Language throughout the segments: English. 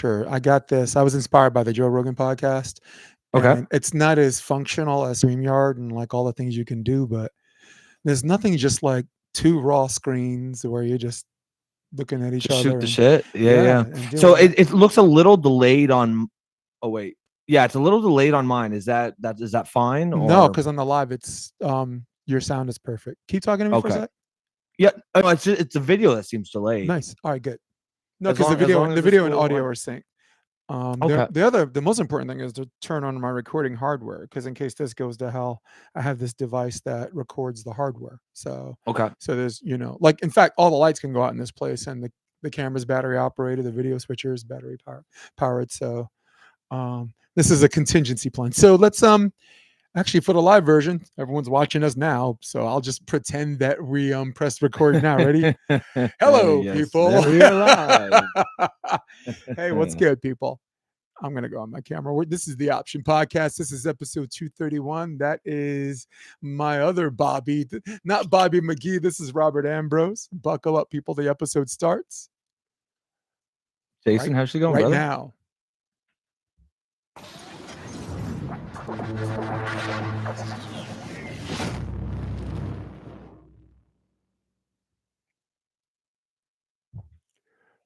Sure. I got this. I was inspired by the Joe Rogan podcast. Okay. And it's not as functional as StreamYard and like all the things you can do, but there's nothing just like two raw screens where you're just looking at each Just other shoot the and shit. Yeah. and So doing that. it looks a little delayed on. Oh wait. Yeah, it's a little delayed on mine. Is that fine? No, Or because on the live it's your sound is perfect. Keep talking to me for a okay. sec. Yeah. Oh, it's a video that seems delayed. Nice. All right, good. No, As because the long as video the and school audio went- are synced. Okay. The most important thing is to turn on my recording hardware because in case this goes to hell, I have this device that records the hardware. So Okay. there's like in fact all the lights can go out in this place and the camera's battery operated, the video switcher is battery powered. So this is a contingency plan. So let's actually for the live version, everyone's watching us now. So I'll just pretend that we press record now. Ready? Hello, Yes, people. we are live. Hey, what's good, people? I'm going to go on my camera. This is the Option Podcast. This is episode 231. That is my other Bobby, not Bobby McGee. This is Robert Ambrose. Buckle up, people. The episode starts. Jason, how's she going, right brother? now.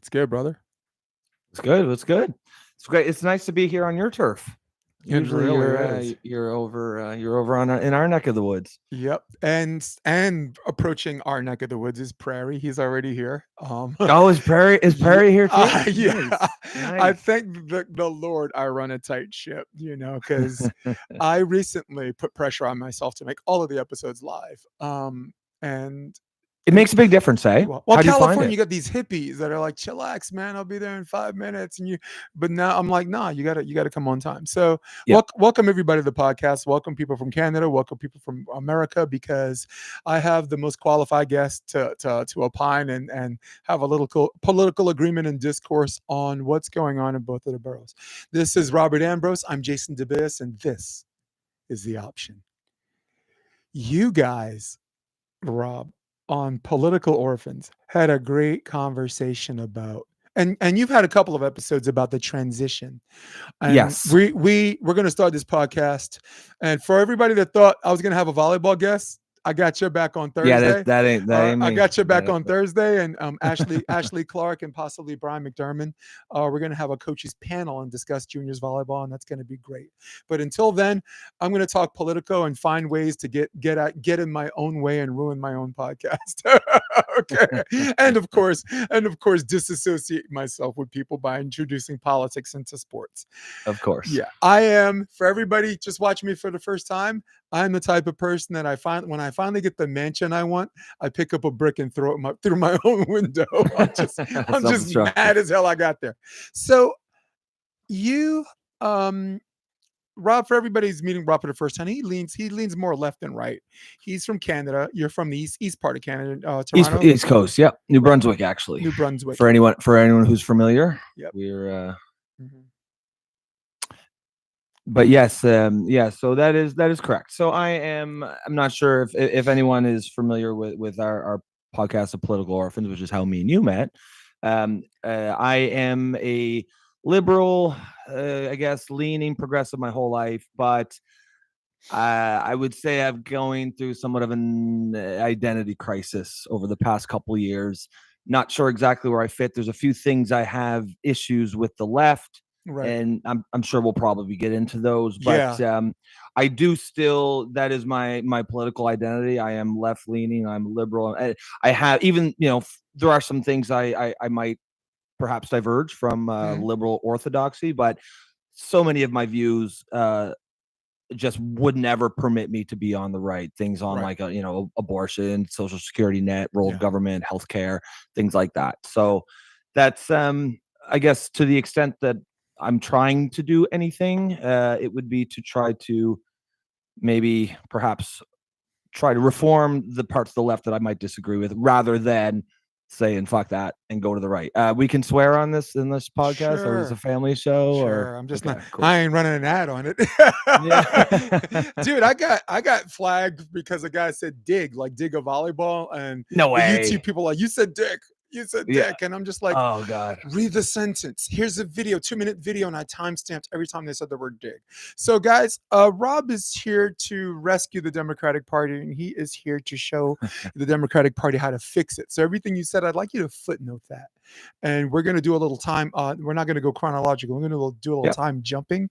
It's good, brother. It's good. It's good. It's great. It's nice to be here on your turf. It Usually really is. you're over on in our neck of the woods. Yep, and approaching our neck of the woods is Prairie. He's already here. Oh, is Prairie here too? Yeah, Nice. I thank the Lord I run a tight ship, because I recently put pressure on myself to make all of the episodes live. And it makes a big difference, eh? well, How do you find California, it? you got these hippies that are like, chillax, man, I'll be there in 5 minutes. But now I'm like, nah, you gotta come on time. So welcome everybody to the podcast. Welcome people from Canada. Welcome people from America, because I have the most qualified guest to opine and have a little political agreement and discourse on what's going on in both of the boroughs. This is Robert Ambrose. I'm Jason DeBiss, and this is The Option. You guys, Rob, on Political Orphans, had a great conversation about, and you've had a couple of episodes about the transition. And yes, we're going to start this podcast. And for everybody that thought I was going to have a volleyball guest, I got your back on Thursday. Yeah, that ain't I me. got your back on Thursday, and Ashley Clark and possibly Brian McDermott. We're going to have a coaches panel and discuss juniors volleyball, and that's going to be great. But until then, I'm going to talk Politico and find ways to get in my own way and ruin my own podcast. Okay, and of course, disassociate myself with people by introducing politics into sports. Of course, yeah, I am. For everybody just watching me for the first time, I'm the type of person that when I finally get the mansion I want, I pick up a brick and throw it through my own window. I'm just mad as hell I got there. So you, Rob, for everybody who's meeting Rob for the first time, he leans more left than right. He's from Canada. You're from the east part of Canada, Toronto. East Coast. Yep, New Brunswick, actually. New Brunswick. For anyone who's familiar. Yep. We're. But yes, so that is correct. So I'm not sure if anyone is familiar with our podcast of Political Orphans, which is how me and you met. I am a liberal, I guess, leaning progressive my whole life, but I would say I'm going through somewhat of an identity crisis over the past couple of years. Not sure exactly where I fit. There's a few things I have issues with the left. Right. And I'm sure we'll probably get into those, but I do still, that is my political identity. I am left leaning. I'm liberal. I have even, there are some things I might perhaps diverge from liberal orthodoxy, but so many of my views just would never permit me to be on the right. Things on like abortion, social security net, role of government, healthcare, things like that. So that's I guess to the extent that I'm trying to do anything, it would be to try to maybe perhaps try to reform the parts of the left that I might disagree with, rather than saying fuck that and go to the right. We can swear on this in this podcast, or is it a family show? Sure. Or I'm just okay, not. cool. I ain't running an ad on it. Dude, I got flagged because a guy said dig a volleyball, and no way. YouTube people like, you said dick. You said dick, and I'm just like, oh God. read the sentence. Here's a video, 2-minute video, and I timestamped every time they said the word dick. So, guys, Rob is here to rescue the Democratic Party, and he is here to show the Democratic Party how to fix it. So, everything you said, I'd like you to footnote that, and we're going to do a little time. We're not going to go chronological. We're going to do a little time jumping.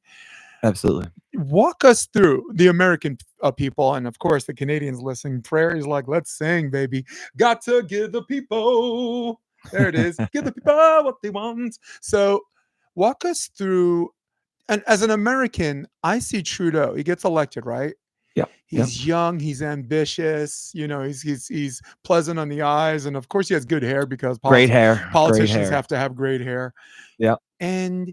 Absolutely. Walk us through the American people, and of course the Canadians listening. Prayer is like, let's sing, baby. Got to give the people. There it is. Give the people what they want. So walk us through. And as an American, I see Trudeau. He gets elected, right? Yeah. He's young. He's ambitious. You know, he's pleasant on the eyes, and of course he has good hair because great hair. Politicians have to have great hair. Yeah. And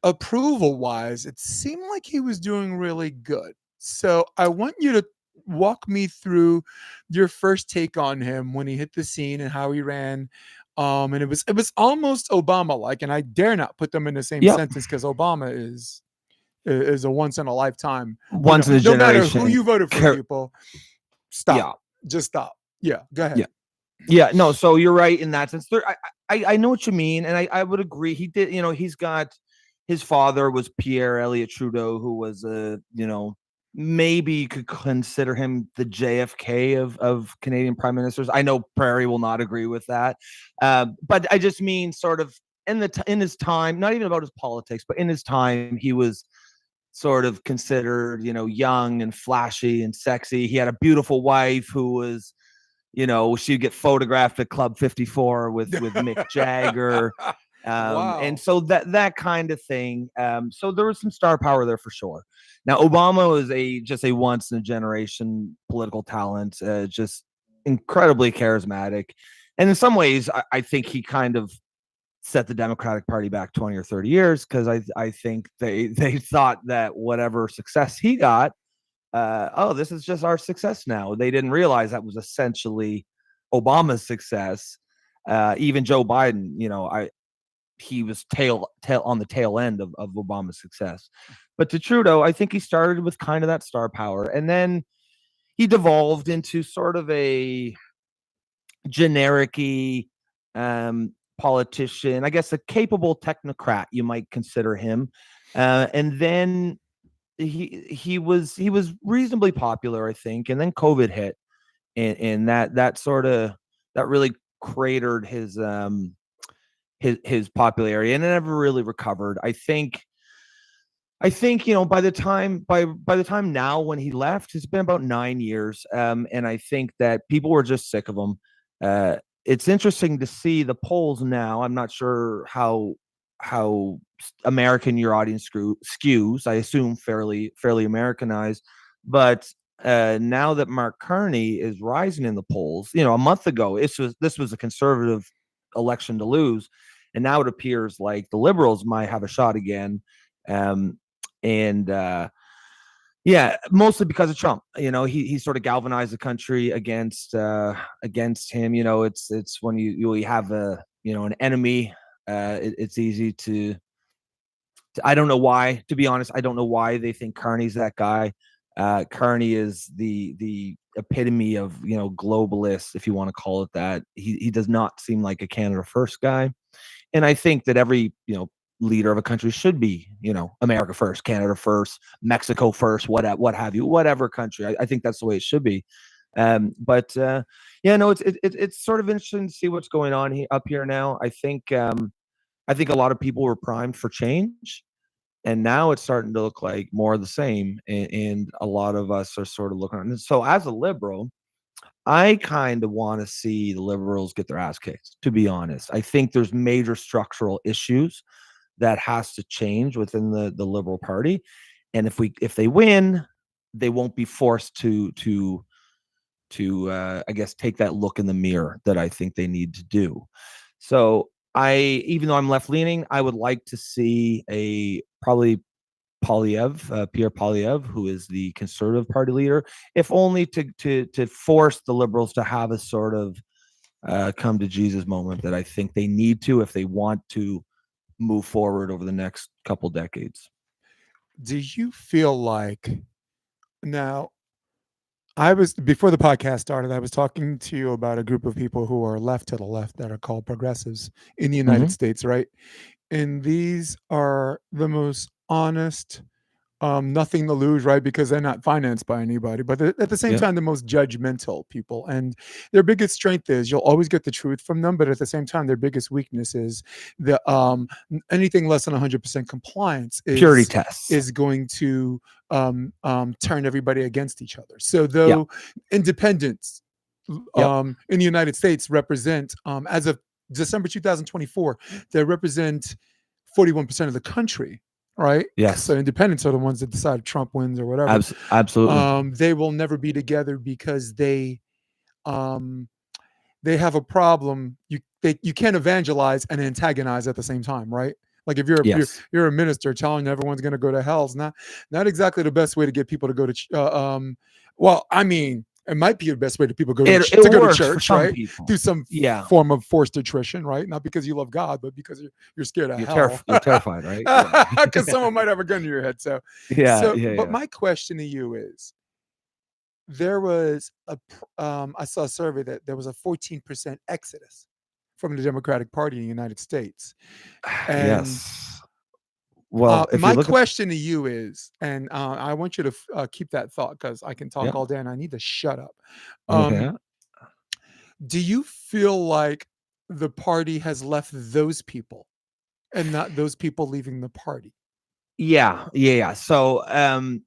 approval wise, it seemed like he was doing really good. So I want you to walk me through your first take on him when he hit the scene and how he ran. And it was almost Obama like, and I dare not put them in the same sentence because Obama is a once in a lifetime, once in a generation. No matter who you voted for, people, stop. Just stop. Yeah, go ahead. Yeah, no, so you're right in that sense. I know what you mean, and I would agree. He did, he's got, his father was Pierre Elliott Trudeau, who was maybe you could consider him the JFK of Canadian prime ministers. I know Prairie will not agree with that, but I just mean sort of in his time, not even about his politics, but in his time, he was sort of considered, young and flashy and sexy. He had a beautiful wife who was, she'd get photographed at Club 54 with Mick Jagger. Wow. And so that kind of thing. So there was some star power there for sure. Now, Obama was just a once in a generation political talent, just incredibly charismatic. And in some ways, I think he kind of set the Democratic Party back 20 or 30 years because I think they thought that whatever success he got, this is just our success now. They didn't realize that was essentially Obama's success. Even Joe Biden, he was on the tail end of Obama's success. But to Trudeau, I think he started with kind of that star power, and then he devolved into sort of a generic-y politician, I guess a capable technocrat, you might consider him. And then he was reasonably popular, I think, and then COVID hit, and that really cratered his popularity, and it never really recovered. I think by the time now when he left, it's been about 9 years, and I think that people were just sick of him. It's interesting to see the polls now. I'm not sure how American your audience skews. I assume fairly Americanized, but now that Mark Carney is rising in the polls, a month ago this was a conservative election to lose, and now it appears like the Liberals might have a shot again. Mostly because of Trump. He sort of galvanized the country against him. It's when you have an enemy. It's easy to. I don't know why. To be honest, I don't know why they think Carney's that guy. Carney is the epitome of globalist, if you want to call it that. He does not seem like a Canada first guy, and I think that every leader of a country should be America first, Canada first, Mexico first, what have you, whatever country. I think that's the way it should be. It's sort of interesting to see what's going on up here now. I think a lot of people were primed for change, and now it's starting to look like more of the same, and a lot of us are sort of looking at it. So as a liberal, I kind of want to see the Liberals get their ass kicked, to be honest. I think there's major structural issues that has to change within the Liberal Party, and if they win, they won't be forced to I guess take that look in the mirror that I think they need to do. So even though I'm left leaning, I would like to see probably Pierre Poilievre, who is the Conservative Party leader, if only to force the Liberals to have a sort of come to Jesus moment that I think they need to if they want to move forward over the next couple decades. Do you feel like now I was before the podcast started. I was talking to you about a group of people who are left to the left that are called progressives in the United States, right? And these are the most honest, nothing to lose, right? Because they're not financed by anybody, but at the same Yeah. time, the most judgmental people. And their biggest strength is you'll always get the truth from them, but at the same time, their biggest weakness is the anything less than 100% compliance Purity tests. is going to turn everybody against each other. So Yeah. though independents Yep. in the United States represent, as of December 2024, they represent 41% of the country, right? Yes. So independents are the ones that decide if Trump wins or whatever. Absolutely. They will never be together because they have a problem. You can't evangelize and antagonize at the same time, right? Like if Yes. you're a minister telling everyone's going to go to hell, is not exactly the best way to get people to go to. Well, I mean, it might be the best way to people go It to go to works for church, some right? people. Do some Yeah. form of forced attrition, right? Not because you love God, but because you're scared of hell. You're terrified, right? Yeah. Because someone might have a gun to your head. Yeah. But my question to you is, there was I saw a survey that there was a 14% exodus from the Democratic Party in the United States. And Yes. Well, if you my look at question to you is, and I want you to keep that thought because I can talk yeah. all day and I need to shut up. Okay. Do you feel like the party has left those people and not those people leaving the party? Yeah. So, I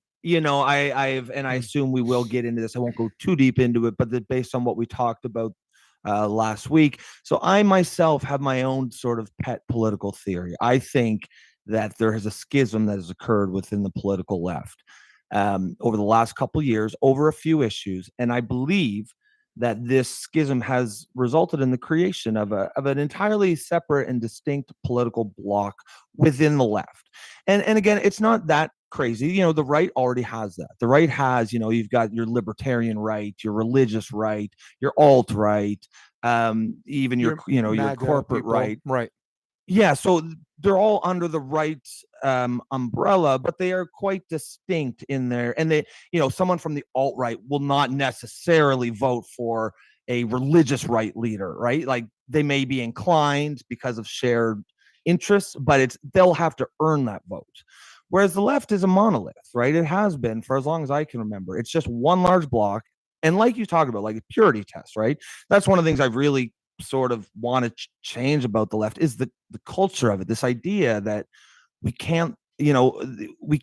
assume we will get into this. I won't go too deep into it, but based on what we talked about last week. So I myself have my own sort of pet political theory. I think that there is a schism that has occurred within the political left over the last couple of years over a few issues. And I believe that this schism has resulted in the creation of an entirely separate and distinct political bloc within the left. And again, it's not that crazy. The right already has that. The right has, you've got your libertarian right, your religious right, your alt right, even your corporate people, right. right? Yeah, so they're all under the right umbrella, but they are quite distinct in there. And someone from the alt right will not necessarily vote for a religious right leader, right? Like they may be inclined because of shared interests, but they'll have to earn that vote. Whereas the left is a monolith, right? It has been for as long as I can remember. It's just one large block. And like you talk about, like a purity test, right? That's one of the things I've really sort of want to change about the left is the culture of it. This idea that we can't, we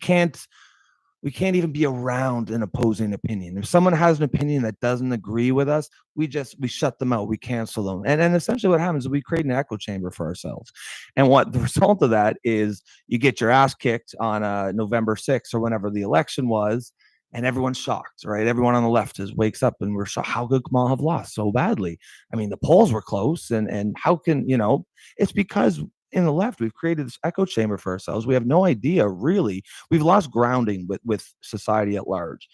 can't even be around an opposing opinion. If someone has an opinion that doesn't agree with us, we shut them out, we cancel them. And essentially what happens is we create an echo chamber for ourselves. And what the result of that is you get your ass kicked on November 6th or whenever the election was, and everyone's shocked, right? Everyone on the left wakes up and we're shocked. How could Kamal have lost so badly? I mean, the polls were close, and how can, it's because in the left, we've created this echo chamber for ourselves. We have no idea, really. We've lost grounding with society at large.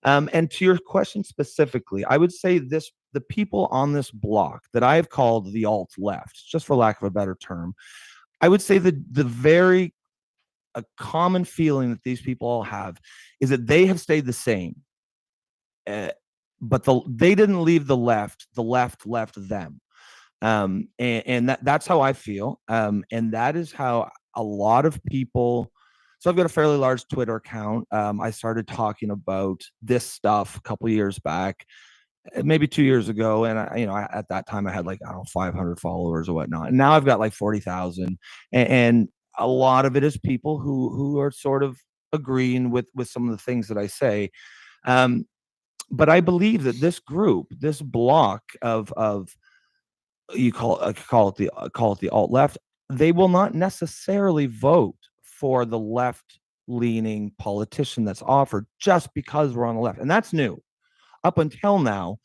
And to your question specifically, I would say the people on this block that I've called the alt left, just for lack of a better term, I would say the very a common feeling that these people all have is that they have stayed the same. But they didn't leave the left left them. And that's how I feel. And that is how a lot of people. So I've got a fairly large Twitter account. I started talking about this stuff a couple years back, maybe 2 years ago, and at that time I had like 500 followers or whatnot. And now I've got like 40,000, and a lot of it is people who are sort of agreeing with some of the things that I say. But I believe that this group, this block of you call it the alt left, they will not necessarily vote for the left leaning politician that's offered just because we're on the left. And that's new. Up until now,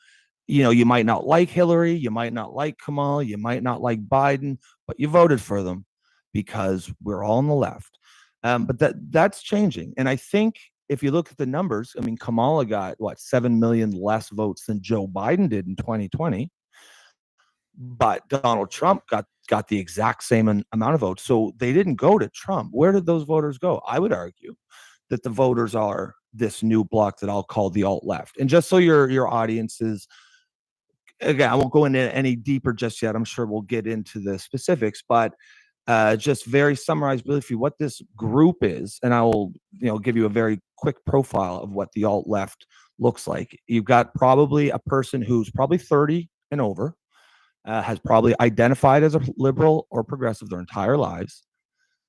you might not like Hillary, you might not like Kamal, you might not like Biden, but you voted for them because we're all on the left. But that's changing. And I think if you look at the numbers, I mean, Kamala got 7 million less votes than Joe Biden did in 2020. But Donald Trump got the exact same amount of votes. So they didn't go to Trump. Where did those voters go? I would argue that the voters are this new bloc that I'll call the alt left. And just so your audience is, again, I won't go into any deeper just yet. I'm sure we'll get into the specifics, but just very summarized briefly what this group is, and I will give you a very quick profile of what the alt left looks like. You've got probably a person who's probably 30 and over, has probably identified as a liberal or progressive their entire lives,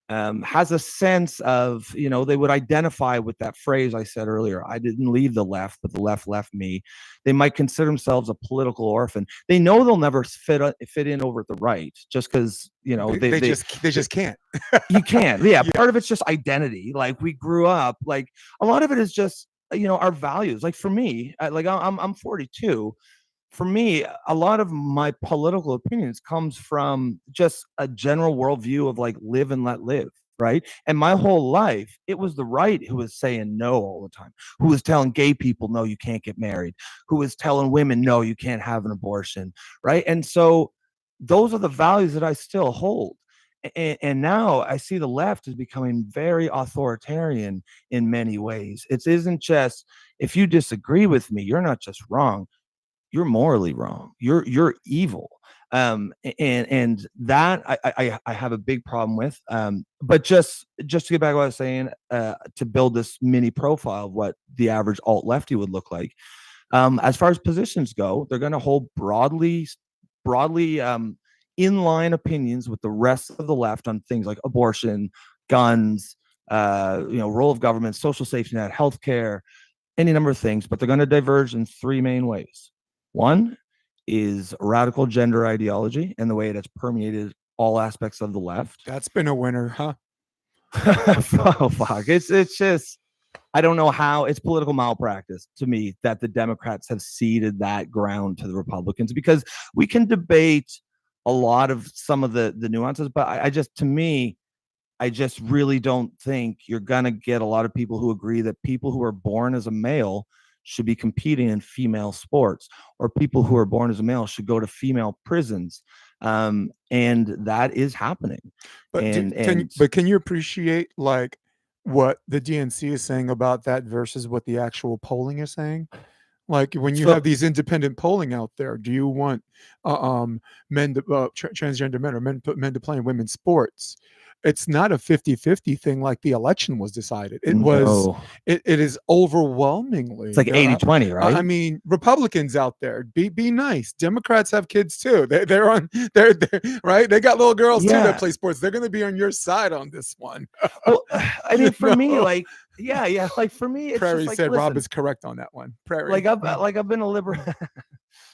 has a sense of, they would identify with that phrase I said earlier, I didn't leave the left, but the left left me. They might consider themselves a political orphan. They know they'll never fit in over at the right, just because, they just can't. You can't. Yeah. Part of it's just identity. Like, we grew up, like, a lot of it is just, our values. Like, for me, I'm 42. For me, a lot of my political opinions comes from just a general worldview of like live and let live, right? And my whole life, it was the right who was saying no all the time, who was telling gay people, no, you can't get married, who was telling women, no, you can't have an abortion, right? And so those are the values that I still hold. And now I see the left is becoming very authoritarian in many ways. It isn't just, if you disagree with me, you're not just wrong, you're morally wrong. You're evil. And that I have a big problem with. But just to get back to what I was saying, to build this mini profile of what the average alt lefty would look like. As far as positions go, they're going to hold broadly inline opinions with the rest of the left on things like abortion, guns, role of government, social safety net, healthcare, any number of things, but they're going to diverge in three main ways. One is radical gender ideology and the way it has permeated all aspects of the left. That's been a winner, huh? Oh, fuck. It's just, I don't know how. It's political malpractice to me that the Democrats have ceded that ground to the Republicans, because we can debate a lot of some of the nuances, but I just really don't think you're going to get a lot of people who agree that people who are born as a male should be competing in female sports, or people who are born as a male should go to female prisons. And that is happening. But can you appreciate like what the DNC is saying about that versus what the actual polling is saying? Like, when you have these independent polling out there, do you want men to transgender men or men to play in women's sports? It's not a 50-50 thing like the election was decided. It is overwhelmingly. It's like 80-20, right? I mean, Republicans out there, be nice. Democrats have kids too. They're right. They got little girls too that play sports. They're going to be on your side on this one. Well, I mean, for me, like, like for me, it's Prairie just like, said Rob is correct on that one. Prairie, like I've been a liberal.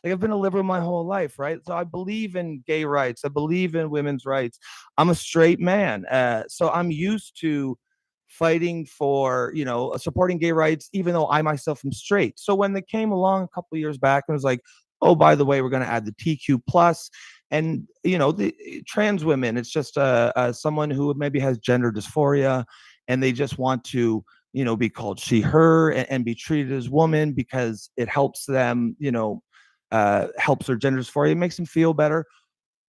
Like, I've been a liberal my whole life, right? So I believe in gay rights. I believe in women's rights. I'm a straight man. So I'm used to fighting for, supporting gay rights, even though I myself am straight. So when they came along a couple of years back and was like, oh, by the way, we're going to add the TQ plus, and, the trans women, it's just someone who maybe has gender dysphoria, and they just want to, be called she, her, and be treated as woman because it helps them, helps their gender dysphoria, makes them feel better.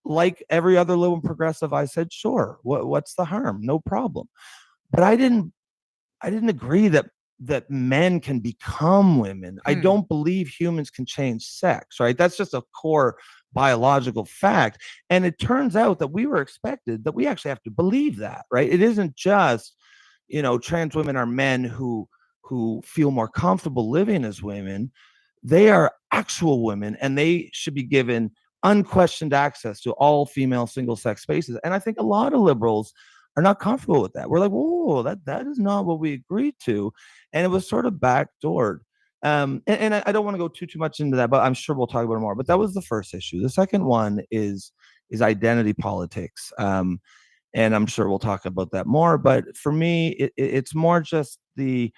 Like every other liberal and progressive, I said, sure, what's the harm? No problem. But I didn't agree that men can become women. I don't believe humans can change sex, right? That's just a core biological fact. And it turns out that we were expected that we actually have to believe that, right? It isn't just, trans women are men who feel more comfortable living as women. They are actual women, and they should be given unquestioned access to all female single-sex spaces. And I think a lot of liberals are not comfortable with that. We're like, whoa, that is not what we agreed to. And it was sort of backdoored. And I don't want to go too much into that, but I'm sure we'll talk about it more. But that was the first issue. The second one is identity politics. And I'm sure we'll talk about that more. But for me, it's more just the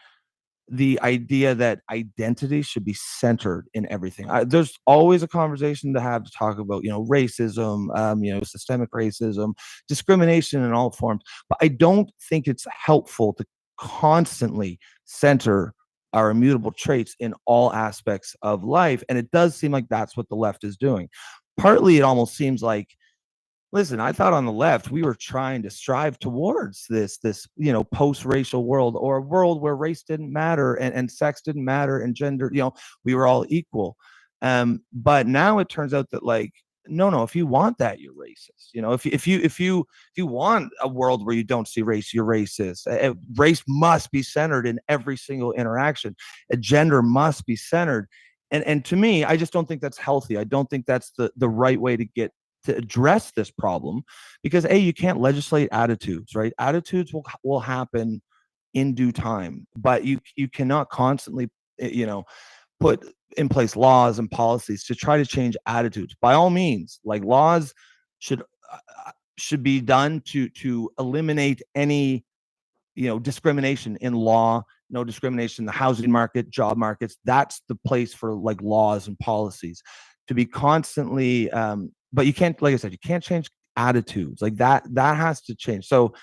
idea that identity should be centered in everything. There's always a conversation to have to talk about, racism, systemic racism, discrimination in all forms. But I don't think it's helpful to constantly center our immutable traits in all aspects of life. And it does seem like that's what the left is doing. Partly, it almost seems like listen, I thought on the left we were trying to strive towards this post-racial world, or a world where race didn't matter and sex didn't matter and gender, we were all equal. But now it turns out that, like, no, if you want that, you're racist. If you want a world where you don't see race, you're racist. Race must be centered in every single interaction. Gender must be centered. And to me, I just don't think that's healthy. I don't think that's the right way to address this problem, because you can't legislate attitudes, right? Attitudes will happen in due time, but you cannot constantly put in place laws and policies to try to change attitudes. By all means, like, laws should be done to eliminate any discrimination in law, no discrimination in the housing market, job markets. That's the place for, like, laws and policies to be constantly, but you can't, like I said, you can't change attitudes like that. That has to change. So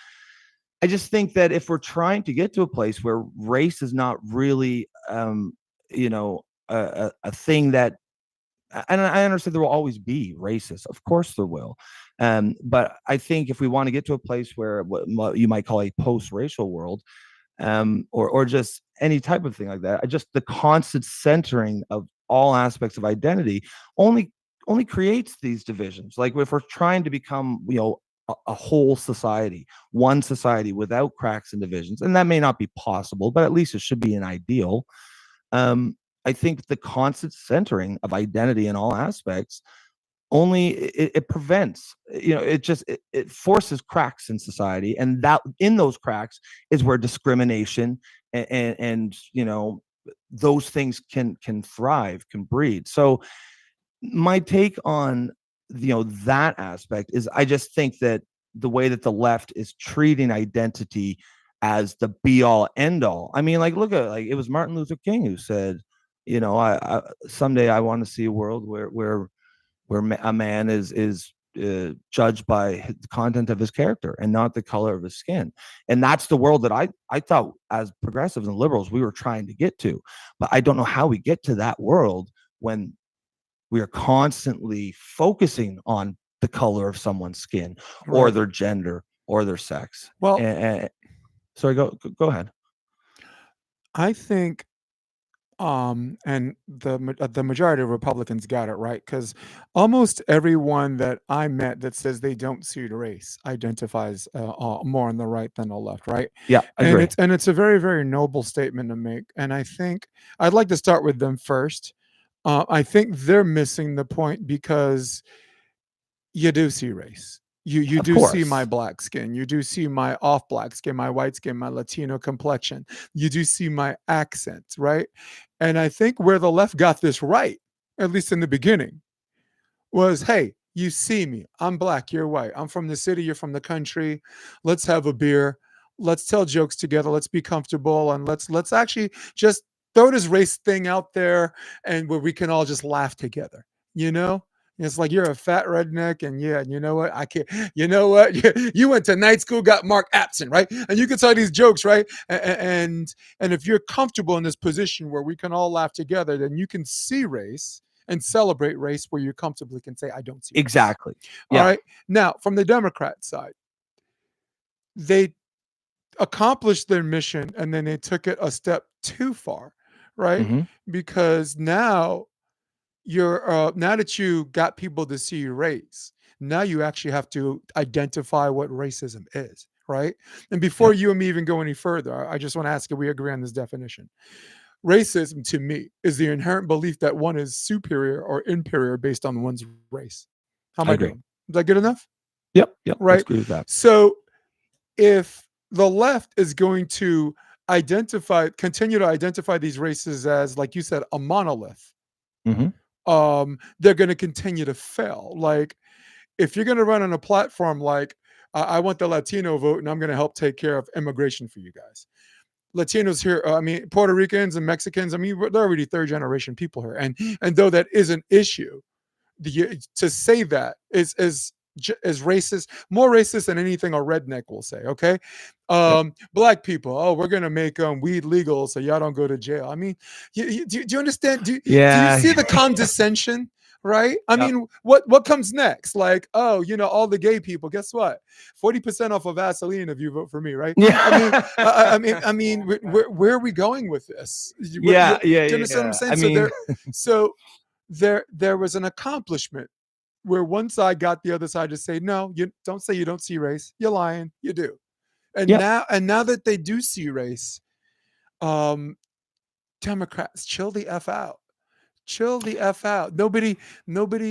I just think that if we're trying to get to a place where race is not really a thing that, and I understand there will always be racists, of course there will, but I think if we want to get to a place where what you might call a post-racial world, or just any type of thing like that, the constant centering of all aspects of identity only creates these divisions. Like, if we're trying to become a whole society, one society without cracks and divisions, and that may not be possible, but at least it should be an ideal. I think the constant centering of identity in all aspects only it prevents, it forces cracks in society, and that in those cracks is where discrimination and those things can thrive, can breed. So my take on that aspect is, I just think that the way that the left is treating identity as the be all end all. I mean, like, look at, like, it was Martin Luther King who said, I someday I want to see a world where a man is judged by the content of his character and not the color of his skin. And that's the world that I thought, as progressives and liberals, we were trying to get to. But I don't know how we get to that world when we are constantly focusing on the color of someone's skin, or Right. their gender, or their sex. Well, sorry, go ahead. I think and the majority of Republicans got it right, because almost everyone that I met that says they don't see race identifies more on the right than the left, right? Yeah, I And agree. it's a very, very noble statement to make, and I think I'd like to start with them first. I think they're missing the point, because you do see race. You Of do see my course. black skin. You do see my off black skin, my white skin, my Latino complexion. You do see my accent, right? And I think where the left got this right, at least in the beginning, was, hey, you see me. I'm black, you're white. I'm from the city, you're from the country. Let's have a beer. Let's tell jokes together. Let's be comfortable, and let's actually just throw this race thing out there, and where we can all just laugh together. You know? It's like, you're a fat redneck, and yeah, you know what? I can't. You know what? You went to night school, got marked absent, right? And you can tell these jokes, right? And if you're comfortable in this position where we can all laugh together, then you can see race and celebrate race where you comfortably can say, I don't see race. Exactly. All Yeah. right. Now, from the Democrat side, they accomplished their mission, and then they took it a step too far, right? Mhm. Because now now that you got people to see race, now you actually have to identify what racism is, right? And before Yep. you and me even go any further, I just want to ask if we agree on this definition. Racism, to me, is the inherent belief that one is superior or inferior based on one's race. How am I I agree. doing? Is that good enough? Yep. Let's Right. agree with that. So if the left is going to continue to identify these races as, like you said, a monolith, Mhm. they're going to continue to fail. Like, if you're going to run on a platform like, I want the Latino vote, and I'm going to help take care of immigration for you guys. Latinos here, I mean, Puerto Ricans and Mexicans, I mean, they're already third generation people here. And though that is an issue, to say that is racist, more racist than anything a redneck will say. Okay. Yep. Black people, oh, we're gonna make weed legal so y'all don't go to jail. I mean, do you understand? Do you Yeah. see the condescension right? I mean, what comes next? Like, oh, all the gay people. Guess what? 40% off of Vaseline if you vote for me, right? Yeah. Where are we going with this? Yeah, Do yeah, you understand what I'm yeah. saying? I mean, There was an accomplishment where one side got the other side to say, no, you don't say you don't see race. You're lying. You do. And yep. now that they do see race, Democrats, chill the F out. Chill the F out. Nobody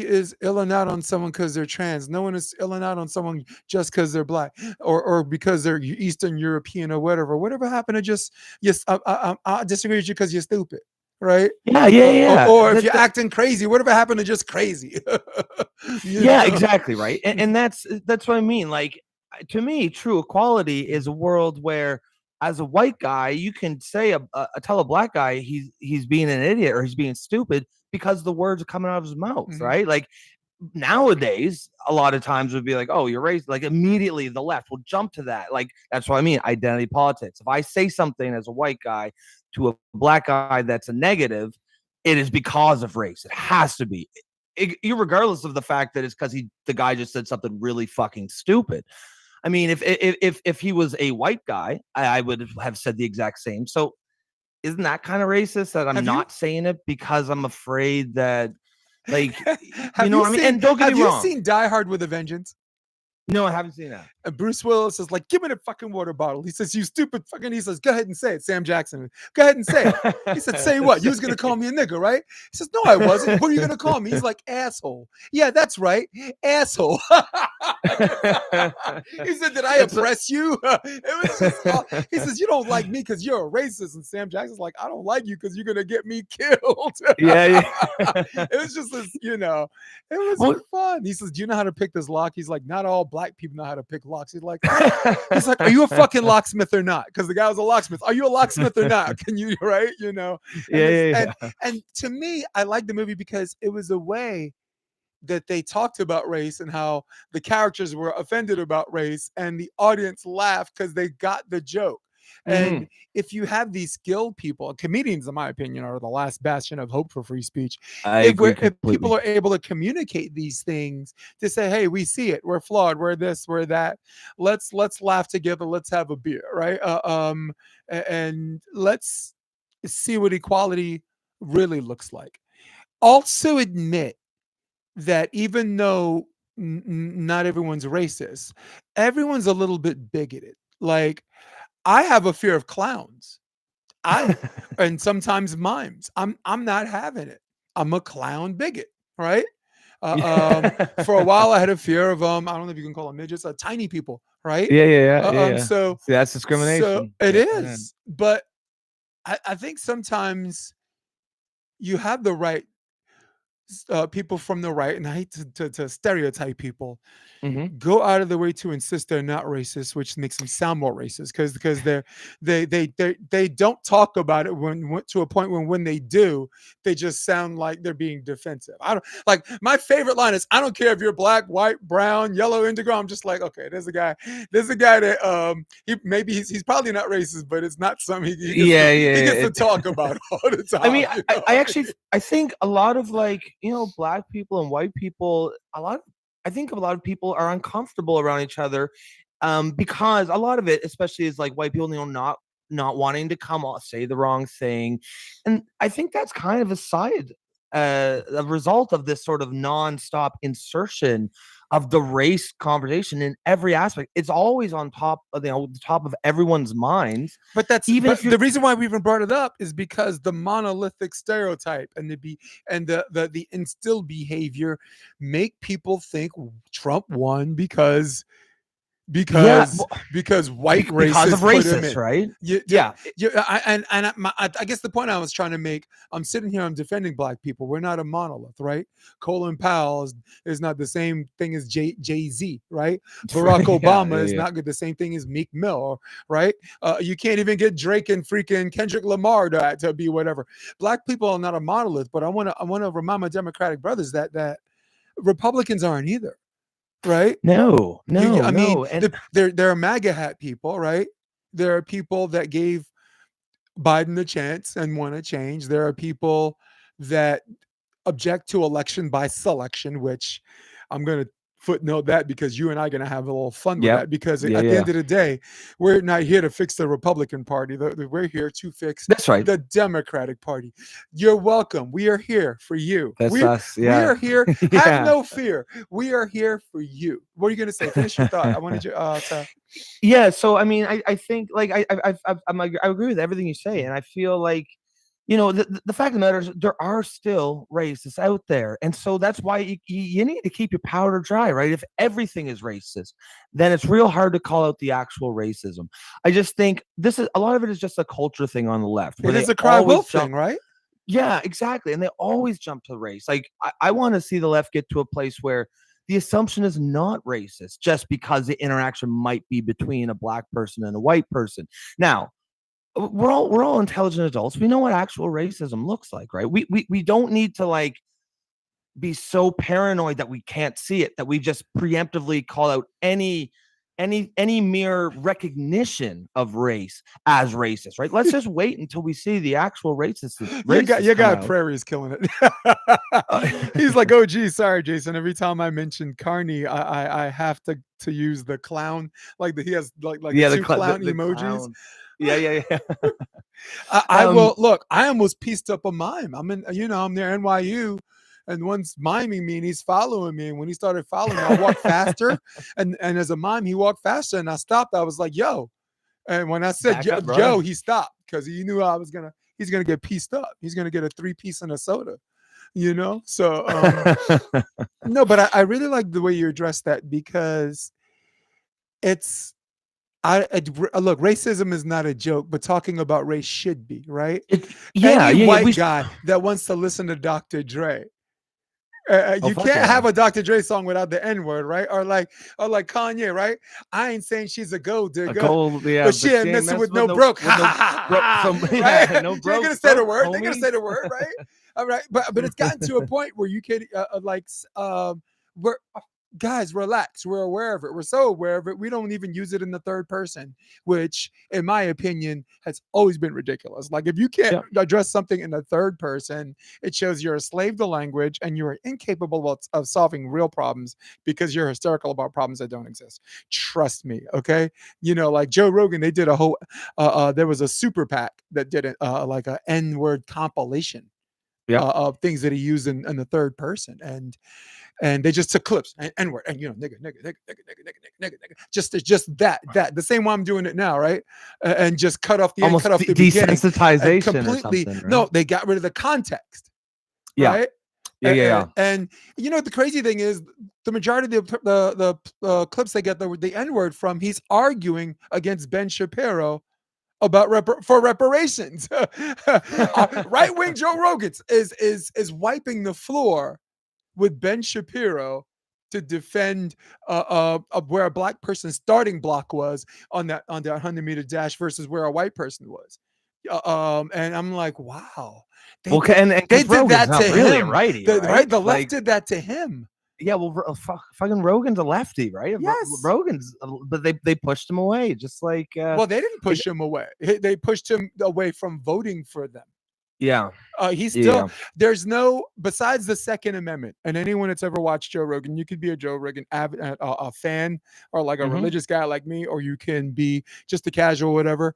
is illing out on someone because they're trans. No one is illing out on someone just because they're black or because they're Eastern European or whatever. Whatever happened to just, yes, I disagree with you because you're stupid, right? Yeah, yeah, yeah. Or if you're acting crazy, whatever happened to just crazy? Yeah, exactly, right. And that's what I mean. Like, to me, true equality is a world where, as a white guy, you can say tell a black guy he's being an idiot or he's being stupid because the words are coming out of his mouth, right? Like, nowadays, a lot of times would be like, oh, you're racist. Like, immediately the left will jump to that. Like, that's what I mean, identity politics. If I say something as a white guy to a black guy that's a negative, it is because of race. It has to be. Regardless of the fact that it's because the guy just said something really fucking stupid. I mean, if he was a white guy, I would have said the exact same. So isn't that kind of racist that I'm not saying it because I'm afraid that, like, you know what I mean? And don't get me wrong. Have you seen Die Hard with a Vengeance? No, I haven't seen that. And Bruce Willis is like, give me the fucking water bottle. He says, you stupid fucking. He says, go ahead and say it. Sam Jackson. Go ahead and say it. He said, say what? You was going to call me a nigger, right? He says, no, I wasn't. What are you going to call me? He's like, asshole. Yeah, that's right. Asshole. He said, did I oppress you? It was just, he says, you don't like me because you're a racist. And Sam Jackson's like, I don't like you because you're going to get me killed. Yeah. It was just this, it was fun. He says, do you know how to pick this lock? He's like, not all black people know how to pick locks. He's like, are you a fucking locksmith or not? Because the guy was a locksmith. Are you a locksmith or not? Can you, right? And to me, I like the movie because it was a way that they talked about race and how the characters were offended about race and the audience laughed because they got the joke. And if you have these skilled people, comedians, in my opinion, are the last bastion of hope for free speech. If people are able to communicate these things to say, hey, we see it, we're flawed, we're this, we're that. Let's laugh together. Let's have a beer, right? And let's see what equality really looks like. Also admit that even though not everyone's racist, everyone's a little bit bigoted. Like, I have a fear of clowns. And sometimes mimes. I'm not having it. I'm a clown bigot, right? For a while, I had a fear of I don't know if you can call them midgets, tiny people, right? Yeah. So see, that's discrimination. So it is, but I think sometimes you have the right. People from the right, and I hate to stereotype people, go out of the way to insist they're not racist, which makes them sound more racist because they don't talk about it when to a point when they do, they just sound like they're being defensive. I don't like my favorite line is, I don't care if you're black, white, brown, yellow, indigo. I'm just like, okay, there's a guy that he's probably not racist, but it's not something he gets to talk about all the time. I mean, I think a lot of, like, black people and white people, I think a lot of people are uncomfortable around each other, because a lot of it, especially, is like white people, not wanting to come off, say the wrong thing, and I think that's kind of a result of this sort of nonstop insertion of the race conversation in every aspect. It's always on top of the top of everyone's minds. But the reason why we even brought it up is because the monolithic stereotype and the instilled behavior make people think Trump won because white racists of racists, right? I guess the point I was trying to make, I'm sitting here, I'm defending black people. We're not a monolith, right? Colin Powell is not the same thing as Jay-Z, right? Barack Obama is not the same thing as Meek Mill, right? You can't even get Drake and freaking Kendrick Lamar to be whatever. Black people are not a monolith, but I want to remind my Democratic brothers that Republicans aren't either. Right? No. There are MAGA hat people, right? There are people that gave Biden a chance and want to change. There are people that object to election by selection, which I'm going to footnote that because you and I are going to have a little fun with that, because at the end of the day, we're not here to fix the Republican Party. We're here to fix the Democratic Party. You're welcome. We are here for you. That's us. Yeah. We are here. Have no fear. We are here for you. What are you going to say? Finish your thought. I wanted you to... Yeah. So, I mean, I think like I agree with everything you say. And I feel like, you know, the fact of the matter is there are still racists out there. And so that's why you need to keep your powder dry, right? If everything is racist, then it's real hard to call out the actual racism. I just think a lot of it is just a culture thing on the left. It is a cry wolf thing, right? Yeah, exactly. And they always jump to race. Like, I want to see the left get to a place where the assumption is not racist just because the interaction might be between a black person and a white person. Now, we're all intelligent adults. We know what actual racism looks like, right? We don't need to like be so paranoid that we can't see it, that we just preemptively call out any mere recognition of race as racist, right? Let's just wait until we see the actual racist. Your guy Prairie is killing it. He's like, oh gee, sorry, Jason. Every time I mention Carney, I have to use the clown. Like he has like the two clown emojis. Clown. Yeah. I will look. I almost pieced up a mime. I'm near NYU, and one's miming me, and he's following me. And when he started following me, I walked faster. And as a mime, he walked faster, and I stopped. I was like, "Yo!" And when I said "Yo," he stopped because he knew he's gonna get pieced up. He's gonna get a 3-piece and a soda. You know. So no, but I really like the way you address that, because it's. Look, racism is not a joke, but talking about race should be, right? Any white guy that wants to listen to Dr. Dre, you can't have a Dr. Dre song without the N-word, right? Or like Kanye, right? I ain't saying she's a gold digger, but she ain't messing with no broke. Right? No broke. They're gonna say the word. They're gonna say the word, right? All right, but it's gotten to a point where you can guys, relax. We're aware of it. We're so aware of it. We don't even use it in the third person, which, in my opinion, has always been ridiculous. Like, if you can't address something in the third person, it shows you're a slave to language and you're incapable of solving real problems because you're hysterical about problems that don't exist. Trust me, okay? You know, like Joe Rogan, they did a whole, there was a super PAC that did like an N-word compilation of things that he used in the third person. And they just took clips and N-word and nigga, just that the same way I'm doing it now, right? And just cut off the end, cut off the desensitization completely. Or right? No, they got rid of the context. Yeah, right? Yeah. And the crazy thing is, the majority of the clips they get the N-word from, he's arguing against Ben Shapiro about reparations. Right wing Joe Rogan is wiping the floor with Ben Shapiro to defend where a black person's starting block was on that 100-meter dash versus where a white person was. And I'm like, wow. They did that to really him. Righty, right? The left did that to him. Yeah, well, fucking Rogan's a lefty, right? Yes. Rogan's, but they pushed him away, just like. Well, they didn't push him away. They pushed him away from voting for them. Yeah. He's still, there's no, besides the Second Amendment, and anyone that's ever watched Joe Rogan, you could be a Joe Rogan a fan or like a religious guy like me, or you can be just a casual, whatever.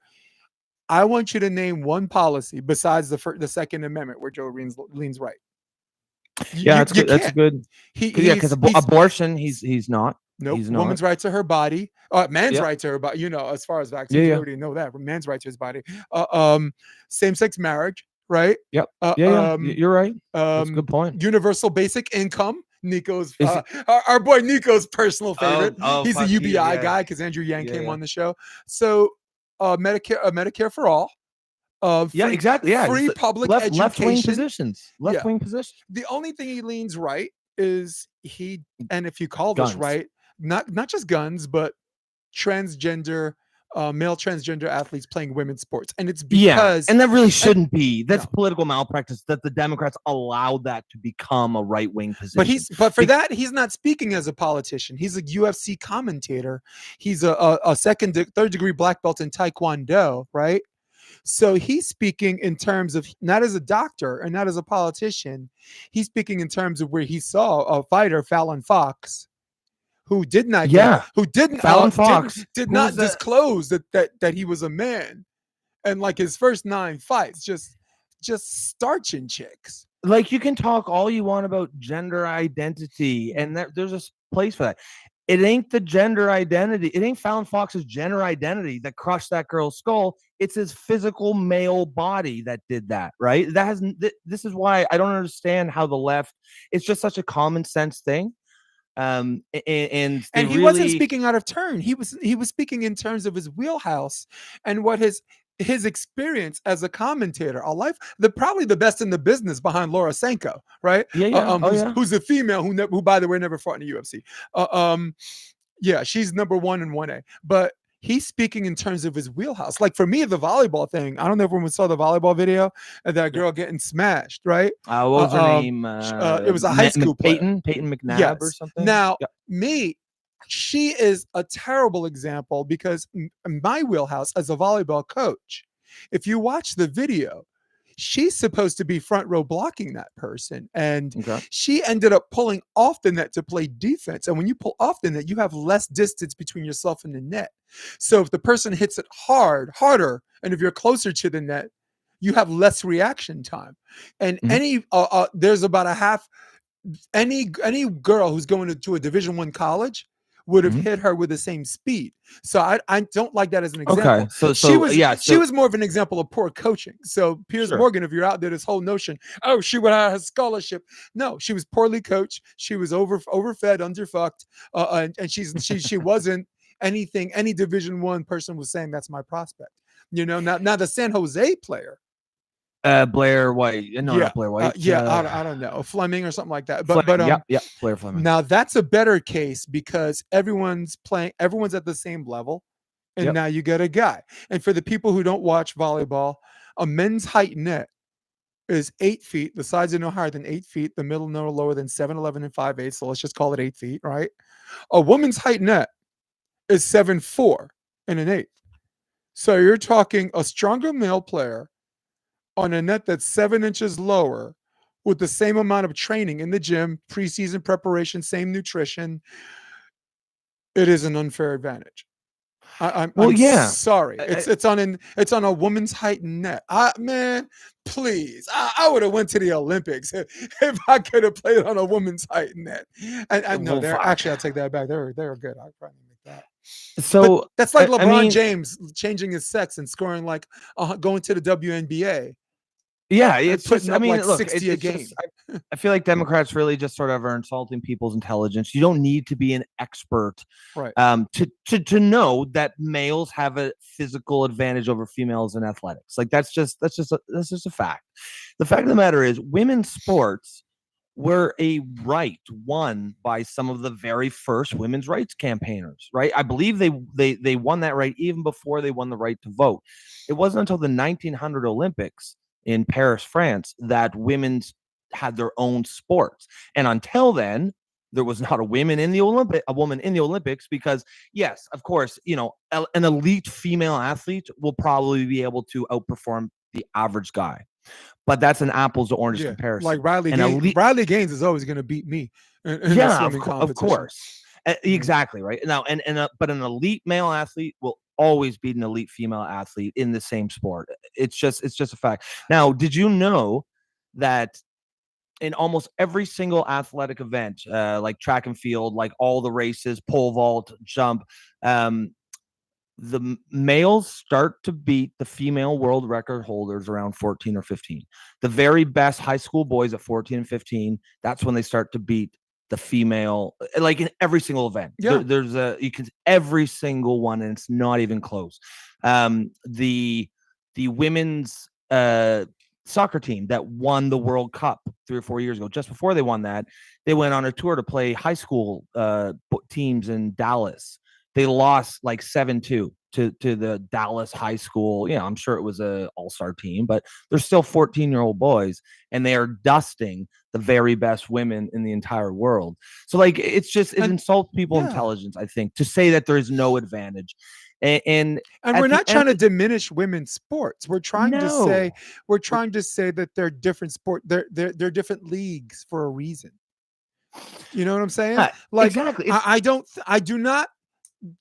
I want you to name one policy besides the Second Amendment where Joe leans right. That's good. That's good. Because abortion, he's not. Nope. Woman's right to her body. Man's right to her body. As far as vaccines, you already know that. Man's right to his body. Same-sex marriage. Right. Yep. You're right. That's a good point. Universal basic income. Nico's our boy Nico's personal favorite. He's a UBI guy because Andrew Yang came on the show. So Medicare for all. Exactly. Yeah. Free public education. Left-wing positions. Left-wing positions. The only thing he leans right is and if you call this right, not just guns, but transgender. Male transgender athletes playing women's sports, and it's because and that really shouldn't be. That's political malpractice that the Democrats allowed that to become a right-wing position. But for that, he's not speaking as a politician. He's a UFC commentator. He's a third degree black belt in Taekwondo, right? So he's speaking in terms of not as a doctor and not as a politician. He's speaking in terms of where he saw a fighter, Fallon Fox, who did not who didn't Fallon Fox did not disclose that he was a man, and like his first 9 fights, just starching chicks. Like, you can talk all you want about gender identity, and there's a place for that. It ain't the gender identity. It ain't Fallon Fox's gender identity that crushed that girl's skull. It's his physical male body that did that, right? This is why I don't understand how the left, it's just such a common sense thing. And he wasn't speaking out of turn. He was speaking in terms of his wheelhouse and what his experience as a commentator, probably the best in the business behind Laura Sanko, right? Who's a female who by the way never fought in the UFC. She's number 1 in 1A, but he's speaking in terms of his wheelhouse. Like for me, the volleyball thing, I don't know if everyone saw the volleyball video of that girl getting smashed, right? What was her name? It was a high school player. Peyton McNabb or something? Now, she is a terrible example because in my wheelhouse as a volleyball coach, if you watch the video, she's supposed to be front row blocking that person. And she ended up pulling off the net to play defense. And when you pull off the net, you have less distance between yourself and the net. So if the person hits it harder, and if you're closer to the net, you have less reaction time. And there's about a half, any girl who's going to a Division I college would have hit her with the same speed. So I don't like that as an example. Okay. So she was more of an example of poor coaching. So Piers Morgan, if you're out there, this whole notion, she would have a scholarship. No, she was poorly coached. She was overfed, underfucked, and she wasn't anything any Division I person was saying that's my prospect. Now the San Jose player, Blair White. No, not Blair White. I don't know, Fleming or something like that. But Blair Fleming. Now that's a better case because everyone's at the same level, and now you get a guy. And for the people who don't watch volleyball, a men's height net is 8 feet. The sides are no higher than 8 feet. The middle no lower than 7'11" and 5'8". So let's just call it 8 feet, right? A woman's height net is 7'4" and an 1/8. So you're talking a stronger male player on a net that's 7 inches lower with the same amount of training in the gym, preseason preparation, same nutrition. It is an unfair advantage. I'm sorry. It's on a woman's height net. Man, please. I would have went to the Olympics if I could have played on a woman's height net. And no, actually, I'll take that back. They're good. I'll probably make that. So but that's like LeBron James changing his sex and scoring like going to the WNBA. Yeah, it's just, look, 60 a game. I feel like Democrats really just sort of are insulting people's intelligence. You don't need to be an expert to know that males have a physical advantage over females in athletics. Like that's just a fact. The fact of the matter is women's sports were a right won by some of the very first women's rights campaigners, right? I believe they won that right even before they won the right to vote. It wasn't until the 1900 Olympics in Paris, France, that women's had their own sports. And until then, there was not a woman in the Olympics because, yes, of course, an elite female athlete will probably be able to outperform the average guy. But that's an apples to oranges comparison. Like Riley Gaines is always going to beat me. Of course. Exactly, right? Now, but an elite male athlete will always beat an elite female athlete in the same sport. It's just a fact. Now, did you know that in almost every single athletic event, like track and field, like all the races, pole vault, jump, the males start to beat the female world record holders around 14 or 15. The very best high school boys at 14 and 15, that's when they start to beat the female, like in every single event. There's every single one, and it's not even close. The women's soccer team that won the World Cup 3 or 4 years ago, just before they won that, they went on a tour to play high school teams in Dallas. They lost like 7-2 to the Dallas high school. I'm sure it was a all-star team, but they're still 14-year-old boys, and they are dusting the very best women in the entire world. So like, it insults people's intelligence, I think, to say that there is no advantage. And we're not trying to diminish women's sports. We're trying to say that they're different they're different leagues for a reason. You know what I'm saying? Like exactly. I do not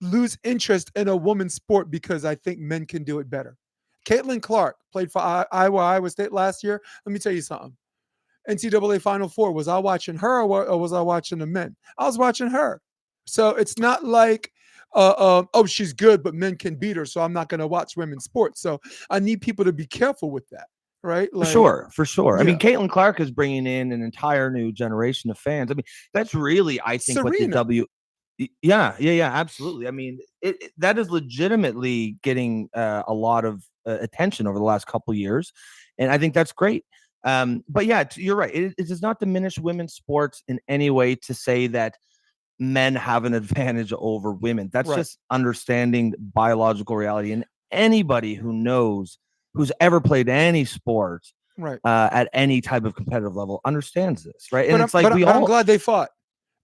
lose interest in a woman's sport because I think men can do it better. Caitlin Clark played for Iowa State last year. Let me tell you something. NCAA Final Four, was I watching her or was I watching the men? I was watching her. So it's not like, oh, she's good, but men can beat her, so I'm not going to watch women's sports. So I need people to be careful with that, right? Like, for sure. Yeah. I mean, Caitlin Clark is bringing in an entire new generation of fans. I mean, that's really, I think, Serena. what the Yeah, absolutely. I mean, that is legitimately getting a lot of attention over the last couple of years, and I think that's great. But yeah, you're right. It does not diminish women's sports in any way to say that men have an advantage over women. That's just understanding biological reality. And anybody who's ever played any sport at any type of competitive level understands this, right? And I'm glad they fought.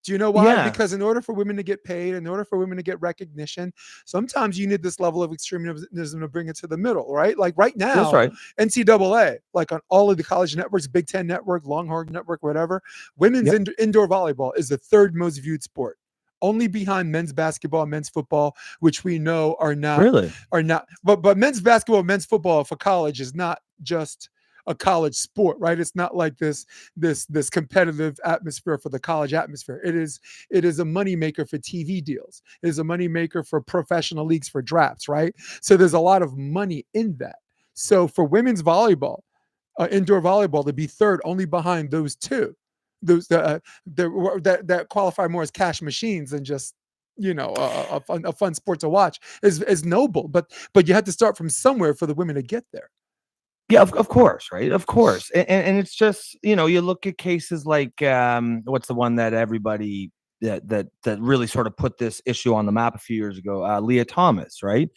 Do you know why? Yeah. Because in order for women to get paid, in order for women to get recognition, sometimes you need this level of extremism to bring it to the middle, right? Like right now, that's right. NCAA, like on all of the college networks, Big Ten Network, Longhorn Network, whatever, women's indoor volleyball is the third most viewed sport, only behind men's basketball, men's football, which we know are not. But men's basketball, men's football for college is not just a college sport, right? It's not like this competitive atmosphere for the college atmosphere. It is a moneymaker for TV deals. It is a moneymaker for professional leagues, for drafts, right? So there's a lot of money in that. So for women's volleyball, indoor volleyball, to be third only behind those two, those that qualify more as cash machines than just a fun sport to watch, is noble. But you have to start from somewhere for the women to get there. Yeah, of course, right? Of course. And it's just, you look at cases like what's the one that everybody that really sort of put this issue on the map a few years ago, Lia Thomas, right?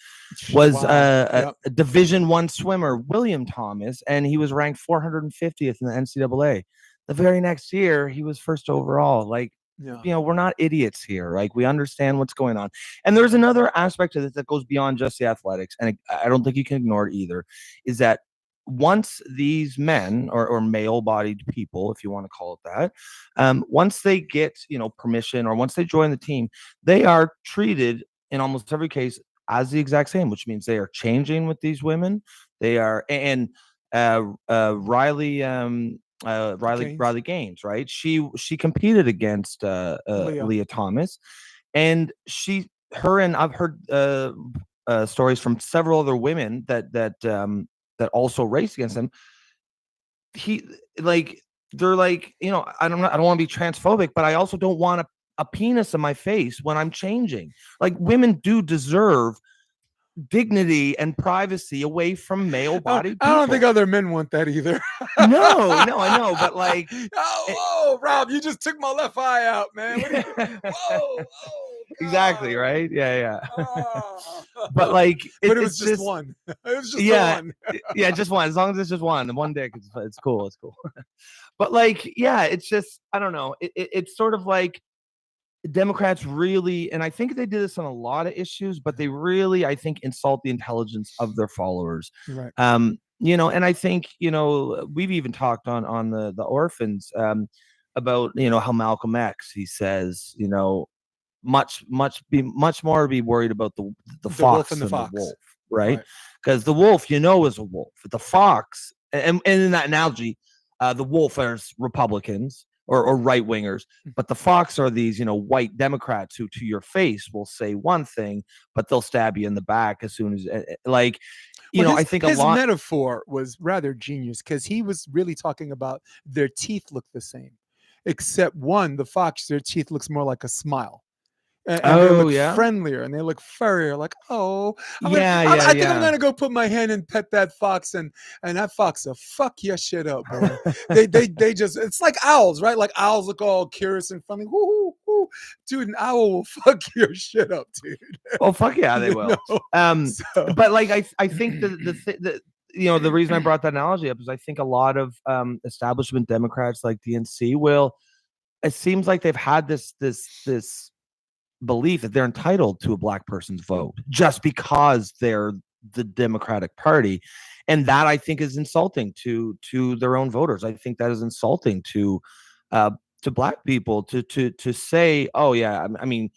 Was a Division I swimmer, William Thomas, and he was ranked 450th in the NCAA. The very next year, he was first overall. Like, we're not idiots here. Like, we understand what's going on. And there's another aspect of this that goes beyond just the athletics, and I don't think you can ignore it either, is that once these men or male-bodied people, if you want to call it that, once they get permission, or once they join the team, they are treated in almost every case as the exact same, which means they are changing with these women. They are, and Riley Gaines, right? She competed against Lia Thomas, and and I've heard stories from several other women that also raced against him. They're like, I don't want to be transphobic, but I also don't want a penis in my face when I'm changing. Like, women do deserve dignity and privacy away from male-bodied people. I don't think other men want that either. No, I know, but like, whoa, Rob, you just took my left eye out, man. Whoa. Exactly, right? Yeah. But like, it was just one. It was just one. Yeah, just one. As long as it's just one dick, it's cool. It's cool. But like, yeah, it's just, I don't know. It's sort of like Democrats really, and I think they do this on a lot of issues, but they really, I think, insult the intelligence of their followers. Right. And I think, we've even talked on the orphans about, how Malcolm X, he says, much more be worried about the fox and the fox. The wolf, right? Because the wolf, is a wolf. The fox, and in that analogy, the wolf is Republicans or right wingers, but the fox are these, white Democrats who, to your face, will say one thing, but they'll stab you in the back as soon as, like, I think his metaphor was rather genius, because he was really talking about their teeth look the same, except the fox, their teeth looks more like a smile. And they look friendlier and they look furrier. Like, I think I'm gonna go put my hand and pet that fox, and that fox will fuck your shit up, boy. they just, it's like owls, right? Like, owls look all curious and friendly. Woo, dude, an owl will fuck your shit up, dude. Oh, fuck yeah, they will. But like, I think the reason I brought that analogy up is I think a lot of establishment Democrats like DNC it seems like they've had this belief that they're entitled to a black person's vote just because they're the Democratic Party. And that, I think, is insulting to their own voters. I think that is insulting to black people to say, oh yeah, I mean,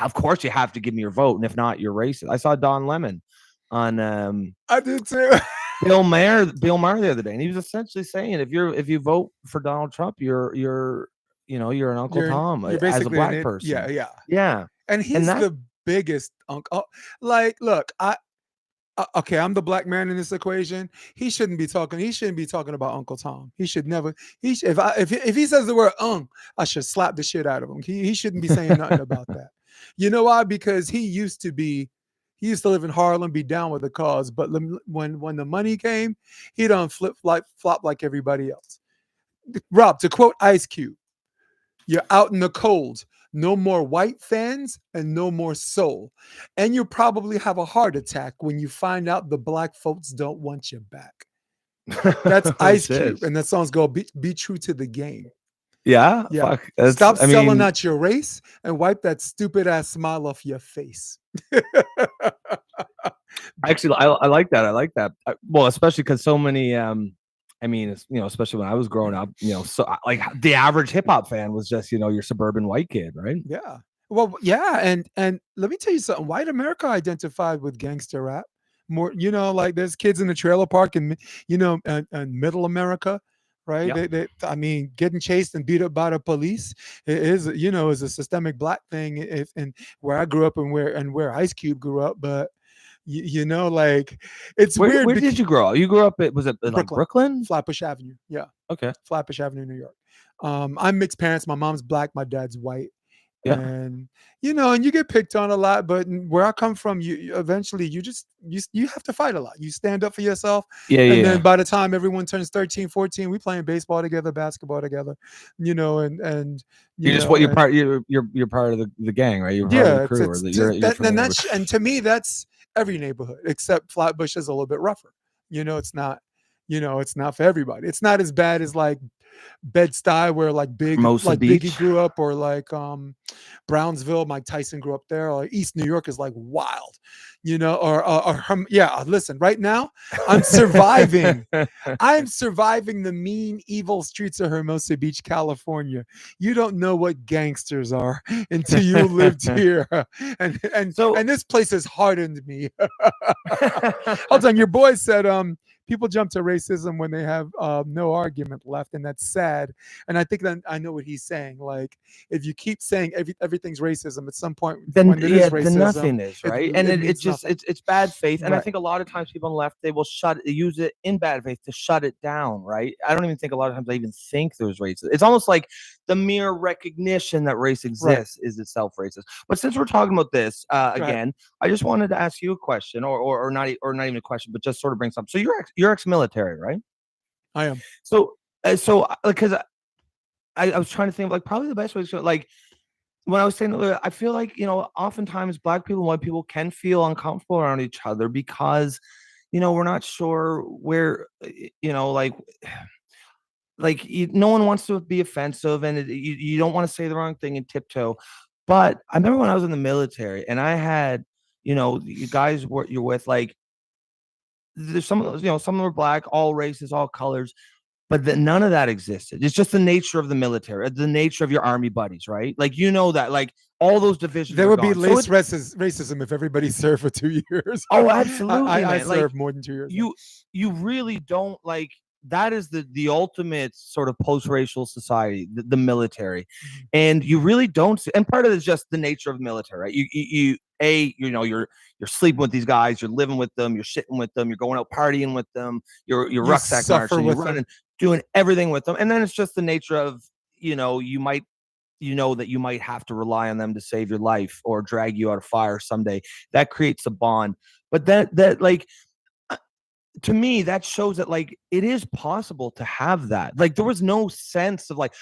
of course you have to give me your vote, and if not, you're racist. I saw Don Lemon on I did too. Bill Maher the other day, and he was essentially saying, if you vote for Donald Trump, you're an Uncle Tom as a black person. Yeah. And he's the biggest uncle. Like, look, okay, I'm the black man in this equation. He shouldn't be talking about Uncle Tom. He should never. If he says the word I should slap the shit out of him. He shouldn't be saying nothing about that. You know why? Because he used to live in Harlem, be down with the cause. But when the money came, he done flop like everybody else. Rob, to quote Ice Cube, you're out in the cold. No more white fans and no more soul. And you probably have a heart attack when you find out the black folks don't want you back. That's Ice Cube. And that song's go be true to the game. Yeah. Fuck. Stop selling out your race and wipe that stupid ass smile off your face. Actually, I like that. I like that. Well, especially because so many I mean, especially when I was growing up, so like the average hip hop fan was just, your suburban white kid, right? Yeah. Well, yeah. And let me tell you something. White America identified with gangster rap more, like there's kids in the trailer park and, and middle America, right? Yep. They, I mean, getting chased and beat up by the police is a systemic black thing. And where I grew up and where Ice Cube grew up, but like it's weird. Where did you grow up? You grew up was it in Brooklyn? Flatbush Avenue. Yeah. Okay. Flatbush Avenue, New York. I'm mixed parents. My mom's black, my dad's white. Yeah. And and you get picked on a lot, but where I come from, you eventually you have to fight a lot. You stand up for yourself. Yeah. And then by the time everyone turns 13, 14, we playing baseball together, basketball together, and you're part of the gang, right? You're part of the crew. And to me, that's every neighborhood except Flatbush is a little bit rougher. It's not for everybody. It's not as bad as like Bed-Stuy, where like Biggie grew up, or like Brownsville, Mike Tyson grew up there, or East New York is like wild, listen, right now I'm surviving. I'm surviving the mean, evil streets of Hermosa Beach, California. You don't know what gangsters are until you lived here. And this place has hardened me. Hold on, your boy said people jump to racism when they have no argument left, and that's sad. And I think that I know what he's saying. Like, if you keep saying everything's racism, at some point, then nothing is, right? It's bad faith. And I think a lot of times people on the left, they will use it in bad faith to shut it down, right? I don't even think a lot of times they even think there's racism. It's almost like the mere recognition that race exists is itself racist. But since we're talking about this again, I just wanted to ask you a question, or not even a question, but just sort of bring something. So you're ex-military, right? I am. So because I was trying to think of like probably the best way to like when I was saying earlier, I feel like oftentimes black people and white people can feel uncomfortable around each other because we're not sure where no one wants to be offensive, and you don't want to say the wrong thing and tiptoe. But I remember when I was in the military and I had you guys you're with, like, there's some of those, some of them were black, all races, all colors, but none of that existed. It's just the nature of the military, the nature of your army buddies, right? Like, that, like, all those divisions. There would be less racism if everybody served for 2 years. Oh, absolutely. I served more than 2 years. You really don't, like, that is the ultimate sort of post-racial society, the military. And you really don't see, and part of it is just the nature of the military, right? You're sleeping with these guys, you're living with them, you're shitting with them, you're going out partying with them, you're rucksack marching, you're running, doing everything with them. And then it's just the nature of, you might that you might have to rely on them to save your life or drag you out of fire someday. That creates a bond. But that like, to me, that shows that, like, it is possible to have that. Like, there was no sense of, like,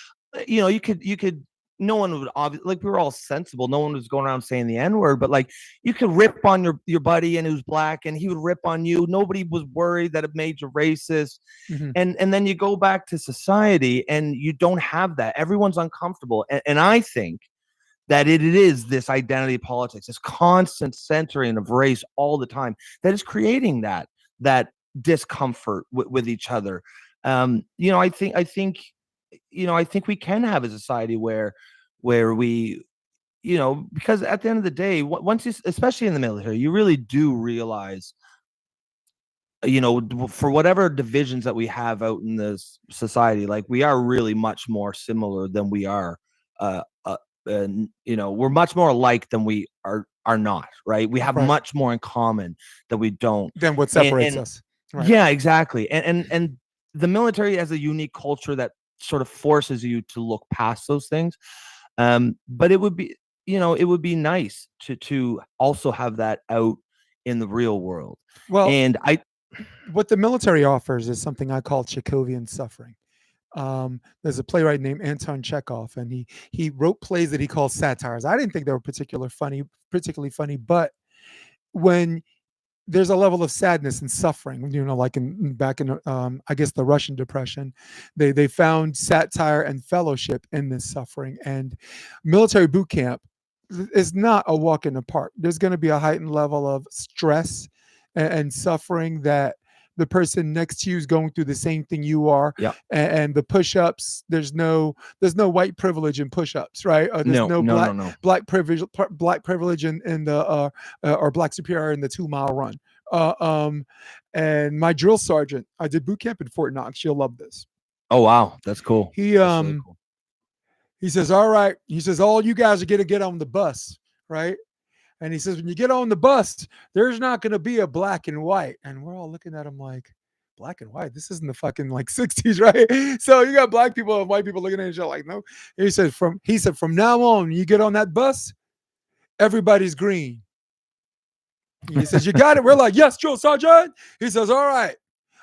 you could, no one would obviously, like, we were all sensible. No one was going around saying the N-word, but, like, you could rip on your buddy and who's black, and he would rip on you. Nobody was worried that it made you racist. And then you go back to society and you don't have that. Everyone's uncomfortable. And I think that it is this identity politics, this constant centering of race all the time, that is creating that discomfort with each other. I think we can have a society where we, because at the end of the day, once you, especially in the military, you really do realize, for whatever divisions that we have out in this society, like, we are really much more similar than we are, and we're much more alike than we are not, right? We have much more in common than we don't. Then what separates us? Right. Yeah, exactly. And the military has a unique culture that sort of forces you to look past those things. But it would be, nice to also have that out in the real world. Well, and what the military offers is something I call Chekhovian suffering. There's a playwright named Anton Chekhov, and he wrote plays that he calls satires. I didn't think they were particularly funny, but when there's a level of sadness and suffering, like back in I guess the Russian Depression, they found satire and fellowship in this suffering. And military boot camp is not a walk in the park. There's going to be a heightened level of stress and suffering that the person next to you is going through the same thing you are. Yeah. And the push-ups, there's no white privilege in push-ups, right? There's no black privilege in the or black superior in the 2-mile run. And my drill sergeant, I did boot camp in Fort Knox. You'll love this. Oh wow, that's cool. He really cool. He says, all right. He says, all you guys are gonna get on the bus, right? And he says, when you get on the bus, there's not going to be a black and white. And we're all looking at him like, black and white? This isn't the fucking 60s, right? So you got black people and white people looking at each other like, no. He said, from now on, you get on that bus, everybody's green. He says, you got it? We're like, yes, Drill Sergeant. He says, all right.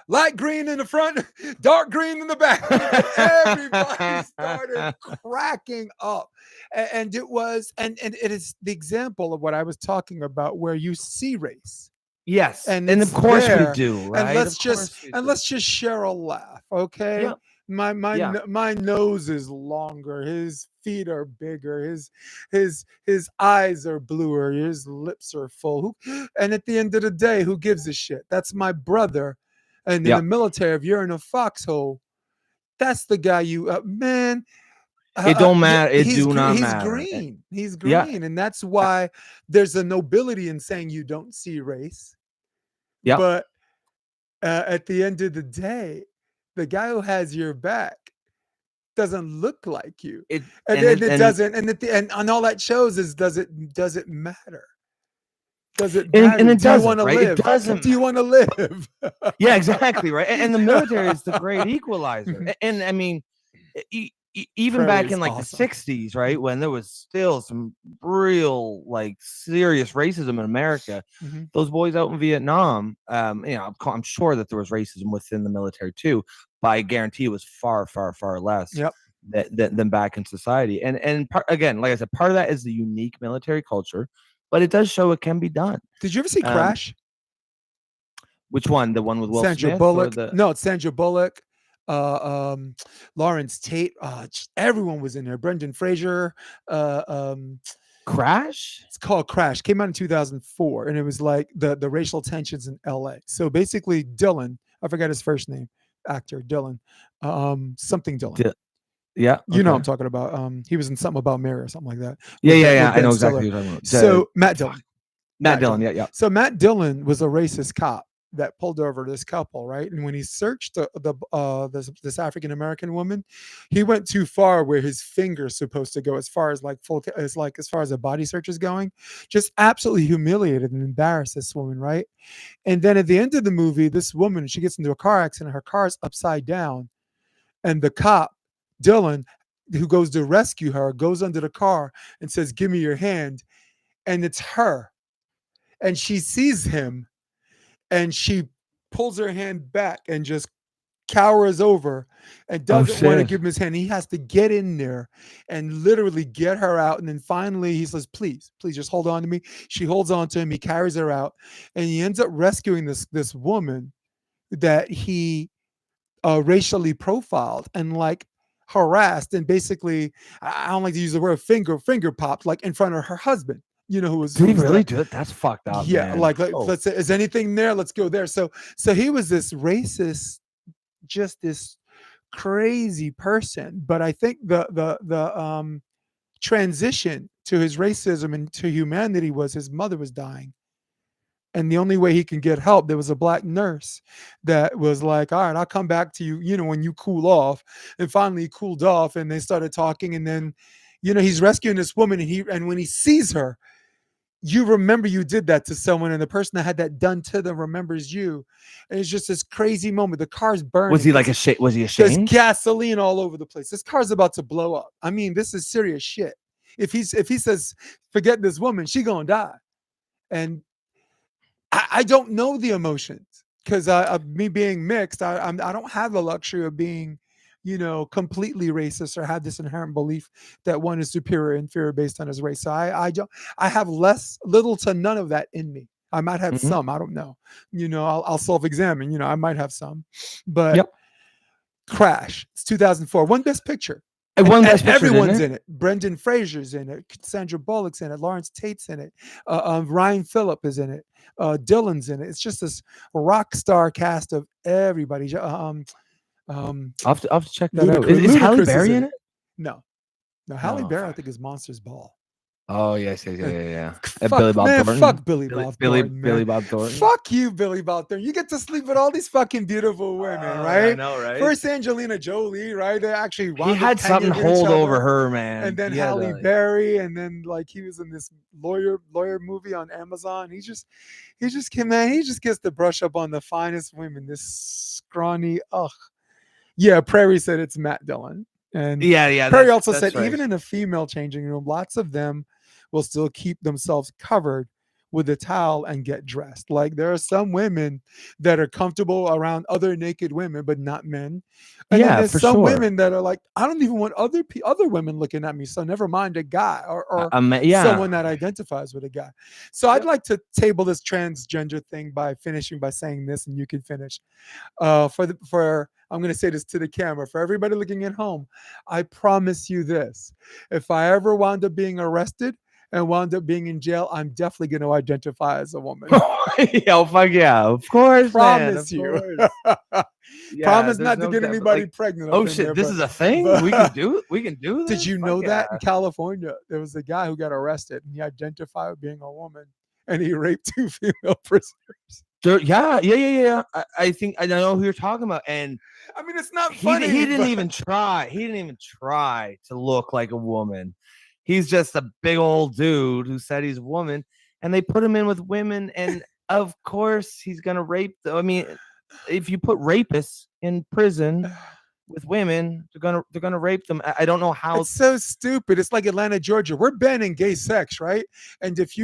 Light green in the front, dark green in the back. Everybody started cracking up. And it was, and it is the example of what I was talking about, where you see race. Yes. And of course we do, right? And let's just share a laugh, okay? Yeah. My nose is longer, his feet are bigger, his eyes are bluer, his lips are full. And at the end of the day, who gives a shit? That's my brother. And in the military, if you're in a foxhole, that's the guy man. It don't matter. It do not matter. He's green. And that's why there's a nobility in saying you don't see race. Yeah. But at the end of the day, the guy who has your back doesn't look like you. And all that shows is, does it matter? Does it matter? And it doesn't, want to right? live? It doesn't. Do you want to live? Yeah, exactly, right. And the military is the great equalizer. And I mean, even back in the 60s, right, when there was still some real serious racism in America, those boys out in Vietnam, I'm sure that there was racism within the military too, but I guarantee it was far, far, far less. Yep. Than back in society. And again, like I said, part of that is the unique military culture. But it does show it can be done. Did you ever see Crash? Which one? The one with Will Sandra Smith? Bullock? No, it's Sandra Bullock. Lawrence Tate. Everyone was in there. Brendan Fraser. Crash? It's called Crash. Came out in 2004, and it was like the racial tensions in LA. So basically, Dylan. I forgot his first name. Actor Dylan. Something Dylan. Yeah, you know what I'm talking about. He was in Something About Mary or something like that. Yeah. I know exactly what you're talking about. So Matt Dillon. Matt Dillon. Yeah. So Matt Dillon was a racist cop that pulled over this couple, right? And when he searched this African American woman, he went too far where his finger's supposed to go, as far as as far as a body search is going. Just absolutely humiliated and embarrassed this woman, right? And then at the end of the movie, this woman, she gets into a car accident. Her car's upside down, and the cop, Dylan, who goes to rescue her, goes under the car and says, "Give me your hand." And it's her. And she sees him and she pulls her hand back and just cowers over and doesn't want to give him his hand. He has to get in there and literally get her out. And then finally he says, please just hold on to me. She holds on to him. He carries her out and he ends up rescuing this woman that he racially profiled. And harassed and basically, I don't like to use the word finger popped, like in front of her husband, who was. Did he really do it? That's fucked up. Yeah, man. like let's say, is anything there? Let's go there. So he was this racist, just this crazy person. But I think the transition to his racism and to humanity was his mother was dying. And the only way he can get help, there was a black nurse that was like, all right, I'll come back to you, when you cool off. And finally he cooled off and they started talking. And then, he's rescuing this woman and when he sees her, you remember you did that to someone, and the person that had that done to them remembers you. And it's just this crazy moment. The car's burning. Was he like was he ashamed? There's gasoline all over the place. This car's about to blow up. I mean, this is serious shit. If he says, forget this woman, she gonna die. And I don't know the emotions because me being mixed, I don't have the luxury of being, completely racist or have this inherent belief that one is superior or inferior based on his race. So I have little to none of that in me. I might have some, I don't know. I'll self-examine. I might have some, but Crash. It's 2004. Won Best Picture. Everyone's in it. Brendan Fraser's in it. Sandra Bullock's in it. Lawrence Tate's in it. Ryan Phillip is in it. Dylan's in it. It's just this rock star cast of everybody. I'll have to check that out. Is Halle Berry in it? No, Halle Berry, I think, is Monsters Ball. Oh yes. Fuck, Billy Bob Thornton. Fuck Billy Bob Thornton. Billy Bob Thornton. Fuck you, Billy Bob Thornton. You get to sleep with all these fucking beautiful women, right? I know, right? First Angelina Jolie, right? They actually he had something hold over her, man. And then Halle Berry, and then like he was in this lawyer movie on Amazon. He just came, man. He just gets to brush up on the finest women. This scrawny, yeah. Prairie said it's Matt Dillon. And Perry also said, even in a female changing room, lots of them will still keep themselves covered with a towel and get dressed. Like there are some women that are comfortable around other naked women, but not men. And then there's some women that are like, I don't even want other women looking at me. So never mind a guy or someone that identifies with a guy. So I'd like to table this transgender thing by finishing by saying this, and you can finish. I'm going to say this to the camera for everybody looking at home. I promise you this: if I ever wound up being arrested and wound up being in jail, I'm definitely going to identify as a woman. Fuck yeah, of course. Promise you. Promise not to get anybody pregnant. Oh shit, this is a thing. We can do this. Did you know that in California there was a guy who got arrested and he identified with being a woman and he raped 2 female prisoners? Yeah. I think I know who you're talking about, and I mean it's not funny. He didn't even try. He didn't even try to look like a woman. He's just a big old dude who said he's a woman, and they put him in with women, and of course he's gonna rape them. I mean, if you put rapists in prison with women, they're gonna rape them. I don't know how. It's so stupid. It's like Atlanta, Georgia. We're banning gay sex, right? And if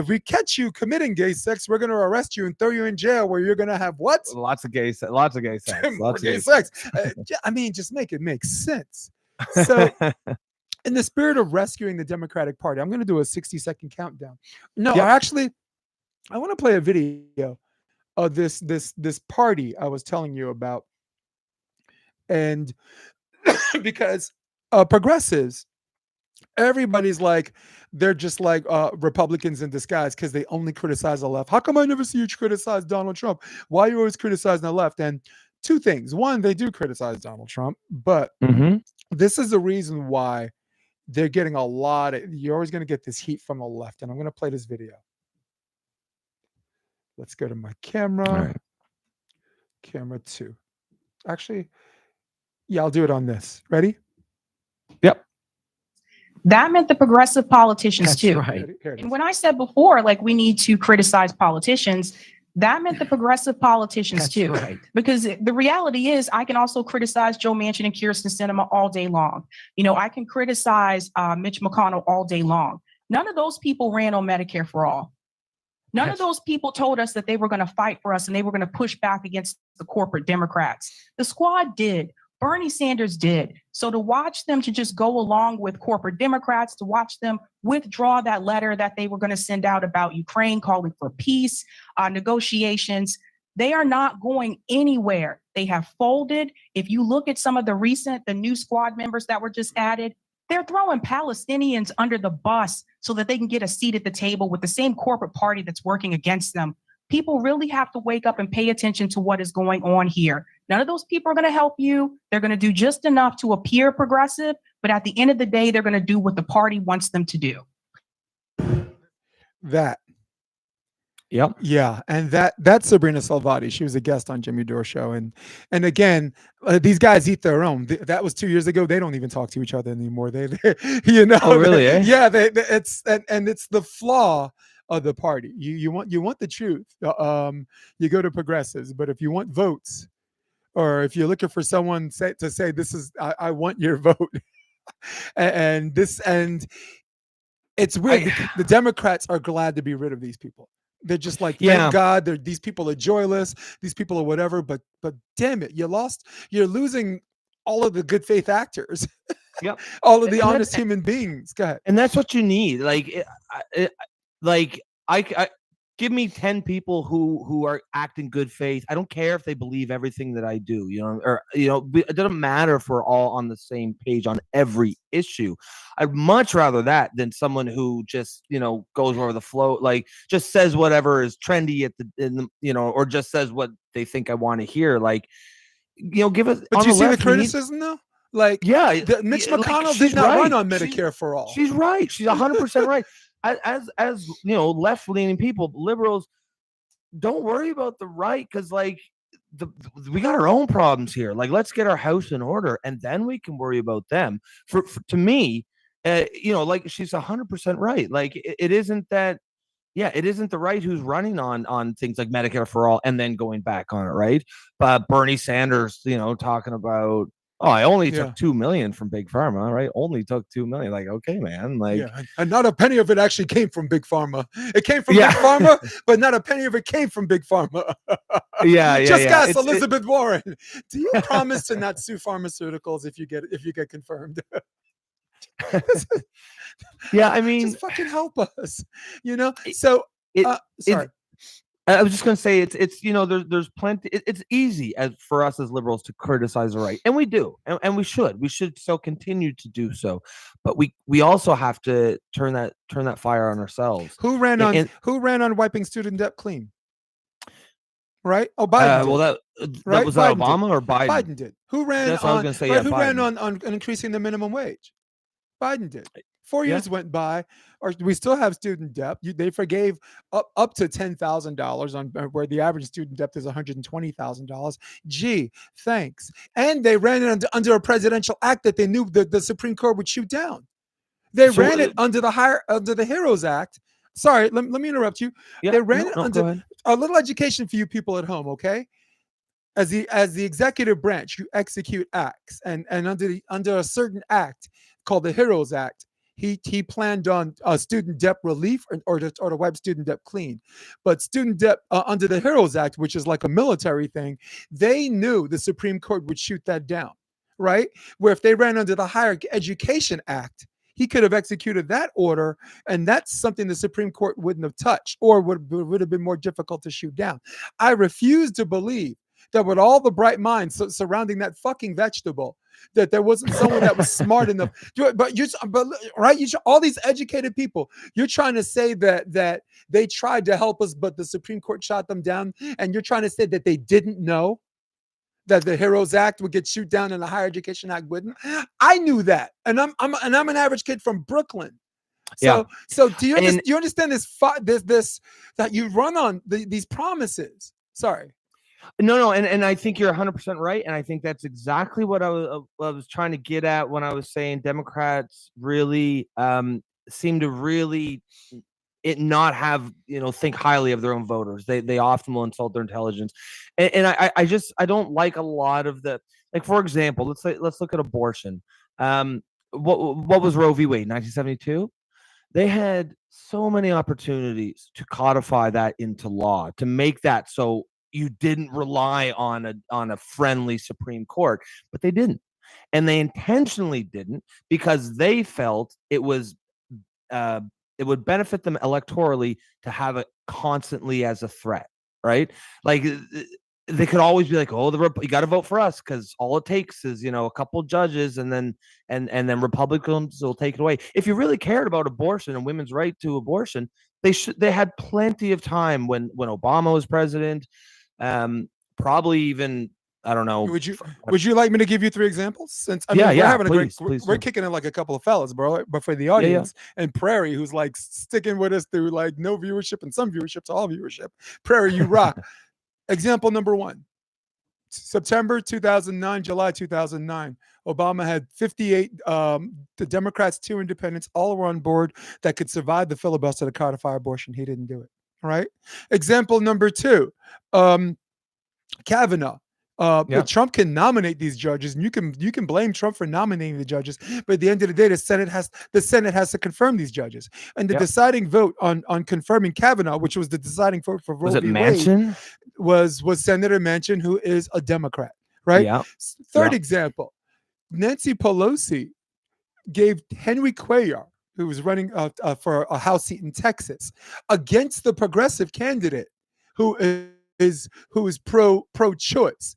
we catch you committing gay sex, we're gonna arrest you and throw you in jail, where you're gonna have what? Lots of gay sex. Lots of gay sex. I mean, just make it make sense. So. In the spirit of rescuing the Democratic Party, I'm going to do a 60-second countdown. No, I want to play a video of this party I was telling you about. And because progressives, everybody's like, they're just like Republicans in disguise because they only criticize the left. How come I never see you criticize Donald Trump? Why are you always criticizing the left? And 2 things. One, they do criticize Donald Trump, but this is the reason why they're getting a lot of, you're always going to get this heat from the left. And I'm going to play this video. Let's go to my camera. All right. Camera 2. Actually, I'll do it on this. Ready? Yep. That meant the progressive politicians too. Right. And when I said before, like we need to criticize politicians, that meant the progressive politicians too. Right. Because the reality is I can also criticize Joe Manchin and Kyrsten Sinema all day long. I can criticize Mitch McConnell all day long. None of those people ran on Medicare for all. None of those people told us that they were going to fight for us and they were going to push back against the corporate Democrats. The squad did. Bernie Sanders did. So to watch them to just go along with corporate Democrats, to watch them withdraw that letter that they were going to send out about Ukraine, calling for peace, negotiations, They are not going anywhere. They have folded. If you look at some of the new squad members that were just added, they're throwing Palestinians under the bus so that they can get a seat at the table with the same corporate party that's working against them. People really have to wake up and pay attention to what is going on here. None of those people are going to help you. They're going to do just enough to appear progressive, but at the end of the day, they're going to do what the party wants them to do. That. Yep. Yeah, and that's Sabrina Salvati. She was a guest on Jimmy Dore show, and again, these guys eat their own. That was 2 years ago. They don't even talk to each other anymore. They you know. Oh, really? Yeah. It's the flaw of the party. You want the truth. You go to progressives, but if you want votes, or if you're looking for someone to say this is I want your vote, and it's weird. The Democrats are glad to be rid of these people. They're just like, thank God, these people are joyless. These people are whatever. But damn it, you're losing all of the good faith actors. Yep. All of the honest human beings. Go ahead. And that's what you need. I give me 10 people who are acting good faith. I don't care if they believe everything that I do, it doesn't matter if we're all on the same page on every issue. I'd much rather that than someone who just, goes over the flow, like just says whatever is trendy or just says what they think I want to hear. Like, give us. But you see the criticism though? Like, Mitch McConnell did not run on Medicare for all. She's right. She's 100% right. As left-leaning people, liberals, don't worry about the right, because we got our own problems here. Like, let's get our house in order, and then we can worry about them. To me, she's 100% right. Like, it isn't that. Yeah, it isn't the right who's running on things like Medicare for all and then going back on it, right? But Bernie Sanders, talking about, I only took 2 million from Big Pharma, right? Only took 2 million. Like, okay, man. Like, and not a penny of it actually came from Big Pharma. It came from Big Pharma, but not a penny of it came from Big Pharma. Just ask Elizabeth Warren. Do you promise to not sue pharmaceuticals if you get confirmed? I mean, just fucking help us, So, sorry. I was just going to say it's there's plenty. It's easy for us as liberals to criticize the right, and we do, and we should still continue to do so. But we also have to turn that fire on ourselves. Who ran on wiping student debt clean? Right? Oh, Biden. That was that Obama or Biden? Biden did. Who ran? That's what I was going to say. Who ran on increasing the minimum wage? Biden did. 4 years went by, or we still have student debt. They forgave up to $10,000 on where the average student debt is $120,000. Gee, thanks. And they ran it under a presidential act that they knew the Supreme Court would shoot down. They ran it under the HEROES Act. Sorry, let me interrupt you. They ran it under a little education for you people at home, okay? As the executive branch, you execute acts, and under a certain act called the HEROES Act, he planned on student debt relief or to wipe student debt clean. But student debt under the HEROES Act, which is like a military thing, they knew the Supreme Court would shoot that down, right? Where if they ran under the Higher Education Act, he could have executed that order, and that's something the Supreme Court wouldn't have touched, or would have been more difficult to shoot down. I refuse to believe that with all the bright minds surrounding that fucking vegetable, that there wasn't someone that was smart enough. All these educated people, you're trying to say that they tried to help us, but the Supreme Court shot them down, and you're trying to say that they didn't know that the HEROES Act would get shoot down and the Higher Education Act wouldn't. I knew that, and I'm an average kid from Brooklyn. So do you understand this that you run on these promises? Sorry. No, and I think you're 100% right, and I think that's exactly what I was trying to get at when I was saying Democrats really seem to really not have think highly of their own voters. They often will insult their intelligence, and I don't like a lot of the, like, for example, let's look at abortion. What was Roe v. Wade, 1972? They had so many opportunities to codify that into law, to make that so you didn't rely on a friendly Supreme Court, but they didn't, and they intentionally didn't because they felt it would benefit them electorally to have it constantly as a threat. right? Like they could always be like, oh, you got to vote for us because all it takes is, a couple judges, and then Republicans will take it away. If you really cared about abortion and women's right to abortion, they had plenty of time when Obama was president. Probably even, I don't know. Would you like me to give you 3 examples? Since we're having we're kicking in like a couple of fellas, bro. But for the audience and Prairie, who's like sticking with us through like no viewership and some viewership to all viewership. Prairie, you rock. Example number 1. September 2009, July 2009. Obama had 58, the Democrats, 2 independents, all were on board that could survive the filibuster to codify abortion. He didn't do it. All right. Example number 2, Kavanaugh. Trump can nominate these judges, and you can blame Trump for nominating the judges, but at the end of the day, the Senate has to confirm these judges. And the deciding vote on confirming Kavanaugh, which was the deciding vote for Roe v. Wade, was Senator Manchin, who is a Democrat, right? Yeah. Third example, Nancy Pelosi gave Henry Cuellar, who was running for a House seat in Texas, against the progressive candidate who is pro-choice.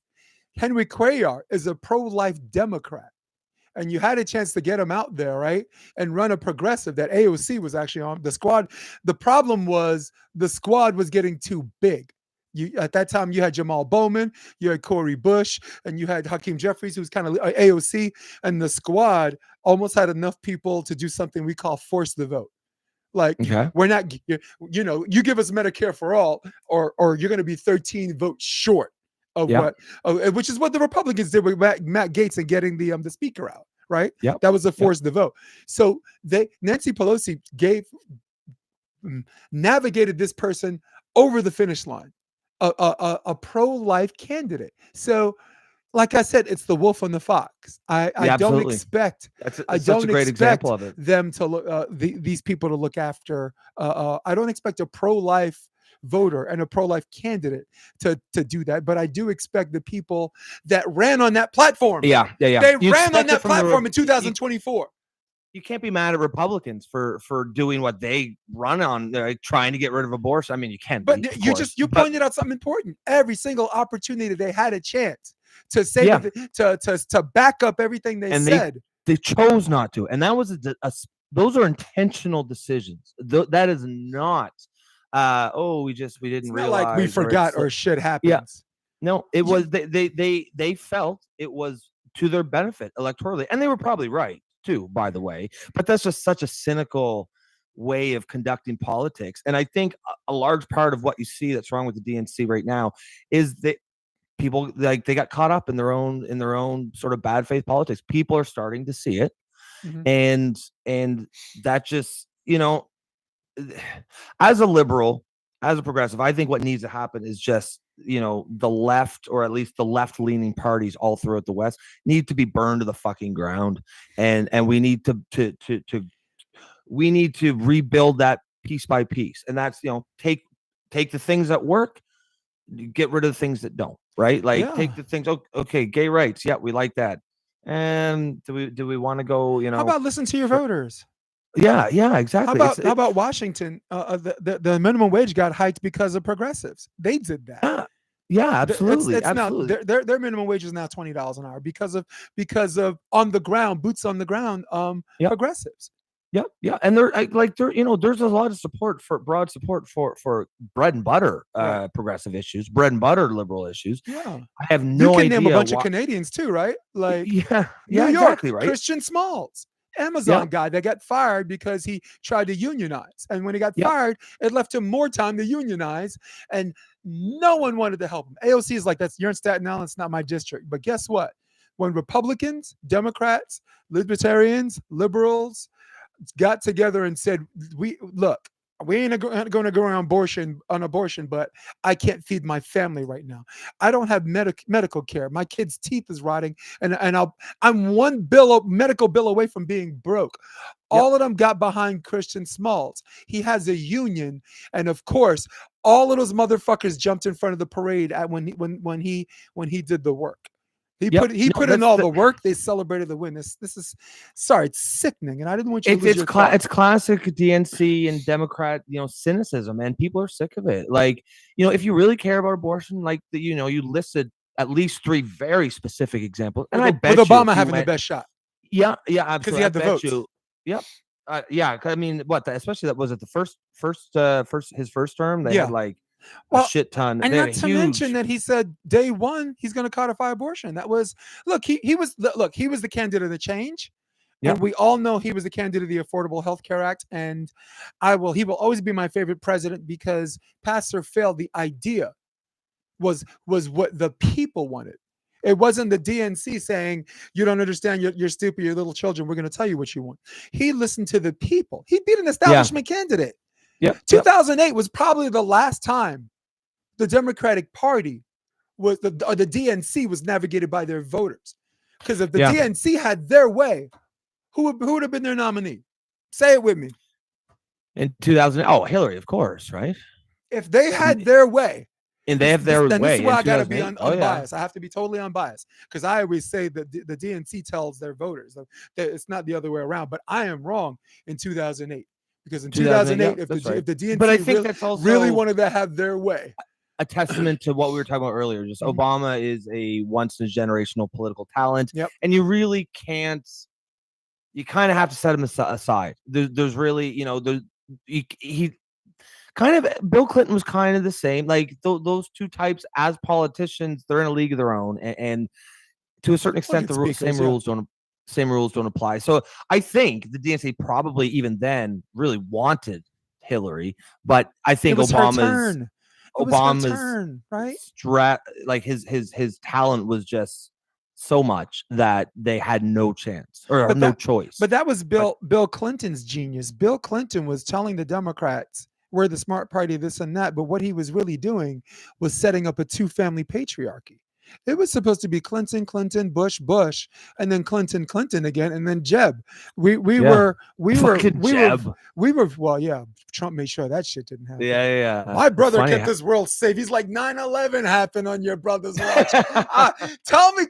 Henry Cuellar is a pro-life Democrat, and you had a chance to get him out there, right, and run a progressive that AOC was actually on the squad. The problem was the squad was getting too big. At that time, you had Jamal Bowman, you had Cori Bush, and you had Hakeem Jeffries, who's kind of AOC, and the squad almost had enough people to do something we call force the vote. Like, we're not, you give us Medicare for all, or you're going to be 13 votes short of which is what the Republicans did with Matt Gaetz and getting the speaker out, right? Yeah, that was a force to vote. So Nancy Pelosi navigated this person over the finish line, a pro-life candidate. So, like I said, it's the wolf and the fox. I don't expect. That's a great example of it. Them to look these people to look after. I don't expect a pro-life voter and a pro-life candidate to do that, but I do expect the people that ran on that platform. They ran on that platform in 2024. You can't be mad at Republicans for doing what they run on, trying to get rid of abortion. I mean, you can, but you pointed out something important. Every single opportunity they had a chance to say to back up everything they said. They chose not to, and that was those are intentional decisions. That is not. We didn't realize, like we forgot or shit happens. Yeah. No, it was they felt it was to their benefit electorally, and they were probably right too, by the way. But that's just such a cynical way of conducting politics. And I think a large part of what you see that's wrong with the DNC right now is that people they got caught up in their own sort of bad faith politics. People are starting to see it, and that just as a liberal, as a progressive, I think what needs to happen is just the left, or at least the left leaning parties all throughout the West, need to be burned to the fucking ground, and we need to rebuild that piece by piece, and that's take the things that work, get rid of the things that don't. Right, take the things. Okay, gay rights. Yeah, we like that. And do we want to go? How about listen to your voters? Yeah, exactly. How about Washington? The minimum wage got hiked because of progressives. They did that. Yeah, absolutely. Absolutely. Now their minimum wage is now $20 an hour because of on the ground, boots on the ground, progressives. Yeah, and there's a lot of broad support for bread and butter progressive issues, bread and butter liberal issues. Yeah, I have no idea. You can name a bunch of Canadians too, right? Like New York, exactly right. Christian Smalls, Amazon guy that got fired because he tried to unionize, and when he got fired, it left him more time to unionize, and no one wanted to help him. AOC is like, you're in Staten Island, it's not my district. But guess what? When Republicans, Democrats, Libertarians, liberals got together and said, we ain't going to go on abortion, but I can't feed my family right now. I don't have medical care. My kid's teeth is rotting, and I'm one medical bill away from being broke. All of them got behind Christian Smalls. He has a union, and of course, all of those motherfuckers jumped in front of the parade when he did the work. He put in all the work. They celebrated the win. This is sorry, it's sickening, and I didn't want you to lose your thought. It's classic DNC and Democrat, cynicism, and people are sick of it. Like, if you really care about abortion, like you listed at least 3 very specific examples, and I bet with Obama having the best shot. Yeah, absolutely. Because he had the votes. Yep. Yeah. I mean, especially that was it the his first term. They had like a shit ton, and not to mention that he said day one he's going to codify abortion. That was he was the candidate of the change. Yep. And we all know he was the candidate of the Affordable Health Care Act, and he will always be my favorite president because pass or fail, the idea was what the people wanted. It wasn't the DNC saying, you don't understand, you're stupid, you're little children, we're going to tell you what you want. He listened to the people. He beat an establishment candidate. Yeah. 2008 was probably the last time the Democratic Party or the DNC was navigated by their voters. Because if the DNC had their way, who would have been their nominee? Say it with me. In 2000, Hillary, of course, right? If they had their way. And they have their way. This is why I got to be unbiased. I have to be totally unbiased because I always say that the DNC tells their voters that it's not the other way around. But I am wrong in 2008 because in 2008, if the DNC but I think that's also really wanted to have their way, a testament to what we were talking about earlier. Just Obama is a once in a generational political talent, and you really can't. You kind of have to set him aside. There's really, he. Kind of, Bill Clinton was kind of the same. Like those two types as politicians, they're in a league of their own, and to a certain extent, same rules don't apply. So I think the DNC probably even then really wanted Hillary, but I think Obama's turn, right? Like his talent was just so much that they had no chance or no choice. But that was Bill Clinton's genius. Bill Clinton was telling the Democrats, we're the smart party, this and that. But what he was really doing was setting up a 2-family patriarchy. It was supposed to be Clinton, Bush, and then Clinton again, and then Jeb. We were well, yeah. Trump made sure that shit didn't happen. Yeah. My brother kept this world safe. He's like 9/11 happened on your brother's watch. Tell me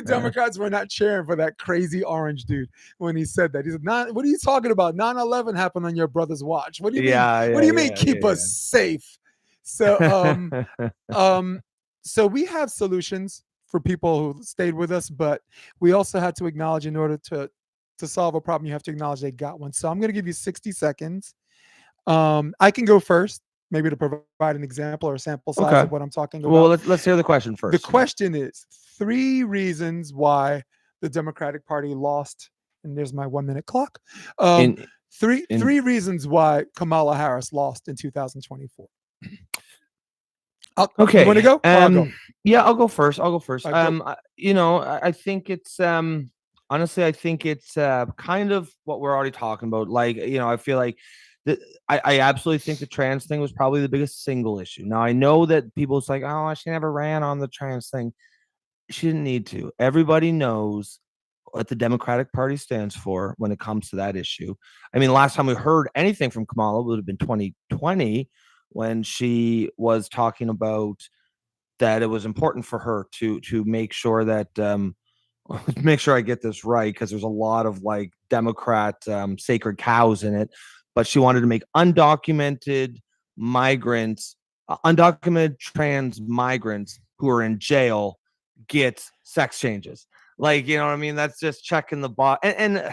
Democrats were not cheering for that crazy orange dude when he said that. He said, what are you talking about? 9/11 happened on your brother's watch. What do you mean? What do you mean keep us safe? So, so we have solutions for people who stayed with us, but we also had to acknowledge in order to solve a problem, you have to acknowledge they got one. So I'm going to give you 60 seconds. I can go first, maybe to provide an example or a sample size of what I'm talking about. Well, let's hear the question first. The question is 3 reasons why the Democratic Party lost. And there's my 1-minute clock. Three reasons why Kamala Harris lost in 2024. Okay. You want to go? I'll go. Yeah, I'll go first. I think it's honestly, I think it's kind of what we're already talking about. Like, I feel like I absolutely think the trans thing was probably the biggest single issue. Now I know that people's like, oh, she never ran on the trans thing. She didn't need to. Everybody knows what the Democratic Party stands for when it comes to that issue. I mean, last time we heard anything from Kamala would have been 2020. When she was talking about that it was important for her to make sure that make sure I get this right, because there's a lot of like Democrat sacred cows in it, but she wanted to make undocumented trans migrants who are in jail get sex changes. Like, you know what I mean? That's just checking the box. And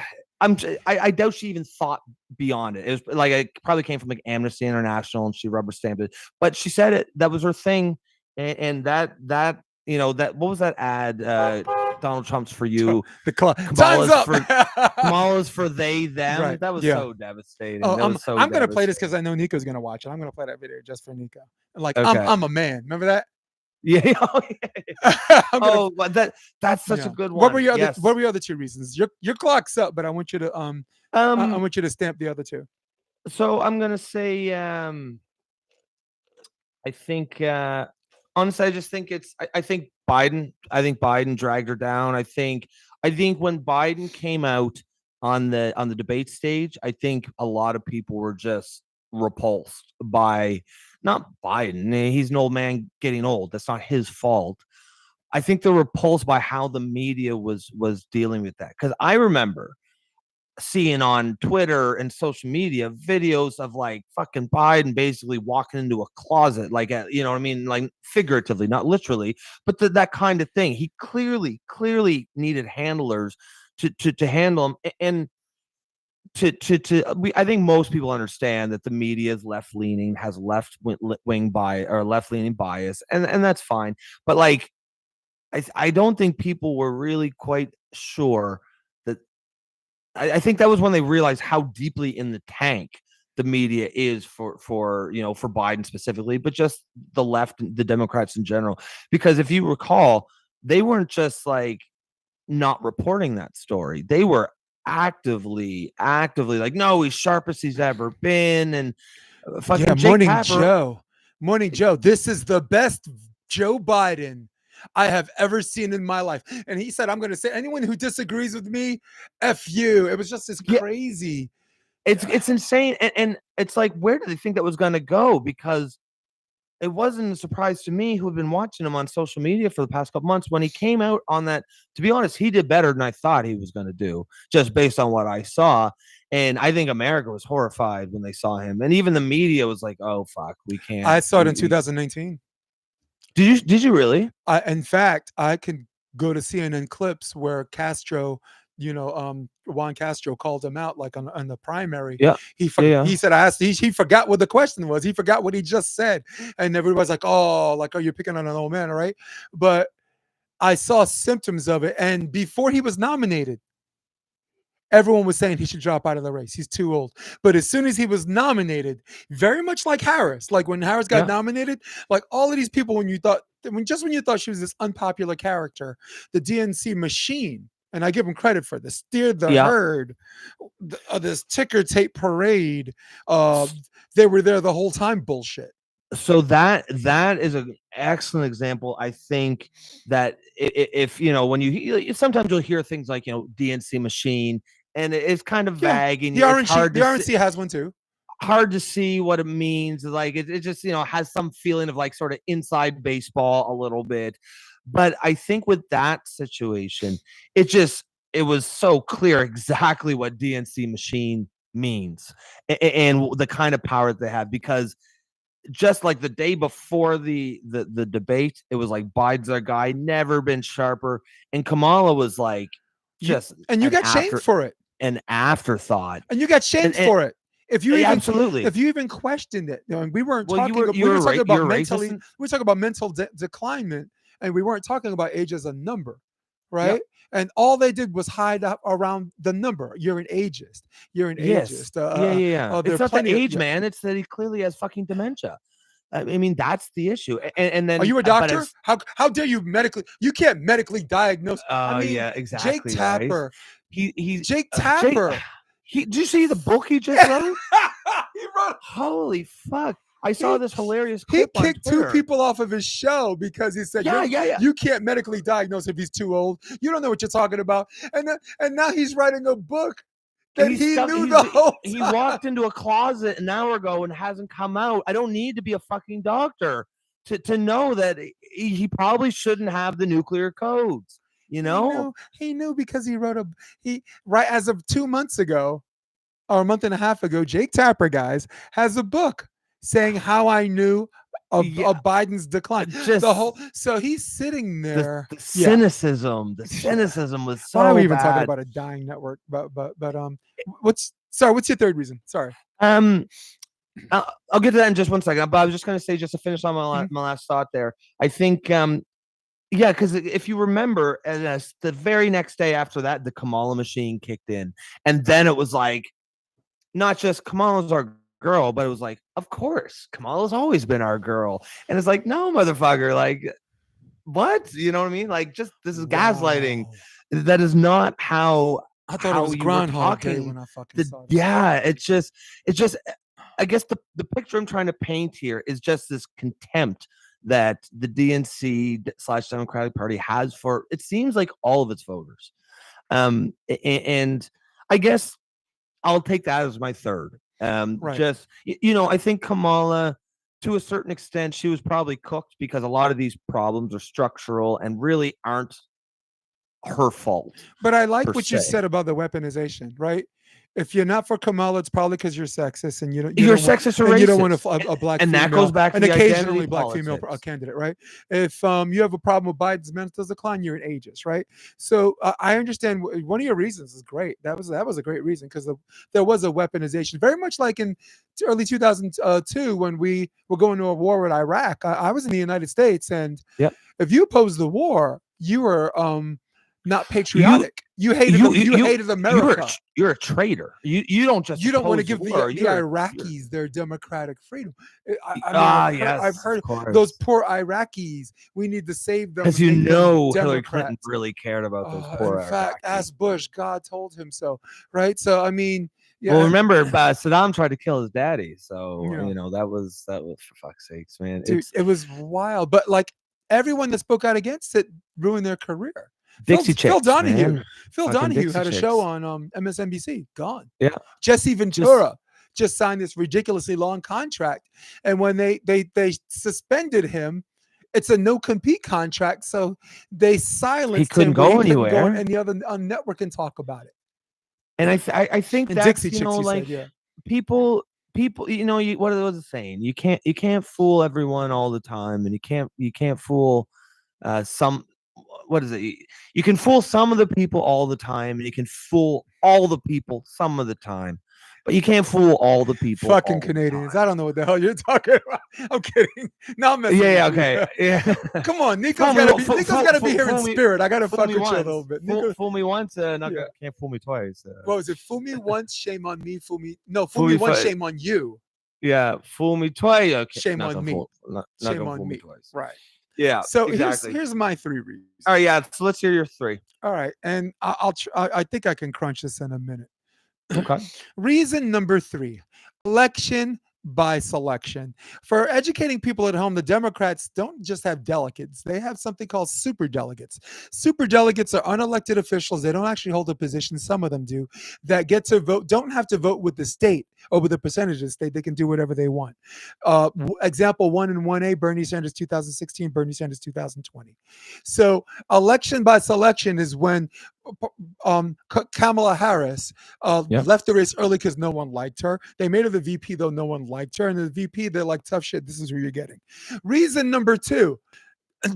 I doubt she even thought beyond it. It was like it probably came from like Amnesty International, and she rubber stamped it. But she said it. That was her thing. And that what was that ad? Donald Trump's for you. Kamala's for they them. Right. That was so devastating. I'm gonna play this because I know Nico's gonna watch it. I'm gonna play that video just for Nico. Like I'm a man. Remember that? Yeah. That's such a good one. What were your other 2 reasons? Your clock's up, but I want you to I want you to stamp the other 2. So I'm gonna say I think honestly, I just think I think Biden dragged her down. I think when Biden came out on the debate stage, I think a lot of people were just repulsed by not Biden. He's an old man getting old. That's not his fault. I think they're repulsed by how the media was dealing with that. Because I remember seeing on Twitter and social media videos of like fucking Biden basically walking into a closet, like, you know what I mean? Like figuratively, not literally, but that kind of thing. He clearly needed handlers to handle him. And I think most people understand that the media is left leaning, has left wing bias or left leaning bias, and that's fine. But like, I don't think people were really quite sure that. I think that was when they realized how deeply in the tank the media is for Biden specifically, but just the left, the Democrats in general. Because if you recall, they weren't just like not reporting that story; they were actively like, no, he's sharp as he's ever been, and fucking Morning Joe, this is the best Joe Biden I have ever seen in my life. And he said, I'm going to say, anyone who disagrees with me, F you. It was just this crazy. It's insane. And it's like, where did they think that was going to go? Because it wasn't a surprise to me, who had been watching him on social media for the past couple months, when he came out on that. To be honest, he did better than I thought he was going to do, just based on what I saw. And I think America was horrified when they saw him. And even the media was like, oh, fuck, we can't. I saw it in 2019. Did you really? In fact, I can go to CNN clips where Castro, Juan Castro called him out, like on the primary. Yeah. He said, he forgot what the question was. He forgot what he just said. And everybody's like, oh, you're picking on an old man, right? But I saw symptoms of it. And before he was nominated, everyone was saying he should drop out of the race. He's too old. But as soon as he was nominated, very much like Harris, like when Harris got nominated, like all of these people, when you thought she was this unpopular character, the DNC machine, and I give him credit for this, steered the herd, this ticker tape parade. They were there the whole time. Bullshit. So that is an excellent example. I think that if when you sometimes you'll hear things like DNC machine, and it's kind of vague, and the RNC has one too. Hard to see what it means. Like it just has some feeling of like sort of inside baseball a little bit. But I think with that situation, it was so clear exactly what DNC machine means and the kind of power that they have, because just like the day before the debate, it was like, Biden's our guy, never been sharper, and Kamala was like, you got shamed for it, an afterthought, and you got shamed for it. If you even questioned it, we weren't talking. We were talking about mental declinement, and we weren't talking about age as a number, right? Yep. And all they did was hide up around the number. You're an ageist. You're an ageist. It's not the age, man. It's that he clearly has fucking dementia. I mean, that's the issue. And then, are you a doctor? How dare you medically? You can't medically diagnose. Exactly. Jake Tapper. Right? Jake Tapper. Did you see the book he just wrote? He wrote. Holy fuck. I saw this hilarious clip. He kicked two people off of his show because he said, you can't medically diagnose if he's too old. You don't know what you're talking about. And now he's writing a book that he knew the whole time. He walked into a closet an hour ago and hasn't come out. I don't need to be a fucking doctor to know that he probably shouldn't have the nuclear codes. He knew because he wrote right as of 2 months ago or a month and a half ago, Jake Tapper, guys, has a book saying how I knew of Biden's decline. So he's sitting there. The cynicism was so Why are we even bad. talking about a dying network? But what's your third reason? Sorry. I'll get to that in just 1 second. But I was just going to say, just to finish on my last thought there, I think, because if you remember, the very next day after that, the Kamala machine kicked in, and then it was like, not just Kamala's our girl, but it was like, of course, Kamala's always been our girl. And it's like, no, motherfucker, like, what? You know what I mean? Like, just this is gaslighting. That is not how I thought it was Groundhog Day when I fucking saw it. Yeah, it's just I guess the picture I'm trying to paint here is just this contempt that the DNC/Democratic Party has for, it seems like, all of its voters. And I guess I'll take that as my third. Right. Just, I think Kamala to a certain extent, she was probably cooked because a lot of these problems are structural and really aren't her fault. But I like what you said about the weaponization, right? If you're not for Kamala, it's probably because you're sexist and you're sexist or racist. You don't want a black and female, that goes back to and the occasionally black politics. female candidate, right? If you have a problem with Biden's mental decline, you're an ageist, right? So I understand one of your reasons is great. That was a great reason because there was a weaponization, very much like in early 2002 when we were going to a war with Iraq. I was in the United States, and if you opposed the war, you were not patriotic. You hated America. You're a traitor. You don't want to give the Iraqis their democratic freedom. I've heard those poor Iraqis. We need to save them because Hillary Clinton really cared about those poor Iraqis. In fact, ask Bush. God told him so, right? So I mean, well, remember, Saddam tried to kill his daddy, so that was for fuck's sakes, man. Dude, it was wild, but like everyone that spoke out against it ruined their career. Phil Donahue had a show on MSNBC. Gone. Yeah. Jesse Ventura just signed this ridiculously long contract, and when they suspended him, it's a no compete contract, so they silenced him. He couldn't go anywhere, and the other network can talk about it. And I think and that's Dixie Chicks, like said, people. What was it saying? You can't fool everyone all the time, and you can't fool some. What is it? You can fool some of the people all the time, and you can fool all the people some of the time, but you can't fool all the people. Fucking Canadians! I don't know what the hell you're talking about. I'm kidding. No, I'm messing with you. Okay. Yeah. Come on, Nico's gotta be here in spirit. I gotta fuck with you a little bit. Fool me once, can't fool me twice. What was it? Fool me once, shame on me. Fool me once, shame on you. Yeah, fool me twice. Okay. Shame on me. Shame on me twice. Right. Yeah. So here's my 3 reasons. All right. Yeah. So let's hear your 3. All right, and I think I can crunch this in a minute. Okay. Reason number 3: election by selection. For educating people at home, the Democrats don't just have delegates. They have something called super delegates. Super delegates are unelected officials. They don't actually hold a position. Some of them do, that get to vote, don't have to vote with the state or with the percentage of the state. They can do whatever they want. Example 1 and 1A, Bernie Sanders 2016, Bernie Sanders 2020. So election by selection is when Kamala Harris left the race early because no one liked her. They made her the VP, though no one liked her. And the VP, they're like, tough shit, this is who you're getting. Reason number 2: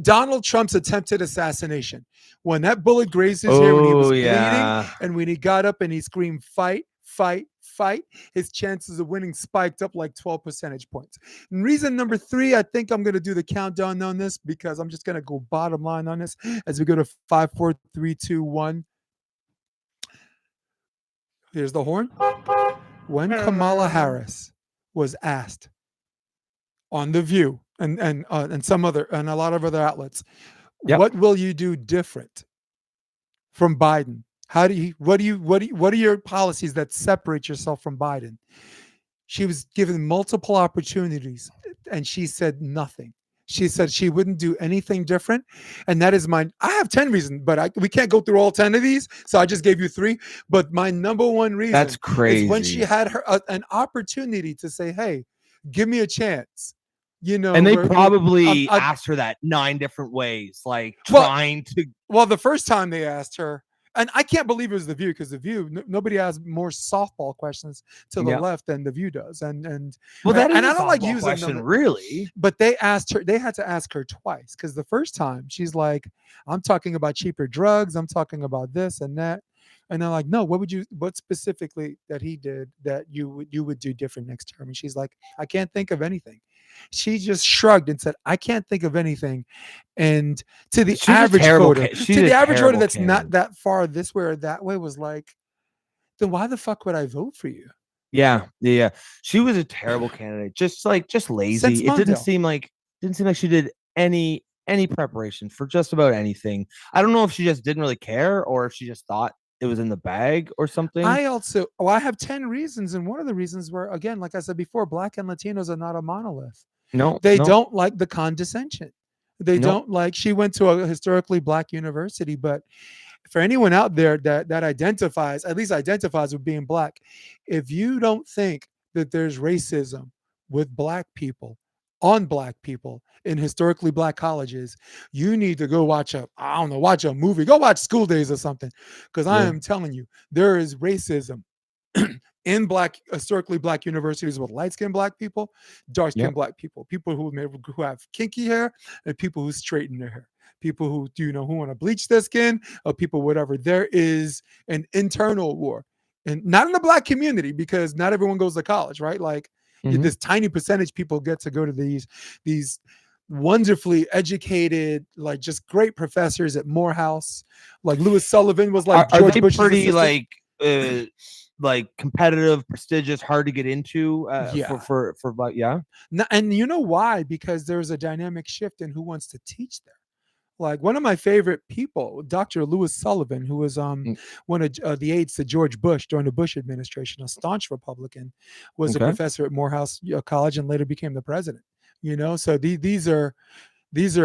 Donald Trump's attempted assassination. When that bullet grazed his ear, when he was bleeding, and when he got up and he screamed, fight, fight, fight, his chances of winning spiked up like 12 percentage points. And reason number 3, I think I'm going to do the countdown on this because I'm just going to go bottom line on this as we go to 5, 4, 3, 2, 1. Here's the horn. When Kamala Harris was asked on The View and some other and a lot of other outlets, what will you do different from Biden? What are your policies that separate yourself from Biden? She was given multiple opportunities and she said nothing. She said she wouldn't do anything different. And that is I have 10 reasons, but we can't go through all 10 of these. So I just gave you 3. But my number 1 reason that's crazy. Is when she had an opportunity to say, hey, give me a chance. And they probably asked her that 9 different ways, like trying to. Well, the first time they asked her, and I can't believe it was The View, because The View, nobody has more softball questions to the left than The View does. And I don't like using them really, but they asked her. They had to ask her twice, because the first time she's like, "I'm talking about cheaper drugs. I'm talking about this and that." And they're like, "No, what specifically that he did that you would do different next term?" And she's like, "I can't think of anything." She just shrugged and said, "I can't think of anything." And to the average voter, that's not that far this way or that way, was like, then why the fuck would I vote for you? Yeah. She was a terrible candidate. Just lazy. It didn't seem like she did any preparation for just about anything. I don't know if she just didn't really care or if she just thought it was in the bag or something. I have 10 reasons, and one of the reasons were, again, like I said before, Black and Latinos are not a monolith. They don't like the condescension. They don't like. She went to a historically Black university, but for anyone out there that identifies with being Black, if you don't think that there's racism with Black people, on black people in historically black colleges, you need to go watch a movie, go watch School Days or something. Because I am telling you, there is racism in historically black universities with light-skinned black people, dark-skinned black people, people who have kinky hair, and people who straighten their hair, people who who want to bleach their skin, or people whatever. There is an internal war, and not in the black community, because not everyone goes to college, right? Like this tiny percentage people get to go to these wonderfully educated, like just great professors at Morehouse. Like Lewis Sullivan was like are George they Bush's pretty assistant. like competitive, prestigious, hard to get into for And you know why? Because there's a dynamic shift in who wants to teach there. Like one of my favorite people, Dr. Lewis Sullivan, who was one of the aides to George Bush during the Bush administration, a staunch Republican, was a professor at Morehouse College and later became the president. So these are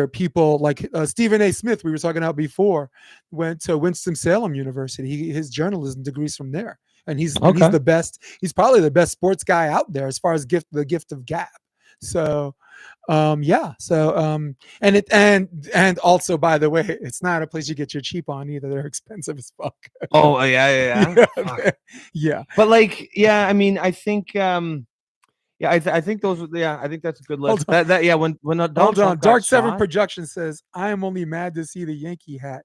people like Stephen A. Smith, we were talking about before, went to Winston-Salem University. His journalism degree's from there, and he's the best. He's probably the best sports guy out there as far as the gift of gab. So and also, by the way, it's not a place you get your cheap on either. They're expensive as fuck. Oh yeah. But I mean, I think I think those I think that's a good list. When Hold on. Dark Seven Production says, I am only mad to see the Yankee hat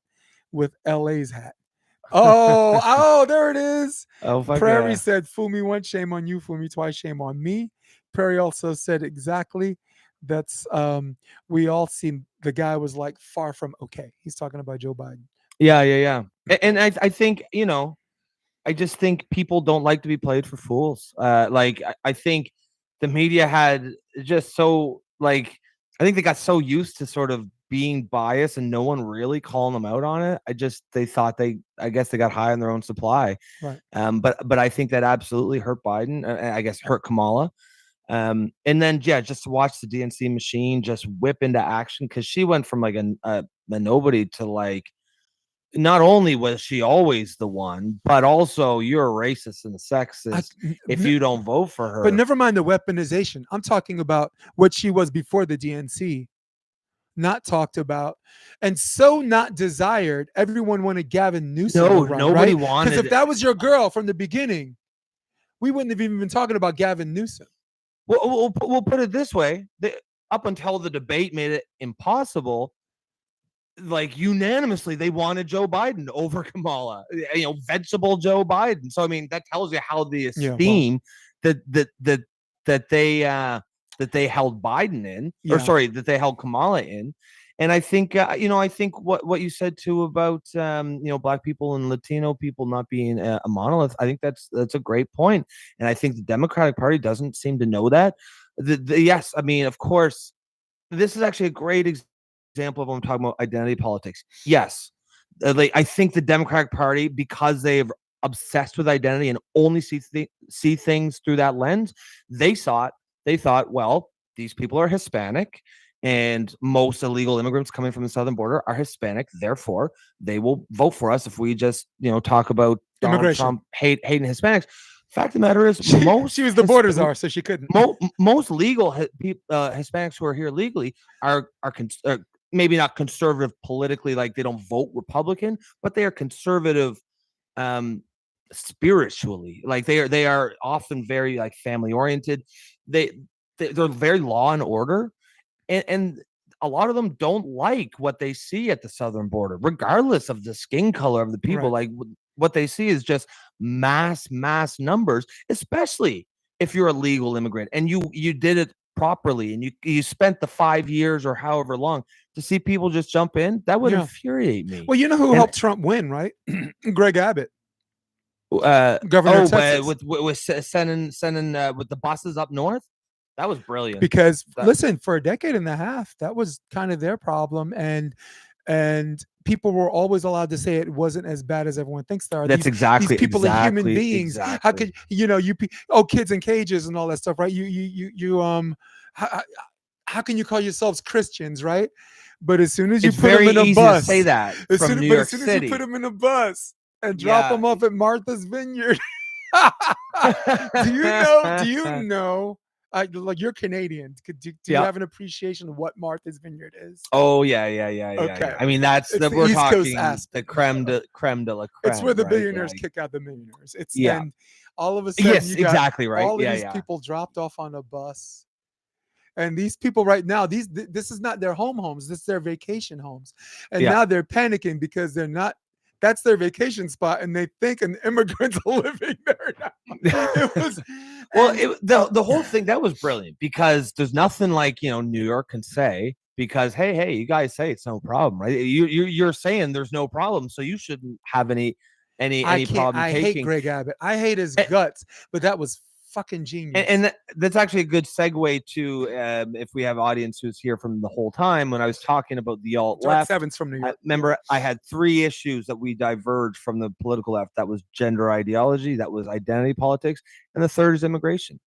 with LA's hat. Oh, there it is. Prairie said, fool me once, shame on you. Fool me twice, shame on me. Prairie also said exactly. That's we all seen the guy was like far from okay. He's talking about Joe Biden. Yeah. And I think, I just think people don't like to be played for fools. I think the media had just so I think they got so used to sort of being biased and no one really calling them out on it. They thought I guess they got high on their own supply. Right. But I think that absolutely hurt Biden. I guess hurt Kamala. And then just to watch the DNC machine just whip into action, because she went from a nobody to not only was she always the one, but also you're a racist and a sexist if you don't vote for her. But never mind the weaponization. I'm talking about what she was before the DNC, not talked about, and so not desired. Everyone wanted Gavin Newsom. No, nobody wanted. Because if that was your girl from the beginning, we wouldn't have even been talking about Gavin Newsom. We'll put it this way: up until the debate made it impossible, unanimously, they wanted Joe Biden over Kamala. Vegetable Joe Biden. So I mean, that tells you how the esteem that they held Biden in, or sorry, that they held Kamala in. And I think I think what you said too about Black people and Latino people not being a monolith, I think that's a great point. And I think the Democratic Party doesn't seem to know that. Yes, I mean, of course, this is actually a great example of when I'm talking about identity politics. Yes, I think the Democratic Party, because they've obsessed with identity and only see things through that lens, they thought, well, these people are Hispanic. And most illegal immigrants coming from the southern border are Hispanic. Therefore, they will vote for us if we just, talk about Donald Trump hating Hispanics. Fact of the matter is, she was the border czar, so she couldn't. Most legal Hispanics who are here legally are maybe not conservative politically, like they don't vote Republican, but they are conservative spiritually. Like they are often very family oriented. They're very law and order. And a lot of them don't like what they see at the southern border, regardless of the skin color of the people. Right. What they see is just mass numbers, especially if you're a legal immigrant and you did it properly and you spent the 5 years or however long to see people just jump in. That would infuriate me. Well, you know who helped Trump win, right? Greg Abbott. Governor of Texas. with sending with the buses up north. That was brilliant. Because listen, for a decade and a half, that was kind of their problem, and people were always allowed to say it wasn't as bad as everyone thinks they are. These people are human beings. Exactly. How could kids in cages and all that stuff, right? How can you call yourselves Christians, right? But as soon as you put them in a bus, to say that as soon as you put them in a bus and drop them off at Martha's Vineyard, do you know like you're Canadian. Do you have an appreciation of what Martha's Vineyard is? Oh yeah. I mean, we're East Coast talking the creme de la creme. It's where the right? billionaires kick out the millionaires. And all of a sudden yes, you got exactly right. all of these people dropped off on a bus. And these people right now, this is not their homes. This is their vacation homes. And now they're panicking because they're not. That's their vacation spot, and they think an immigrant's living there now. It was the whole thing that was brilliant because there's nothing like New York can say because hey, you guys say it's no problem, right? You're saying there's no problem, so you shouldn't have any problem. I hate Greg Abbott. I hate his guts, but that was fucking genius. And that's actually a good segue to if we have audience who's here from the whole time when I was talking about the alt left. Seven's from New York. Remember, I had 3 issues that we diverged from the political left. That was gender ideology, that was identity politics, and the third is immigration.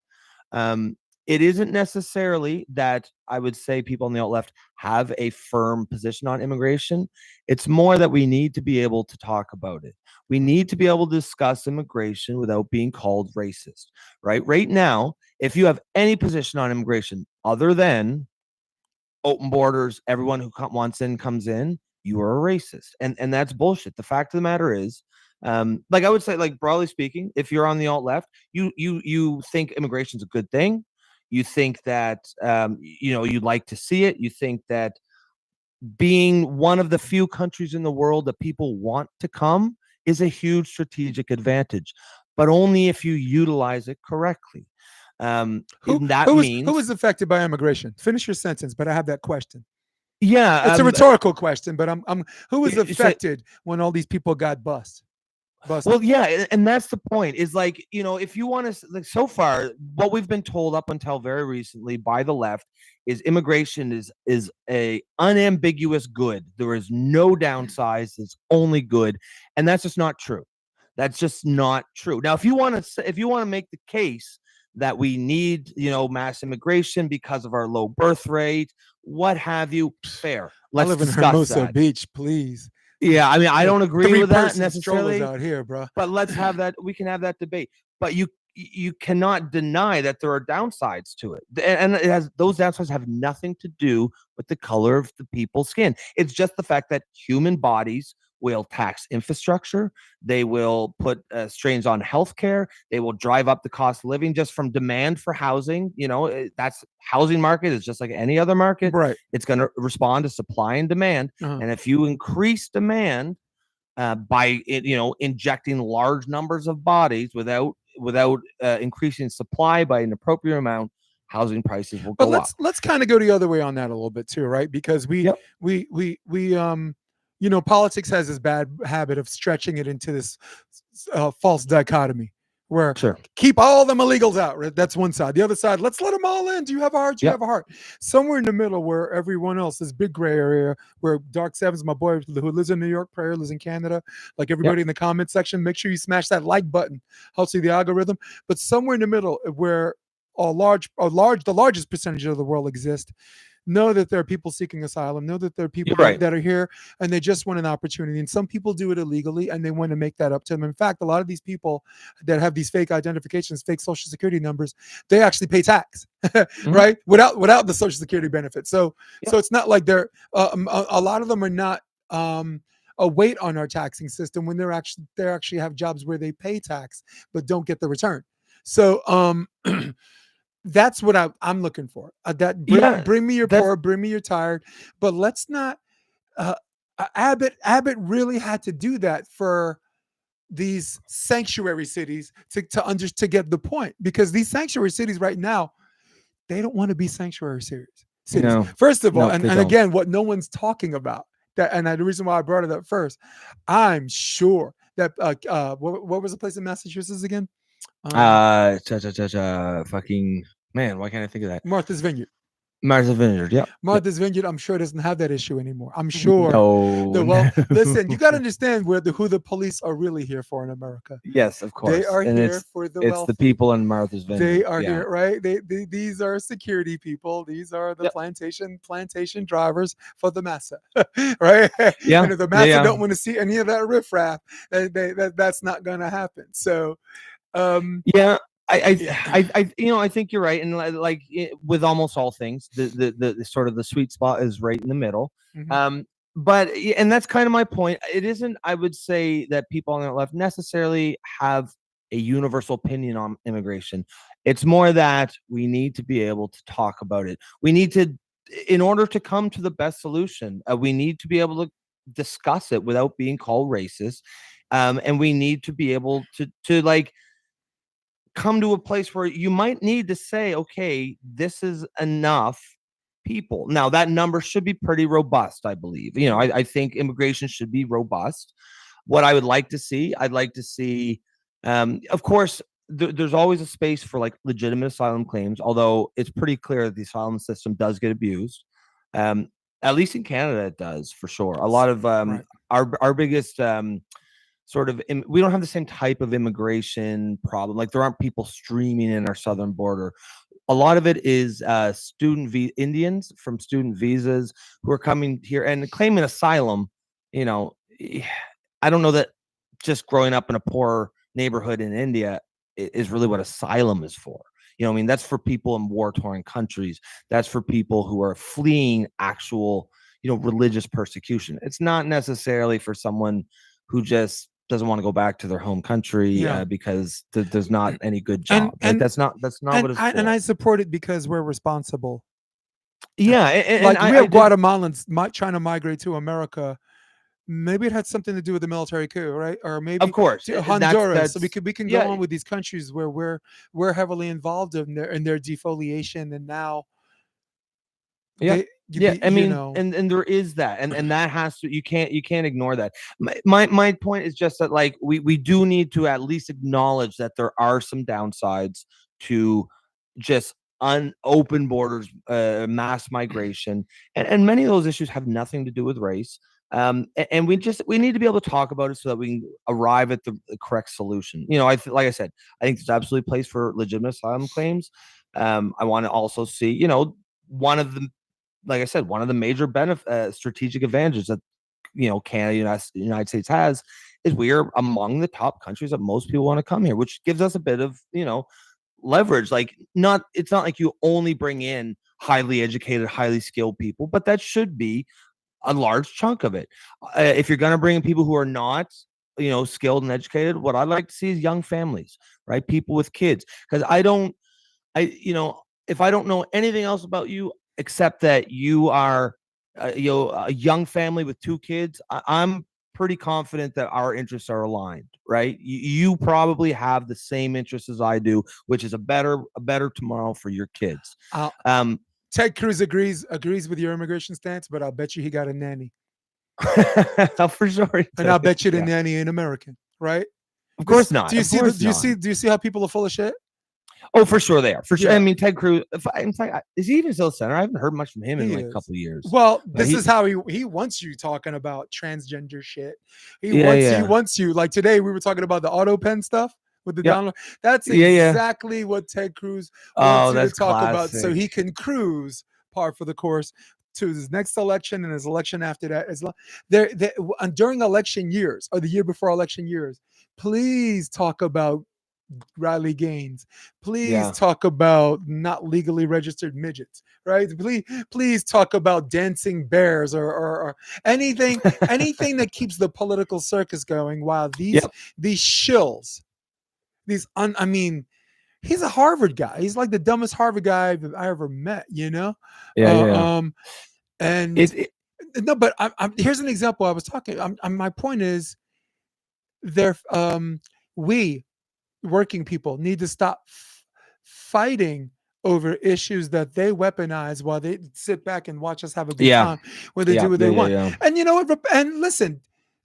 It isn't necessarily that I would say people on the alt left have a firm position on immigration. It's more that we need to be able to talk about it. We need to be able to discuss immigration without being called racist, right? Right now, if you have any position on immigration other than open borders, everyone who wants in comes in, you are a racist. And that's bullshit. The fact of the matter is, like I would say, like broadly speaking, if you're on the alt left, you think immigration is a good thing. You think that, you'd like to see it. You think that being one of the few countries in the world that people want to come is a huge strategic advantage, but only if you utilize it correctly. Who is affected by immigration? Finish your sentence, but I have that question. Yeah, it's a rhetorical question, but who was affected when all these people got busted? Well, yeah, and that's the point. Is like if you want to, like, so far, what we've been told up until very recently by the left is immigration is a unambiguous good. There is no downsides. It's only good, and that's just not true. That's just not true. Now, if you want to make the case that we need mass immigration because of our low birth rate, what have you, fair. Let's live in Hermosa Beach, please. Yeah, I mean, I don't agree with that necessarily out here, bro. But let's have that. We can have that debate. But you cannot deny that there are downsides to it, and those downsides have nothing to do with the color of the people's skin. It's just the fact that human bodies will tax infrastructure. They will put strains on healthcare. They will drive up the cost of living just from demand for housing. That's housing market is just like any other market. Right. It's going to respond to supply and demand. And if you increase demand by injecting large numbers of bodies without increasing supply by an appropriate amount, housing prices will go up. Let's kind of go the other way on that a little bit too, right? Because we politics has this bad habit of stretching it into this false dichotomy where keep all them illegals out, right? That's one side. The other side, let's let them all in. Do you have a heart? You have a heart. Somewhere in the middle where everyone else is big gray area, where Dark Sevens, my boy who lives in New York, Prayer lives in Canada, like everybody in the comment section, make sure you smash that like button. Helps you the algorithm. But somewhere in the middle where the largest percentage of the world exist, know that there are people seeking asylum, know that there are people that are here and they just want an opportunity. And some people do it illegally and they want to make that up to them. In fact, a lot of these people that have these fake identifications, fake social security numbers, they actually pay tax, right? Without the social security benefit. So it's not like they're, a lot of them are not a weight on our taxing system when they actually have jobs where they pay tax, but don't get the return. So, that's what I'm looking for. Bring me your poor, bring me your tired, but let's not. Abbott really had to do that for these sanctuary cities to get the point, because these sanctuary cities right now, they don't want to be sanctuary cities. No. First of all, and again, what no one's talking about that, and the reason why I brought it up first, I'm sure that what was the place in Massachusetts again? Fucking man, why can't I think of that? Martha's Vineyard. Martha's Vineyard, yeah. Martha's Vineyard, I'm sure doesn't have that issue anymore. I'm sure. No. Listen, you got to understand who the police are really here for in America. Yes, of course. They are here for the wealthy. It's the people in Martha's Vineyard. They are here, right? These are security people. These are the plantation drivers for the massa, right? Yeah. And if the massa don't want to see any of that riffraff, that's not going to happen. So, I think you're right, and like with almost all things, the sort of the sweet spot is right in the middle. Mhm. But and that's kind of my point. It isn't. I would say that people on the left necessarily have a universal opinion on immigration. It's more that we need to be able to talk about it. We need to, in order to come to the best solution, we need to be able to discuss it without being called racist, and we need to be able to like come to a place where you might need to say, okay, this is enough people. Now, that number should be pretty robust, I believe. I think immigration should be robust. What I would like to see, I'd like to see, of course, there's always a space for like legitimate asylum claims, although it's pretty clear that the asylum system does get abused. At least in Canada, it does for sure. A lot of Right. our biggest we don't have the same type of immigration problem. Like there aren't people streaming in our southern border. A lot of it is Indians from student visas who are coming here and claiming asylum. I don't know that just growing up in a poor neighborhood in India is really what asylum is for. I mean, that's for people in war-torn countries. That's for people who are fleeing actual, religious persecution. It's not necessarily for someone who just doesn't want to go back to their home country because there's not any good job. That's not what it's for. And I support it because we're responsible. Yeah, we have Guatemalans trying to migrate to America. Maybe it had something to do with the military coup, right? Or maybe of course Honduras. So we can go on with these countries where we're heavily involved in their defoliation, and now and there is that, and that has to, you can't ignore that. My point is just that like we do need to at least acknowledge that there are some downsides to just open borders, mass migration, and many of those issues have nothing to do with race. And we need to be able to talk about it so that we can arrive at the correct solution. Like I said, I think there's absolutely a place for legitimate asylum claims. I want to also see, one of the, like I said, one of the major strategic advantages that Canada, United States has is we are among the top countries that most people want to come here, which gives us a bit of leverage. Like it's not like you only bring in highly educated, highly skilled people, but that should be a large chunk of it. If you're going to bring in people who are not skilled and educated, what I'd like to see is young families, right? People with kids, because if I don't know anything else about you except that you are a young family with 2 kids, I'm pretty confident that our interests are aligned, right? You probably have the same interests as I do, which is a better tomorrow for your kids. Ted Cruz agrees with your immigration stance, but I'll bet you he got a nanny. For sure. And I'll bet you the nanny ain't American, right? Of course not. Do you see how people are full of shit? Oh, for sure they are. For sure. I mean, Ted Cruz. In fact, is he even still a senator? I haven't heard much from him in like a couple of years. Well, this is how he wants you talking about transgender shit. He wants you. Like today, we were talking about the auto pen stuff with the download. That's exactly what Ted Cruz wants you to talk about, so he can cruise par for the course to his next election and his election after that. During election years or the year before election years, please talk about Riley Gaines. Please talk about not legally registered midgets, right? Please talk about dancing bears or anything that keeps the political circus going while these shills, he's a Harvard guy. He's like the dumbest Harvard guy I ever met, And no, but here's an example. I was talking. My point is, we working people need to stop fighting over issues that they weaponize while they sit back and watch us have a good time when they do what they want. And you know what? And listen,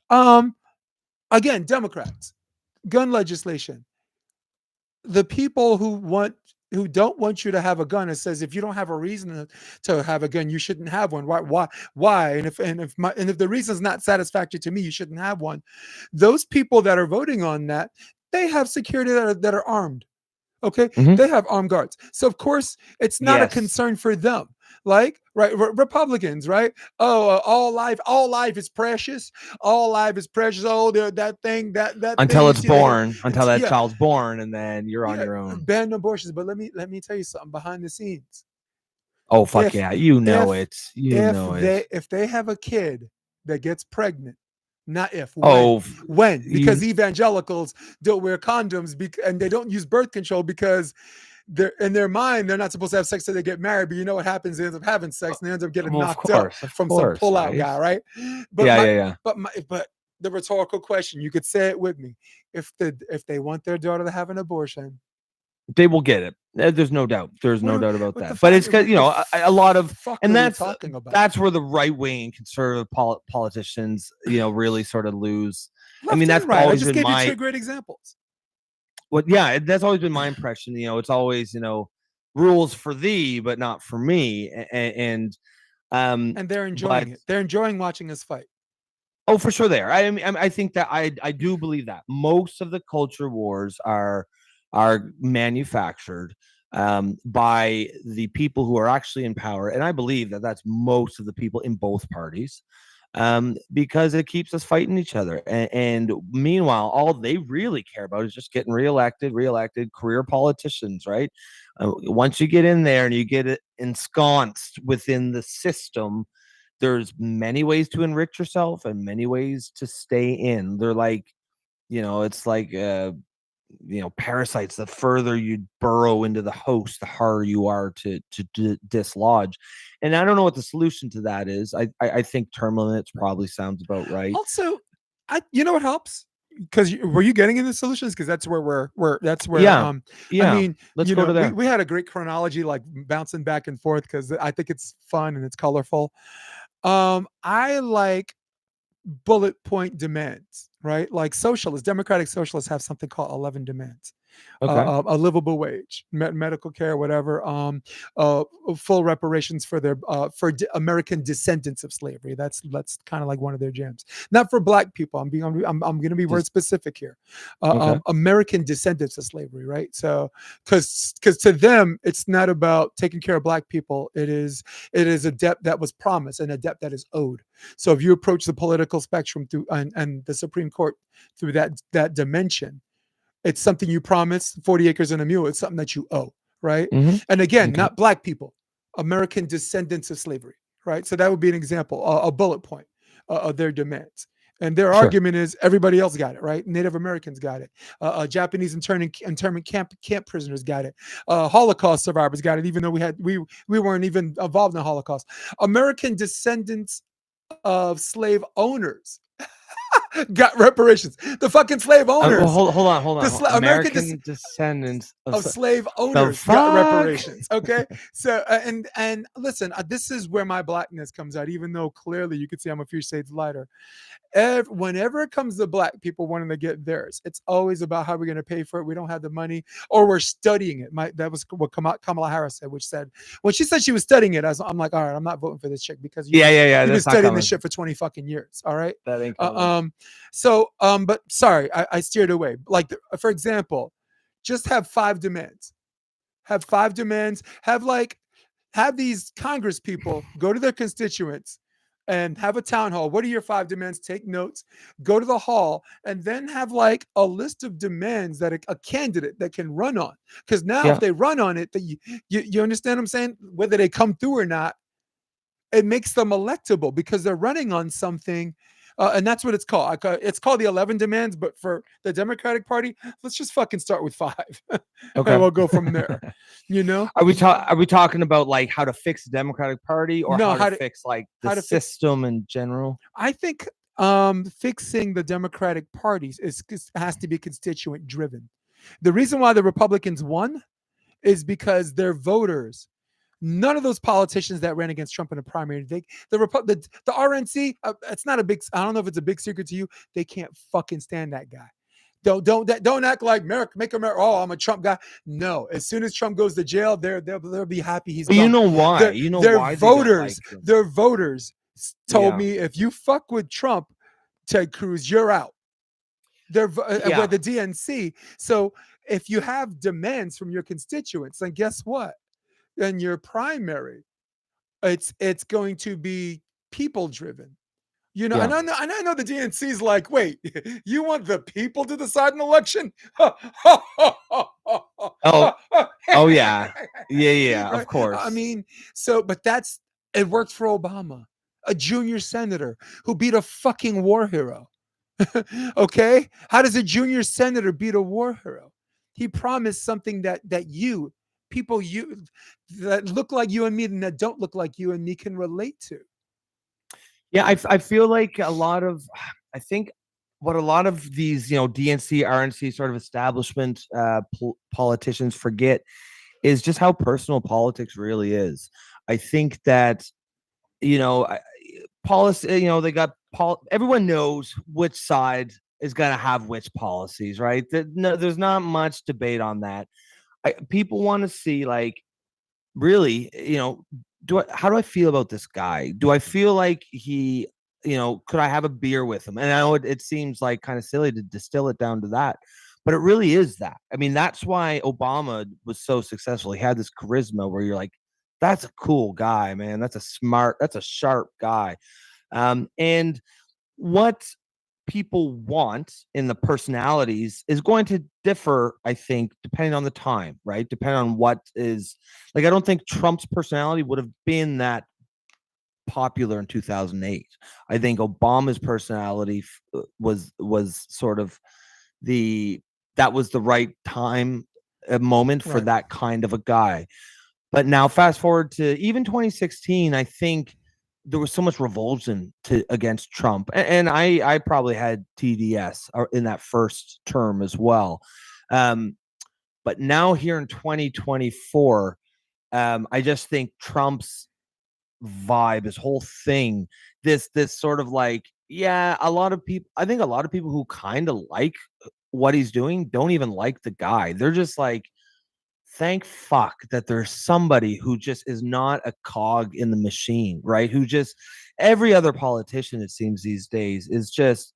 again, Democrats, gun legislation. The people who don't want you to have a gun, it says if you don't have a reason to have a gun, you shouldn't have one. Why? And if the reason is not satisfactory to me, you shouldn't have one. Those people that are voting on that, they have security that are armed. Okay, they have armed guards. So of course it's not a concern for them. Like, right, Republicans, right? Oh, all life is precious. All life is precious. Oh, that thing, that until thing it's born, until that child's born, and then you're on your own. Ban abortions. But let me tell you something behind the scenes. Oh fuck yeah, you know it. If they have a kid that gets pregnant, not if, when, because evangelicals don't wear condoms and they don't use birth control because they're in their mind they're not supposed to have sex till they get married. But you know what happens? They end up having sex and they end up getting knocked up from some pullout guy, right? But but the rhetorical question, you could say it with me: if they want their daughter to have an abortion, they will get it. There's no doubt. There's no doubt about that. But it's because a lot of, and that's where the right wing and conservative politicians really sort of lose. I mean, that's always been my. I just gave you 2 great examples. That's always been my impression. It's always rules for thee, but not for me. And they're enjoying it. They're enjoying watching us fight. Oh, for sure. I think that I do believe that most of the culture wars are manufactured by the people who are actually in power, and I believe that that's most of the people in both parties, because it keeps us fighting each other. And meanwhile, all they really care about is just getting reelected, career politicians, right? Once you get in there and you get it ensconced within the system, there's many ways to enrich yourself and many ways to stay in. They're like, it's like parasites. The further you burrow into the host, the harder you are to dislodge. And I don't know what the solution to that is. I think term limits probably sounds about right. Also, what helps? Because were you getting into solutions? Because that's where we're I mean, let's go to there. We had a great chronology, like bouncing back and forth, because I think it's fun and it's colorful. I like bullet point demands, right? Like democratic socialists have something called 11 demands. Okay. A livable wage, medical care, whatever. Full reparations for their American descendants of slavery. That's kind of like one of their jams. Not for Black people. I'm going to be word specific here. American descendants of slavery, right? So, because to them, it's not about taking care of Black people. It is a debt that was promised and a debt that is owed. So, if you approach the political spectrum through and the Supreme Court through that dimension, it's something you promised. 40 acres and a mule. It's something that you owe, right? Mm-hmm. And again, not Black people, American descendants of slavery, right? So that would be an example, a bullet point of their demands. And their argument is everybody else got it, right? Native Americans got it. Japanese internment camp prisoners got it. Holocaust survivors got it, even though we weren't even involved in the Holocaust. American descendants of slave owners got reparations. The fucking slave owners. Hold on. American descendants of slave owners got reparations. Okay, so and listen, this is where my Blackness comes out. Even though clearly you could see I'm a few shades lighter. Whenever it comes to Black people wanting to get theirs, it's always about how we're going to pay for it. We don't have the money, or we're studying it. That was what Kamala Harris said, which said when she said she was studying it, I'm like, all right, I'm not voting for this chick because you've been studying this shit for 20 fucking years. All right, that ain't but sorry, I steered away. Like for example, just have 5 demands. Have 5 demands. Have these Congress people go to their constituents and have a town hall. What are your 5 demands? Take notes, go to the hall, and then have like a list of demands that a candidate that can run on. Because now if they run on it, that you understand what I'm saying? Whether they come through or not, it makes them electable because they're running on something. And that's what it's called. It's called the 11 demands, but for the Democratic Party, let's just fucking start with 5. Okay, and we'll go from there. Are we talking about like how to fix the Democratic Party, or how to fix like the system in general? I think fixing the Democratic parties has to be constituent driven. The reason why the Republicans won is because their voters. None of those politicians that ran against Trump in the primary, the RNC, it's not a big. I don't know if it's a big secret to you. They can't fucking stand that guy. Don't act like make America. Oh, I'm a Trump guy. No, as soon as Trump goes to jail, they'll be happy he's gone. You know why? Their voters told me if you fuck with Trump, Ted Cruz, you're out. They're with the DNC. So if you have demands from your constituents, then guess what? Then your primary, it's going to be people driven. You know, Yeah. and I know the DNC's like, wait, you want the people to decide an election? Oh yeah. Yeah, of Right? course. I mean, but it worked for Obama, a junior senator who beat a fucking war hero. Okay? How does a junior senator beat a war hero? He promised something that people that look like you and me and that don't look like you and me can relate to. Yeah, I feel like I think what a lot of these, DNC, RNC sort of establishment politicians forget is just how personal politics really is. I think that, policy, they got everyone knows which side is going to have which policies, right? There's not much debate on that. People want to see, like, really, how do I feel about this guy? Do I feel like he, could I have a beer with him? And I know it seems like kind of silly to distill it down to that, but it really is that. I mean, that's why Obama was so successful. He had this charisma where you're like, that's a cool guy, man. That's a sharp guy. And what people want in the personalities is going to differ, I think, depending on the time, right? Depending on what is, like, I don't think Trump's personality would have been that popular in 2008. I think Obama's personality was sort of that was the right time, moment for that kind of a guy. But now fast forward to even 2016, I think there was so much revulsion against Trump, and I probably had TDS in that first term as well. But now here in 2024, I just think Trump's vibe, his whole thing, this sort of like, yeah, I think a lot of people who kind of like what he's doing don't even like the guy. They're just like, thank fuck that there's somebody who just is not a cog in the machine, right? Who just, every other politician, it seems these days, is just,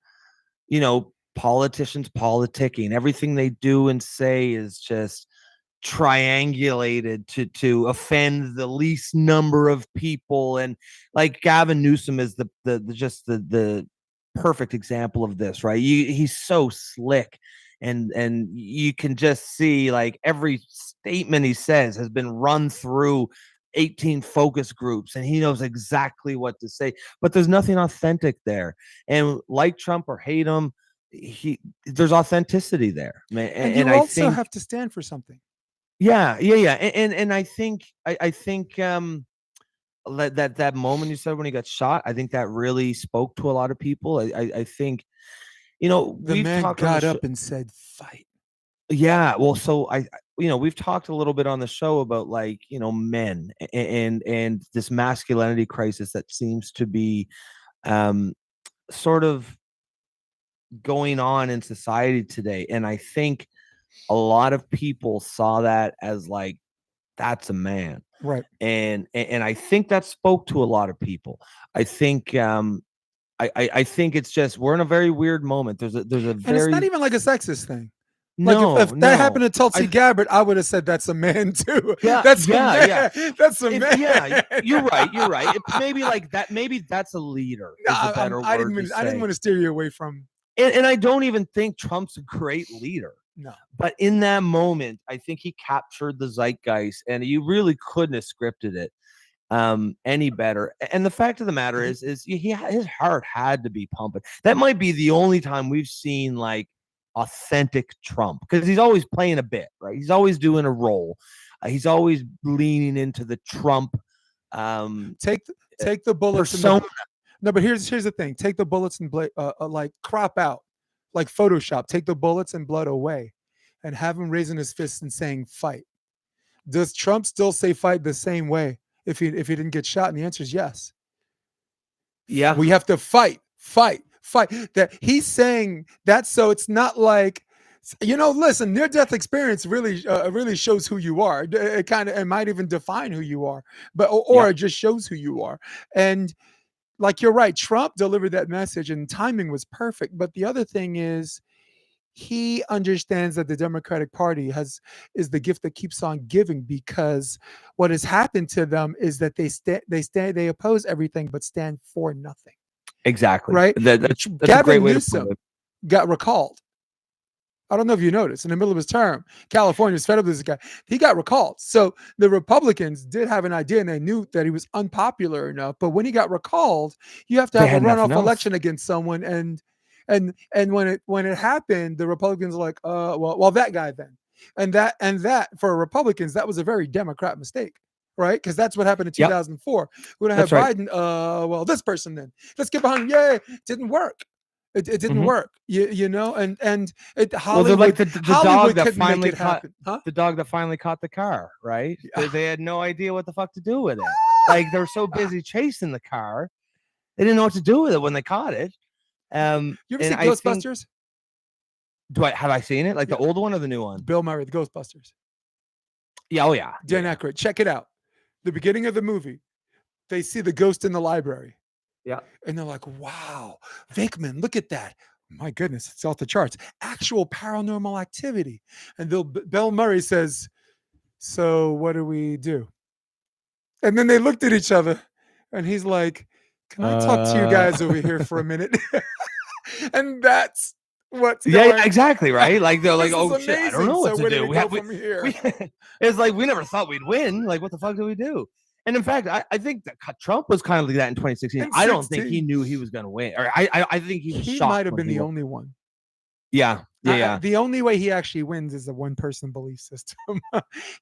politicians politicking. Everything they do and say is just triangulated to offend the least number of people. And like Gavin Newsom is the perfect example of this, right? He's so slick. And you can just see, like, every statement he says has been run through 18 focus groups, and he knows exactly what to say, but there's nothing authentic there. And like Trump or hate him, there's authenticity there, man. And you also have to stand for something. Yeah. And I think that moment you said when he got shot, I think that really spoke to a lot of people. I think, the man got up and said, fight. Yeah. Well, so we've talked a little bit on the show about, like, men and this masculinity crisis that seems to be sort of going on in society today. And I think a lot of people saw that as, like, that's a man. Right. And I think that spoke to a lot of people. I think, I think it's just, we're in a very weird moment. There's a and it's not even like a sexist thing. No, like if that happened to Tulsi Gabbard, I would have said that's a man too. Yeah, that's a man. That's a man. Yeah, you're right. Maybe like that. Maybe that's a leader. No, I didn't want to steer you away from. And I don't even think Trump's a great leader. No. But in that moment, I think he captured the zeitgeist, and you really couldn't have scripted it any better. And the fact of the matter is his heart had to be pumping. That might be the only time we've seen, like, authentic Trump, because he's always playing a bit, right? He's always doing a role. He's always leaning into the Trump take the bullets persona. No, but here's the thing. Take the bullets and like crop out, like Photoshop. Take the bullets and blood away, and have him raising his fist and saying fight. Does Trump still say fight the same way if he didn't get shot? And the answer is yes. Yeah, we have to fight. That he's saying that, so it's not like, listen, near-death experience really shows who you are. It might even define who you are, but or it just shows who you are. And like, you're right, Trump delivered that message and timing was perfect. But the other thing is, he understands that the Democratic Party is the gift that keeps on giving, because what has happened to them is that they oppose everything but stand for nothing. Exactly. Right? That's Gavin a great way Newsom to put it. got recalled. I don't know if you noticed, in the middle of his term, California's fed up with this guy. He got recalled. So the Republicans did have an idea, and they knew that he was unpopular enough. But when he got recalled, you have to have a runoff election against someone. And when it happened, the Republicans were like, well, that guy then. And that for Republicans, that was a very Democrat mistake. Right? Because that's what happened in 2004. When I had Biden, well, this person then. Let's get behind him. Yay. It didn't work. It didn't work, you know, and Hollywood, well, they're like the dog that finally caught the dog that finally caught the car, right? They had no idea what the fuck to do with it. Like, they're so busy chasing the car, they didn't know what to do with it when they caught it. You ever see Ghostbusters? Have I seen it? Like the old one or the new one? Bill Murray, the Ghostbusters. Yeah, oh yeah. Dan Aykroyd. Check it out. The beginning of the movie, they see the ghost in the library. Yeah. And they're like, wow, Vickman, look at that. My goodness, it's off the charts. Actual paranormal activity. And Bill Murray says, so what do we do? And then they looked at each other, and he's like, can I talk to you guys over here for a minute? And that's what's going. Yeah, exactly, right? Like, they're like, oh, shit, I don't know what to do. It's like, we never thought we'd win. Like, what the fuck do we do? And in fact, I think that Trump was kind of like that in 2016. I don't think he knew he was going to win. Or I think he was shocked. He might have been the only one. Yeah. The only way he actually wins is a one-person belief system.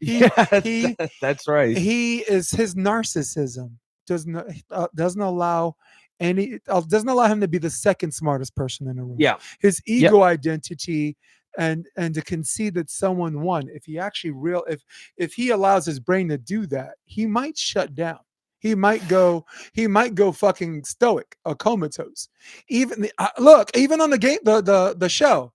That's right. His narcissism doesn't allow him to be the second smartest person in the room. Yeah. His ego identity and to concede that someone won. If he actually if he allows his brain to do that, he might shut down. He might go fucking stoic or comatose. Even even on the game, the show.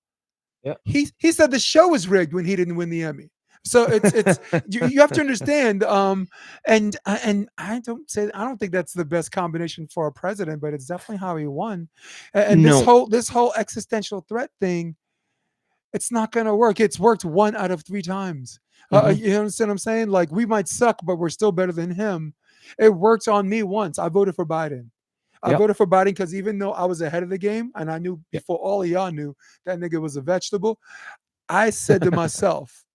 Yeah. He said the show was rigged when he didn't win the Emmy. So it's you have to understand. And I don't think that's the best combination for a president, but it's definitely how he won. And this whole existential threat thing, it's not going to work. It's worked 1 out of 3 times. You understand what I'm saying? Like, we might suck, but we're still better than him. It worked on me once. I voted for Biden. I voted for Biden because even though I was ahead of the game and I knew before all of y'all knew that nigga was a vegetable, I said to myself,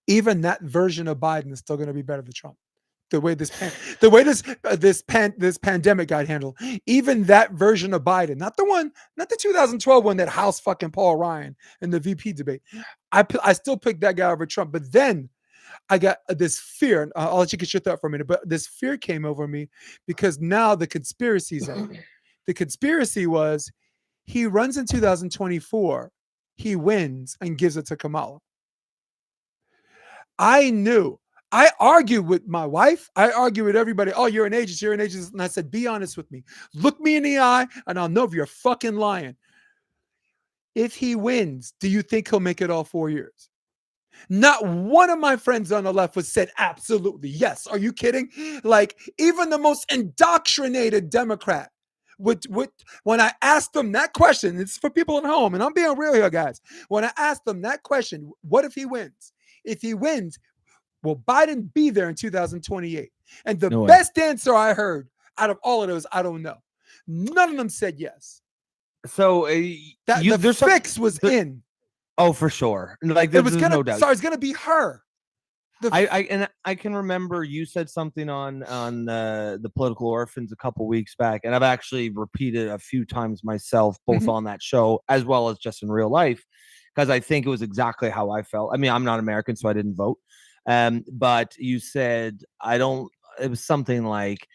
even that version of Biden is still going to be better than Trump. The way this pandemic got handled, even that version of Biden, not the 2012 one that housed fucking Paul Ryan in the VP debate. I still picked that guy over Trump, but then I got this fear, and I'll let you get your thought for a minute, but this fear came over me because now the conspiracy's in. The conspiracy was he runs in 2024, he wins and gives it to Kamala. I argued with my wife. I argued with everybody. Oh, you're an agent. You're an agent. And I said, be honest with me. Look me in the eye and I'll know if you're fucking lying. If he wins, do you think he'll make it all 4 years? Not one of my friends on the left was said, absolutely, yes. Are you kidding? Like, even the most indoctrinated Democrat would when I asked them that question, it's for people at home, and I'm being real here, guys. When I asked them that question, what if he wins? If he wins, will Biden be there in 2028? And the best answer I heard out of all of those, I don't know. None of them said yes. So the fix was in. Oh, for sure. Like, there's no doubt. Sorry, it's gonna be her. I can remember you said something on the Political Orphans a couple weeks back, and I've actually repeated a few times myself, both on that show as well as just in real life, because I think it was exactly how I felt. I mean, I'm not American, so I didn't vote. But you said it was something like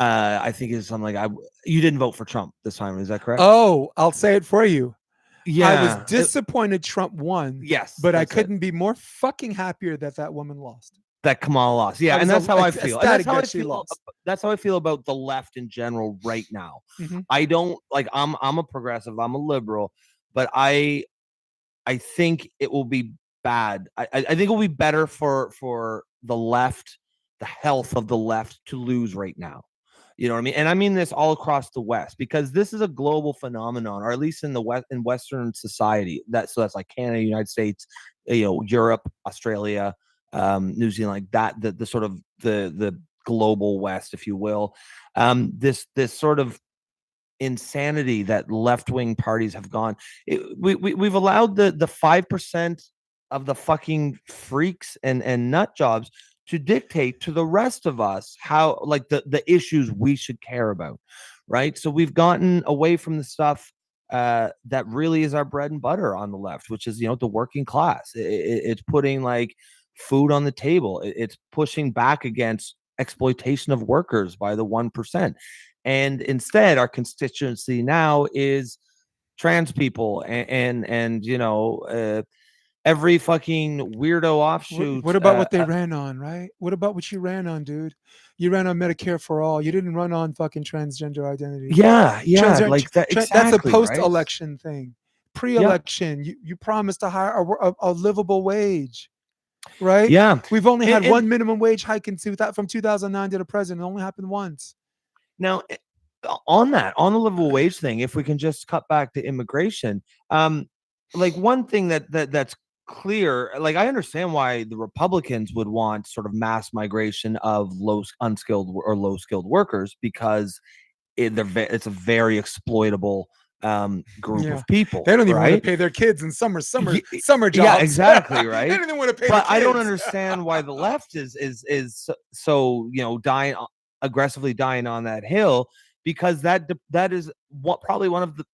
I think it's something like you didn't vote for Trump this time. Is that correct? Oh, I'll say it for you. Yeah, I was disappointed Trump won. Yes, but I couldn't be more fucking happier that woman lost. That Kamala lost. Yeah, and that's how I feel. That's how I feel. That's how I feel about the left in general right now. I don't like. I'm a progressive. I'm a liberal, but I think it will be bad. I think it will be better for the left, the health of the left, to lose right now. You know what I mean? And I mean this all across the West, because this is a global phenomenon, or at least in the West, in Western society. That's like Canada, United States, Europe, Australia, New Zealand, like that. The sort of the global West, if you will. This sort of insanity that left-wing parties have gone. We've allowed the 5% of the fucking freaks and nut jobs to dictate to the rest of us how, like, the issues we should care about, right? So we've gotten away from the stuff that really is our bread and butter on the left, which is, the working class. It's putting like food on the table. It's pushing back against exploitation of workers by the 1%. And instead, our constituency now is trans people and every fucking weirdo offshoot. What about what they ran on, right? What about what you ran on, dude? You ran on Medicare for all. You didn't run on fucking transgender identity. Yeah, like that. Exactly, that's a post-election thing. Pre-election, you promised to hire a livable wage, right? Yeah, we've only had one minimum wage hike from 2009 to the present. It only happened once. Now, on the livable wage thing, if we can just cut back to immigration, like one thing that's clear, like I understand why the Republicans would want sort of mass migration of unskilled or low skilled workers, because it's a very exploitable group of people. They don't even want to pay their kids in summer jobs. Yeah, exactly, right. They don't even want to pay. But I don't understand why the left is so aggressively dying on that hill, because that is probably one of the,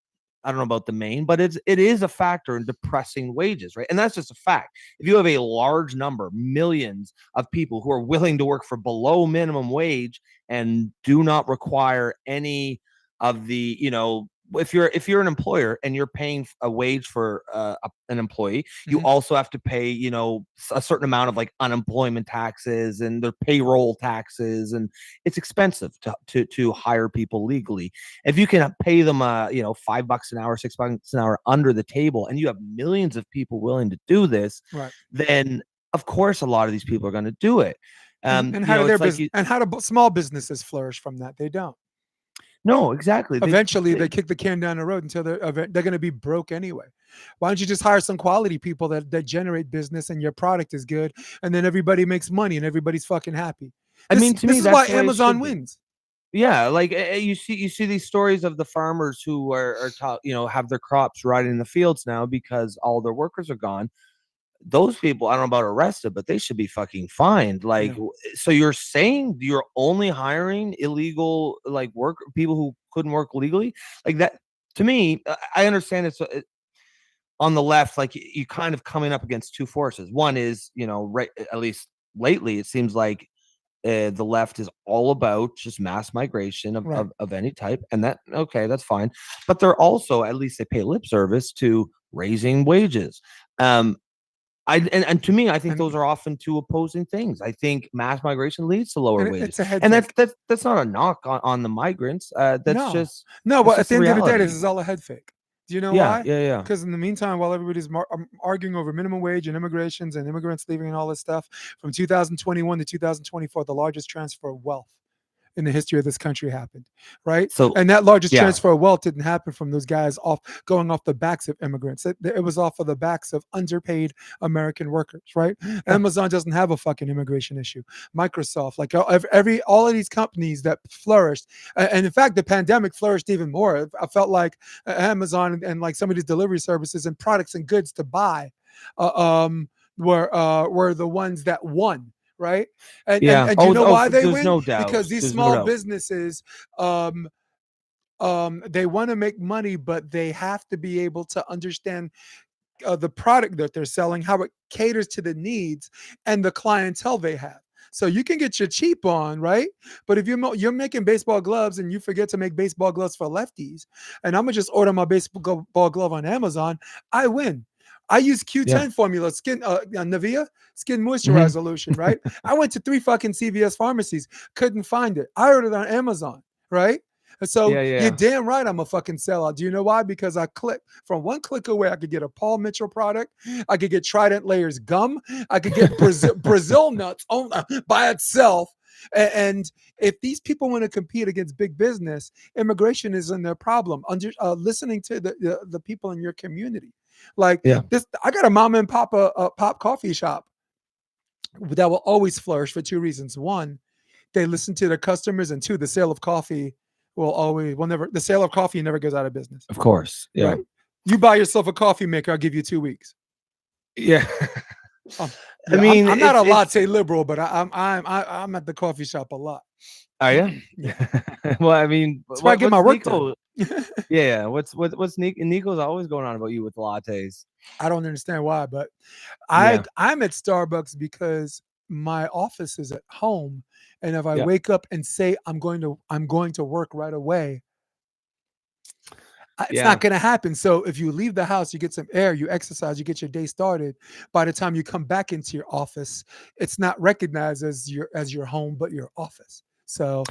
I don't know about the main, but it is a factor in depressing wages, right? And that's just a fact. If you have a large number, millions of people who are willing to work for below minimum wage and do not require any of the, if you're an employer and you're paying a wage for an employee, you also have to pay, a certain amount of like unemployment taxes and their payroll taxes, and it's expensive to hire people legally. If you can pay them, $5 an hour, $6 an hour under the table, and you have millions of people willing to do this, right, then of course a lot of these people are going to do it. And how do small businesses flourish from that? They don't. No, exactly. Eventually, they kick the can down the road until they're going to be broke anyway. Why don't you just hire some quality people that generate business and your product is good, and then everybody makes money and everybody's fucking happy? This is why Amazon wins. Yeah, like you see these stories of the farmers who are have their crops rotting in the fields now because all their workers are gone. Those people, I don't know about arrested, but they should be fucking fined. Like, so you're saying you're only hiring illegal people who couldn't work legally? Like that, to me, I understand it's on the left, like you kind of coming up against two forces. One is, right, at least lately, it seems like the left is all about just mass migration of any type, and that's fine. But they're also, at least they pay lip service to raising wages. And to me, I think those are often two opposing things. I think mass migration leads to lower wages, and that's not a knock on the migrants. But at the end of the day, this is all a head fake. Do you know why? Yeah. Because in the meantime, while everybody's arguing over minimum wage and immigrations and immigrants leaving and all this stuff, from 2021 to 2024, the largest transfer of wealth in the history of this country happened, right? And that largest transfer of wealth didn't happen from those guys going off the backs of immigrants. It was off of the backs of underpaid American workers, right? Amazon doesn't have a fucking immigration issue. Microsoft, like all of these companies that flourished, and in fact, the pandemic flourished even more. I felt like Amazon and like some of these delivery services and products and goods to buy were the ones that won. Right. And you know why they win? No doubt. Because these small businesses, they want to make money, but they have to be able to understand the product that they're selling, how it caters to the needs and the clientele they have. So you can get your cheap on, right? But if you're making baseball gloves and you forget to make baseball gloves for lefties, and I'm gonna just order my baseball glove on Amazon, I win. I use Q10 formula, skin Nivea skin moisturizer lotion, right? I went to 3 fucking CVS pharmacies, couldn't find it. I ordered it on Amazon, right? And so you're damn right I'm a fucking sellout. Do you know why? Because I click from one click away. I could get a Paul Mitchell product. I could get Trident Layers gum. I could get Brazil nuts by itself. And if these people want to compete against big business, immigration isn't their problem. Listening to the people in your community, like this, I got a mom and pop pop coffee shop that will always flourish for two reasons. One, they listen to their customers, and two, the sale of coffee the sale of coffee never goes out of business. Of course. Yeah. Right? You buy yourself a coffee maker, I'll give you 2 weeks. Yeah. I mean, I'm not a latte liberal, but I'm at the coffee shop a lot. Are you? Yeah. Well, I mean, that's where I get my work done. Yeah. What's Nico's always going on about you with lattes? I don't understand why, but I'm at Starbucks because my office is at home, and if I wake up and say I'm going to work right away, it's not going to happen. So if you leave the house, you get some air, you exercise, you get your day started. By the time you come back into your office, it's not recognized as your home, but your office. So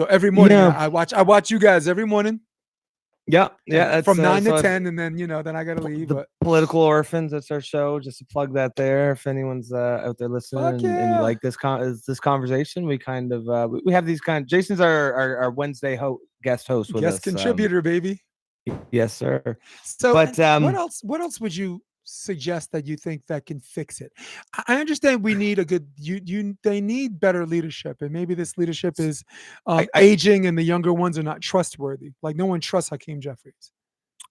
every morning I watch you guys every morning. Yeah. From 9 to 10, and then then I gotta leave. But Political Orphans, that's our show. Just to plug that there, if anyone's out there listening and you like this conversation, we kind of we have these Jason's our Wednesday guest host with us. Guest contributor, baby. Yes, sir. So, but what else would you suggest that you think that can fix it? I understand we need they need better leadership, and maybe this leadership is aging, and the younger ones are not trustworthy. Like no one trusts Hakeem Jeffries.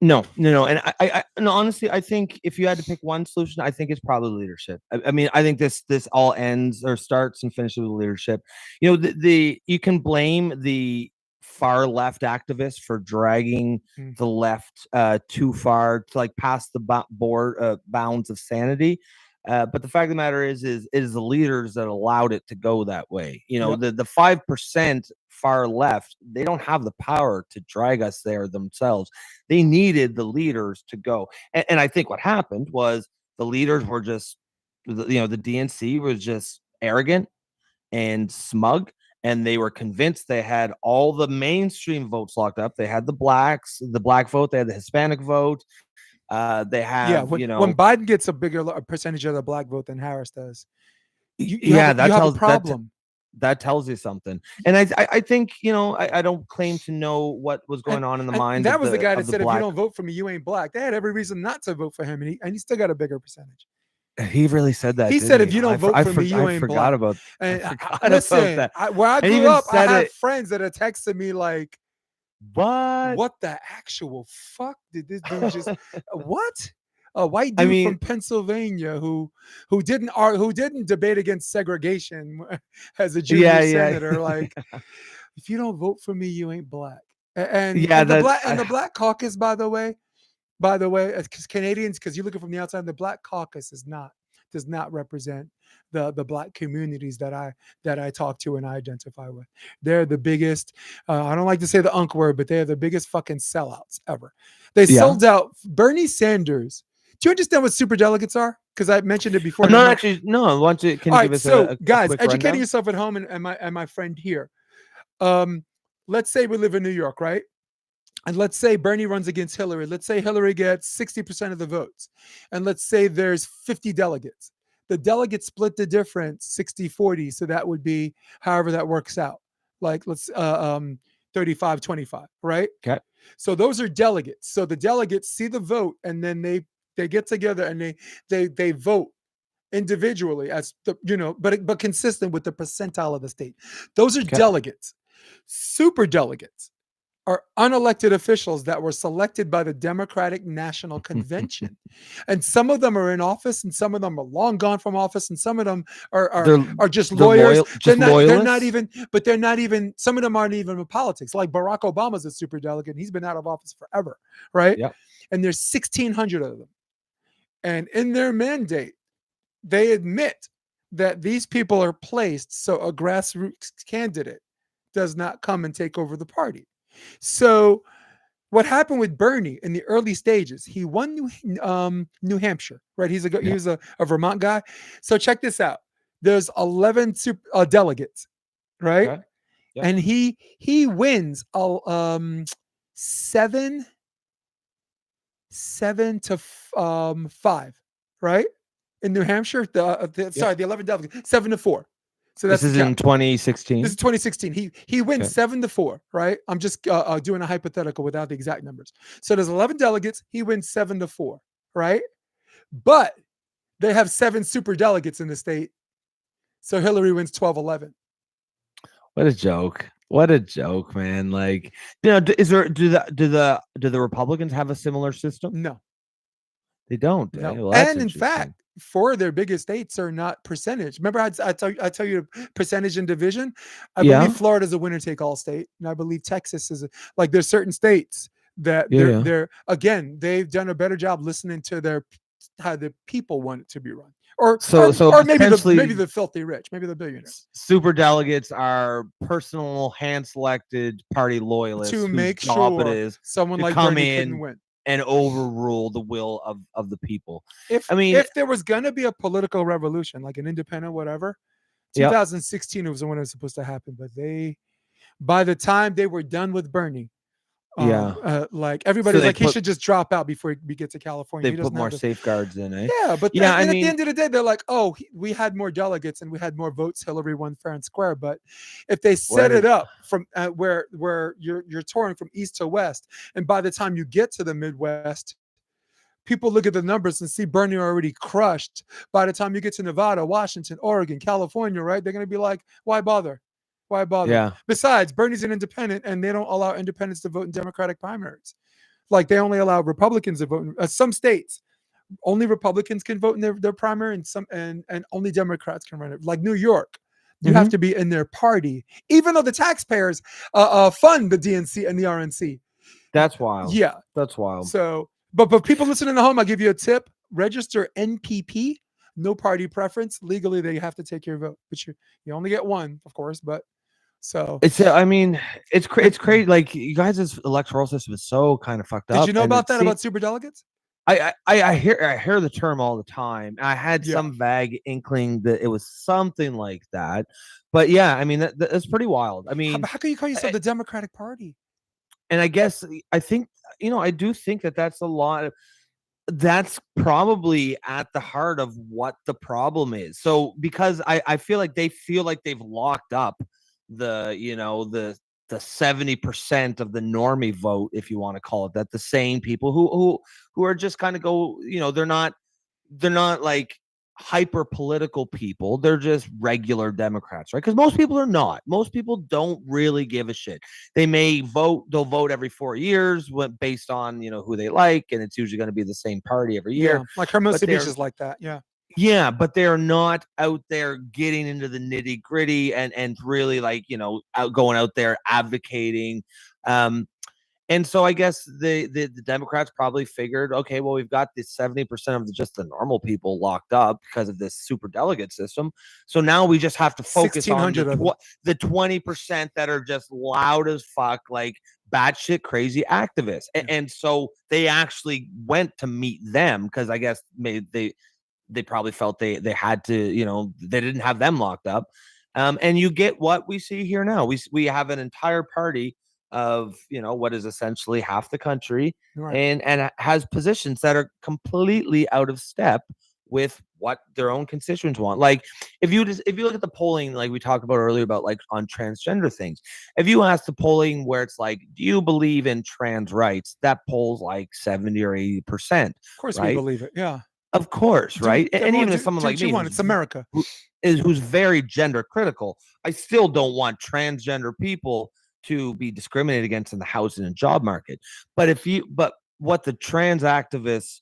No, and I honestly, I think if you had to pick one solution, I think it's probably leadership. I mean, I think this all ends or starts and finishes with leadership. You know, you can blame the far left activists for dragging the left too far to like past the bounds of sanity. But the fact of the matter is the leaders that allowed it to go that way. You know, the 5% far left, they don't have the power to drag us there themselves. They needed the leaders to go. And I think what happened was the leaders were just, the DNC was just arrogant and smug. And they were convinced they had all the mainstream votes locked up. They had the black vote. They had the Hispanic vote. They have, when Biden gets a bigger percentage of the black vote than Harris does, you have a problem. That tells you something. And I think, I don't claim to know what was going on in the mind. That was the guy that said, if you don't vote for me, you ain't black. They had every reason not to vote for him, and he still got a bigger percentage. He really said that. He said, if you don't vote for me, you ain't black. Listen, where I grew up, I had friends that had texted me like, what the actual fuck did this dude just, what? A white dude from Pennsylvania who didn't debate against segregation as a junior senator. Like, if you don't vote for me, you ain't black. And the black caucus, by the way, because Canadians, because you're looking from the outside, the black caucus does not represent the black communities that I talk to and I identify with. They're the biggest. I don't like to say the unk word, but they're the biggest fucking sellouts ever. They sold out Bernie Sanders. Do you understand what super delegates are? Because I mentioned it before. No, actually, no. Why don't you give us a guys, quick educating rundown? yourself at home and my friend here. Let's say we live in New York, right? And let's say Bernie runs against Hillary. Let's say Hillary gets 60% of the votes. And let's say there's 50 delegates. The delegates split the difference 60-40. So that would be however that works out. Like let's 35-25, right? Okay. So those are delegates. So the delegates see the vote, and then they get together and they vote individually as but consistent with the percentile of the state. Those are delegates. Super delegates are unelected officials that were selected by the Democratic National Convention. And some of them are in office, and some of them are long gone from office, and some of them are just lawyers. They're not even, some of them aren't even in politics. Like Barack Obama's a super delegate, and he's been out of office forever, right? Yep. And there's 1,600 of them. And in their mandate, they admit that these people are placed so a grassroots candidate does not come and take over the party. So what happened with Bernie in the early stages, he won New Hampshire, right? He was a Vermont guy. So check this out. There's 11 delegates, right? Okay. Yep. And he wins 7 to 5, right? In New Hampshire, the 11 delegates, 7-4. So that's this is in 2016. This is 2016. He wins 7-4, right? I'm just doing a hypothetical without the exact numbers. So there's 11 delegates. He wins 7-4, right? But they have 7 super delegates in the state. So Hillary wins 12-11. What a joke. What a joke, man. Like, you know, do the Republicans have a similar system? No. They don't. No. Well, and in fact, 4 of their biggest states are not percentage. Remember, I tell you percentage and division. I believe Florida is a winner-take-all state, and I believe Texas is like there's certain states that they're again they've done a better job listening to how the people want it to be run, or maybe the filthy rich, maybe the billionaires. Super delegates are personal, hand-selected party loyalists to make sure it is someone like Bernie couldn't win and overrule the will of the people. If there was gonna be a political revolution, like an independent whatever, 2016 was when it was supposed to happen, but by the time they were done with Bernie, like everybody's like he should just drop out before we get to California. They put more safeguards in, eh? Yeah, but at the end of the day, they're like, oh, we had more delegates and we had more votes. Hillary won fair and square. But if they set it up from where you're touring from east to west, and by the time you get to the Midwest, people look at the numbers and see Bernie already crushed. By the time you get to Nevada, Washington, Oregon, California, right? They're going to be like, why bother? Why bother? Yeah. Besides, Bernie's an independent, and they don't allow independents to vote in Democratic primaries. Like they only allow Republicans to vote in some states. Only Republicans can vote in their primary, and only Democrats can run it. Like New York, you have to be in their party, even though the taxpayers fund the DNC and the RNC. That's wild. Yeah, that's wild. So, but people listening at home, I'll give you a tip: register NPP. No party preference. Legally, they have to take your vote, but you only get one, of course. But so it's it's crazy. Like you guys' electoral system is so kind of fucked up. Did you know about that about super delegates? I hear the term all the time. I had some vague inkling that it was something like that, but yeah, I mean that's pretty wild. I mean, how can you call yourself the Democratic Party? And I guess I think I do think that's a lot. That's probably at the heart of what the problem is. So because I feel like they've locked up the 70% of the normie vote, if you want to call it that, the same people who are just kind of they're not like hyper political people. They're just regular Democrats, right? Because most people are not. Most people don't really give a shit. They'll vote every 4 years based on who they like, and it's usually going to be the same party every year. Like Hermosa Beach is like that. Yeah, but they're not out there getting into the nitty gritty and really going out there advocating. And so I guess the Democrats probably figured, okay, well, we've got this 70% of just the normal people locked up because of this super delegate system. So now we just have to focus on the 20% that are just loud as fuck, like batshit crazy activists. And so they actually went to meet them because I guess they probably felt they had to, they didn't have them locked up. And you get what we see here now. We have an entire party of what is essentially half the country, and has positions that are completely out of step with what their own constituents want. Like if you look at the polling, like we talked about earlier about like on transgender things, if you ask the polling where it's like, do you believe in trans rights, that polls like 70 or 80%. Of course, we believe it. Yeah, of course, right? And even if someone like me, it's America, who's very gender critical, I still don't want transgender people to be discriminated against in the housing and job market. But what the trans activists,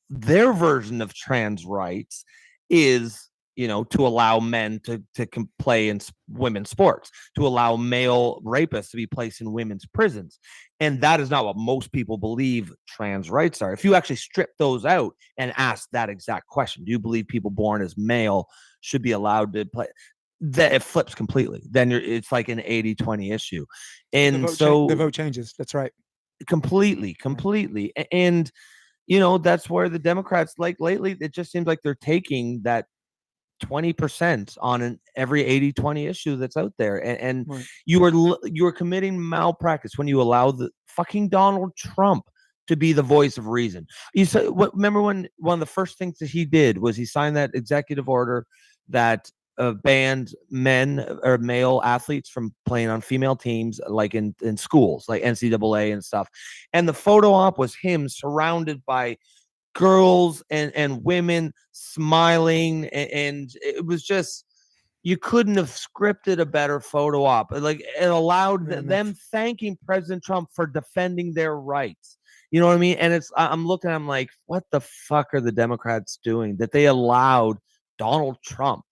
their version of trans rights is, to allow men to play in women's sports, to allow male rapists to be placed in women's prisons. And that is not what most people believe trans rights are. If you actually strip those out and ask that exact question, do you believe people born as male should be allowed to play? That it flips completely. Then it's like an 80-20 issue. And the vote changes. That's right. Completely. And, that's where the Democrats, like lately, it just seems like they're taking that 20% on every 80-20 issue that's out there. And you are committing malpractice when you allow the fucking Donald Trump to be the voice of reason. You said, remember when one of the first things that he did was he signed that executive order that banned men or male athletes from playing on female teams, like in schools, like NCAA and stuff. And the photo op was him surrounded by girls and women smiling, and it was just, you couldn't have scripted a better photo op. Like, it allowed them thanking President Trump for defending their rights. You know what I mean? And I'm looking, I'm like, what the fuck are the Democrats doing that they allowed Donald Trump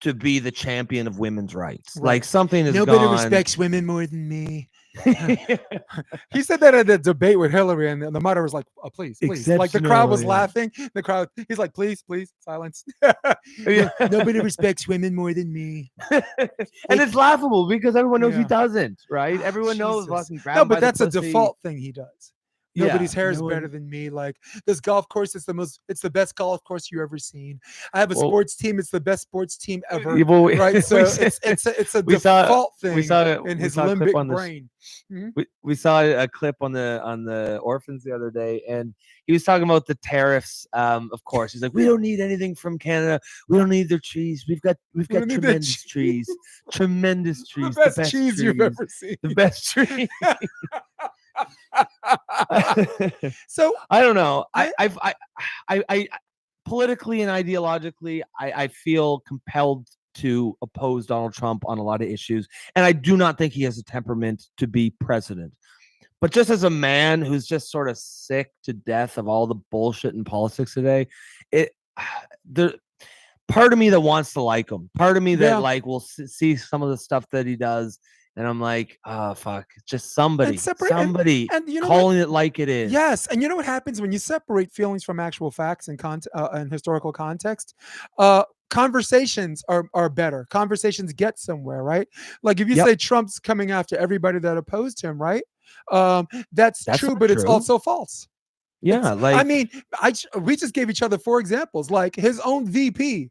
to be the champion of women's rights? Right. Like, something is Nobody gone. respects women more than me. He said that at the debate with Hillary, and the moderator was like, oh, please. Like, the crowd was laughing. The crowd, he's like, please, silence. Nobody respects women more than me. And it's laughable because everyone knows he doesn't, right? Everyone knows. No, but that's a default thing he does. Nobody's hair is better than me. Like, this golf course is it's the best golf course you've ever seen. I have a sports team. It's the best sports team ever. Right. So it's a default thing in his limbic brain. We saw a clip on the orphans the other day, and he was talking about the tariffs. Of course, he's like, we don't need anything from Canada. We don't need their cheese. We've got tremendous trees. Tremendous trees. The best cheese you've ever seen. The best tree. So I don't know. I politically and ideologically, I feel compelled to oppose Donald Trump on a lot of issues, and I do not think he has a temperament to be president. But just as a man who's just sort of sick to death of all the bullshit in politics today, part of me that wants to like him, part of me that like will see some of the stuff that he does. And I'm like, oh, fuck, just somebody and you know calling it like it is. Yes. And you know what happens when you separate feelings from actual facts and historical context? Conversations are better. Conversations get somewhere, right? Like, if you say Trump's coming after everybody that opposed him, right? That's true, but it's also false. Yeah. I mean, we just gave each other 4 examples. Like, his own VP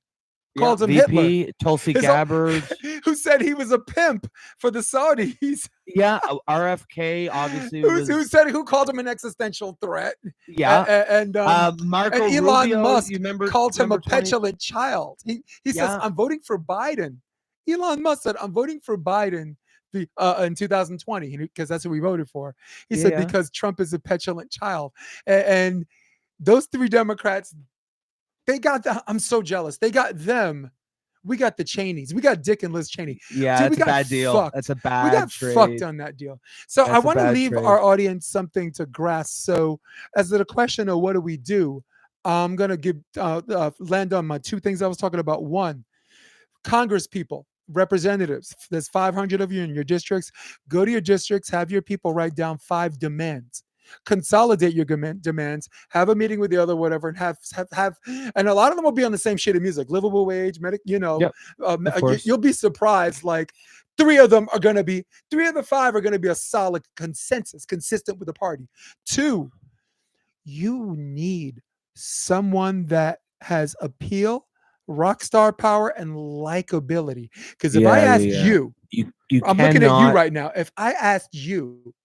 called him Hitler. Tulsi Gabbard, who said he was a pimp for the Saudis. Yeah, RFK obviously. Who called him an existential threat? Yeah, and Elon Rubio, Musk called him a petulant child. He says, I'm voting for Biden. Elon Musk said, I'm voting for Biden in 2020 because that's who we voted for. He said because Trump is a petulant child, and those 3 Democrats. They got I'm so jealous. They got them. We got the Cheneys. We got Dick and Liz Cheney. Yeah, that's a bad deal. Fucked. That's a bad We got trade. fucked on that deal. So I want to leave our audience something to grasp. So as to the question of what do we do, I'm going to give land on my 2 things I was talking about. 1, Congress people, representatives. There's 500 of you in your districts. Go to your districts. Have your people write down 5 demands. Consolidate your demands, have a meeting with the other, whatever, and have and a lot of them will be on the same shit of music, livable wage, you'll be surprised. Like 3 of the 5 are going to be a solid consensus, consistent with the party. 2, you need someone that has appeal, rock star power, and likability. Because if I ask you I'm looking at you right now. If I asked you,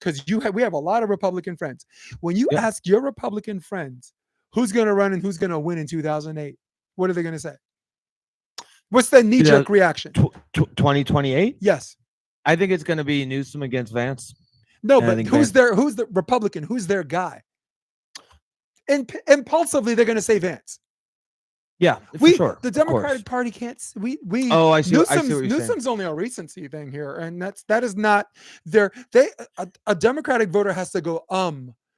because we have a lot of Republican friends. When you ask your Republican friends who's going to run and who's going to win in 2008, what are they going to say? What's the knee-jerk reaction? 2028? Yes. I think it's going to be Newsom against Vance. No, but who's the Republican? Who's their guy? Impulsively, they're going to say Vance. Yeah, for sure. The Democratic Party can't. Oh, I see. Newsom's only a recency thing here, and that is not their. A Democratic voter has to go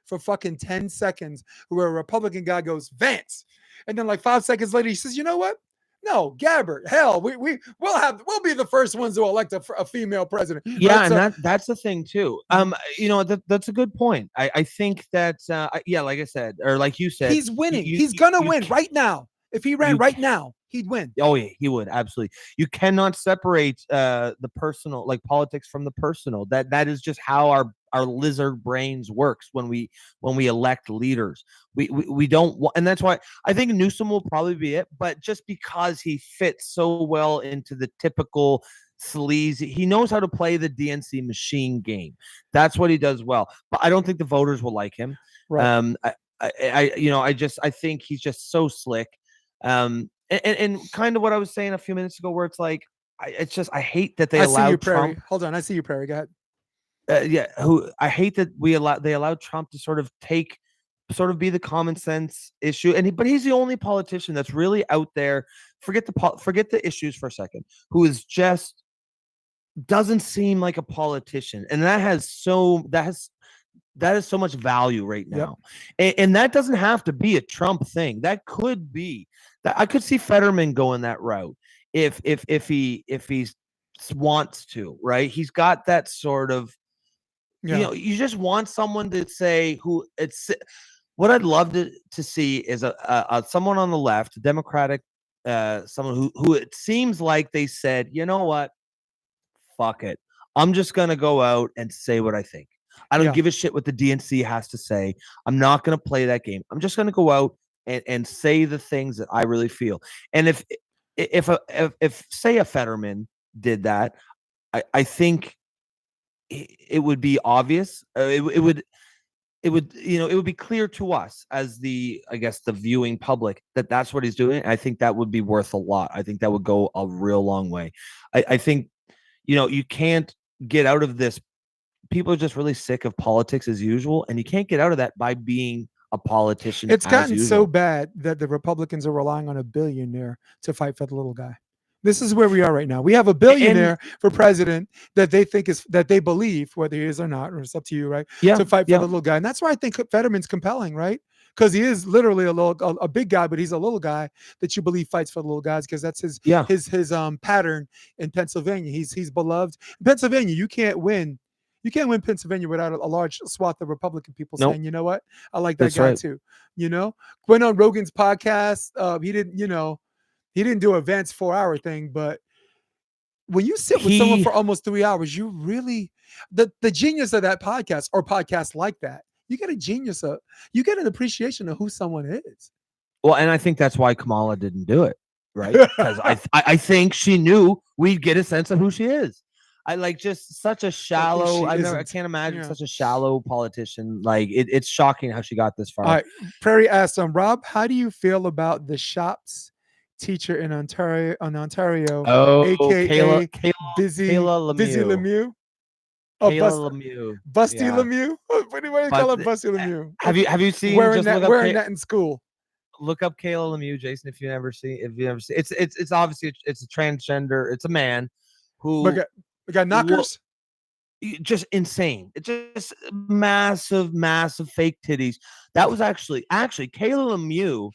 for fucking 10 seconds, where a Republican guy goes Vance, and then like 5 seconds later he says, you know what? No, Gabbard. Hell, we'll be the first ones to elect a female president. Yeah, right? And that's the thing too. That's a good point. I think that like I said, or like you said, he's winning. He's gonna win right now. If he ran right now, he'd win. Oh yeah, he would, absolutely. You cannot separate the personal, like politics, from the personal. That is just how our lizard brains works when we elect leaders. We don't want, and that's why I think Newsom will probably be it. But just because he fits so well into the typical sleaze, he knows how to play the DNC machine game. That's what he does well. But I don't think the voters will like him. Right. I think he's just so slick. And and kind of what I was saying a few minutes ago, where it's like, I hate that they I see you, allowed Prairie. Trump. Hold on, I see you, Prairie. Go ahead. I hate that they allowed Trump to sort of be the common sense issue, but he's the only politician that's really out there. Forget the issues for a second. Who is just doesn't seem like a politician, and that has so much value right now. And that doesn't have to be a Trump thing. That could be that. I could see Fetterman going that route if he wants to, right? He's got that sort of, you just want someone to say who it's. What I'd love to see is a someone on the left, Democratic, someone who it seems like they said, you know what, fuck it, I'm just gonna go out and say what I think. I don't give a shit what the DNC has to say. I'm not gonna play that game. I'm just gonna go out and say the things that I really feel. And if say a Fetterman did that, I think it would be obvious. It would be clear to us as the viewing public that that's what he's doing. I think that would be worth a lot. I think that would go a real long way. I think, you can't get out of this. People are just really sick of politics as usual, and you can't get out of that by being a politician. It's gotten so bad that the Republicans are relying on a billionaire to fight for the little guy. This is where we are right now. We have a billionaire for president that they think that they believe, whether he is or not, or it's up to you, right? To fight for the little guy. And that's why I think Fetterman's compelling, right? Because he is literally a big guy, but he's a little guy that you believe fights for the little guys, because that's his pattern in Pennsylvania. He's beloved. In Pennsylvania, you can't win. You can't win Pennsylvania without a large swath of Republican people saying, you know what, I like that guy too. Went on Rogan's podcast. He didn't do a Vance 4-hour thing, but when you sit with someone for almost 3 hours, you really the genius of that podcast or podcasts like that, you get you get an appreciation of who someone is. Well, and I think that's why Kamala didn't do it, right? Because I think she knew we'd get a sense of who she is. I like just such a shallow. I can't imagine such a shallow politician. Like it's shocking how she got this far. All right, Prairie asked Rob, how do you feel about the shops teacher in Ontario, aka Kayla Busy Lemieux. Lemieux. Busty Lemieux. What do you call her, Busty Lemieux? Have you seen wearing that in school? Look up Kayla Lemieux, Jason. If you never see, it's obviously it's a transgender. It's a man who got knockers. Just insane. It's just massive fake titties. That was actually Kayla Lemieux.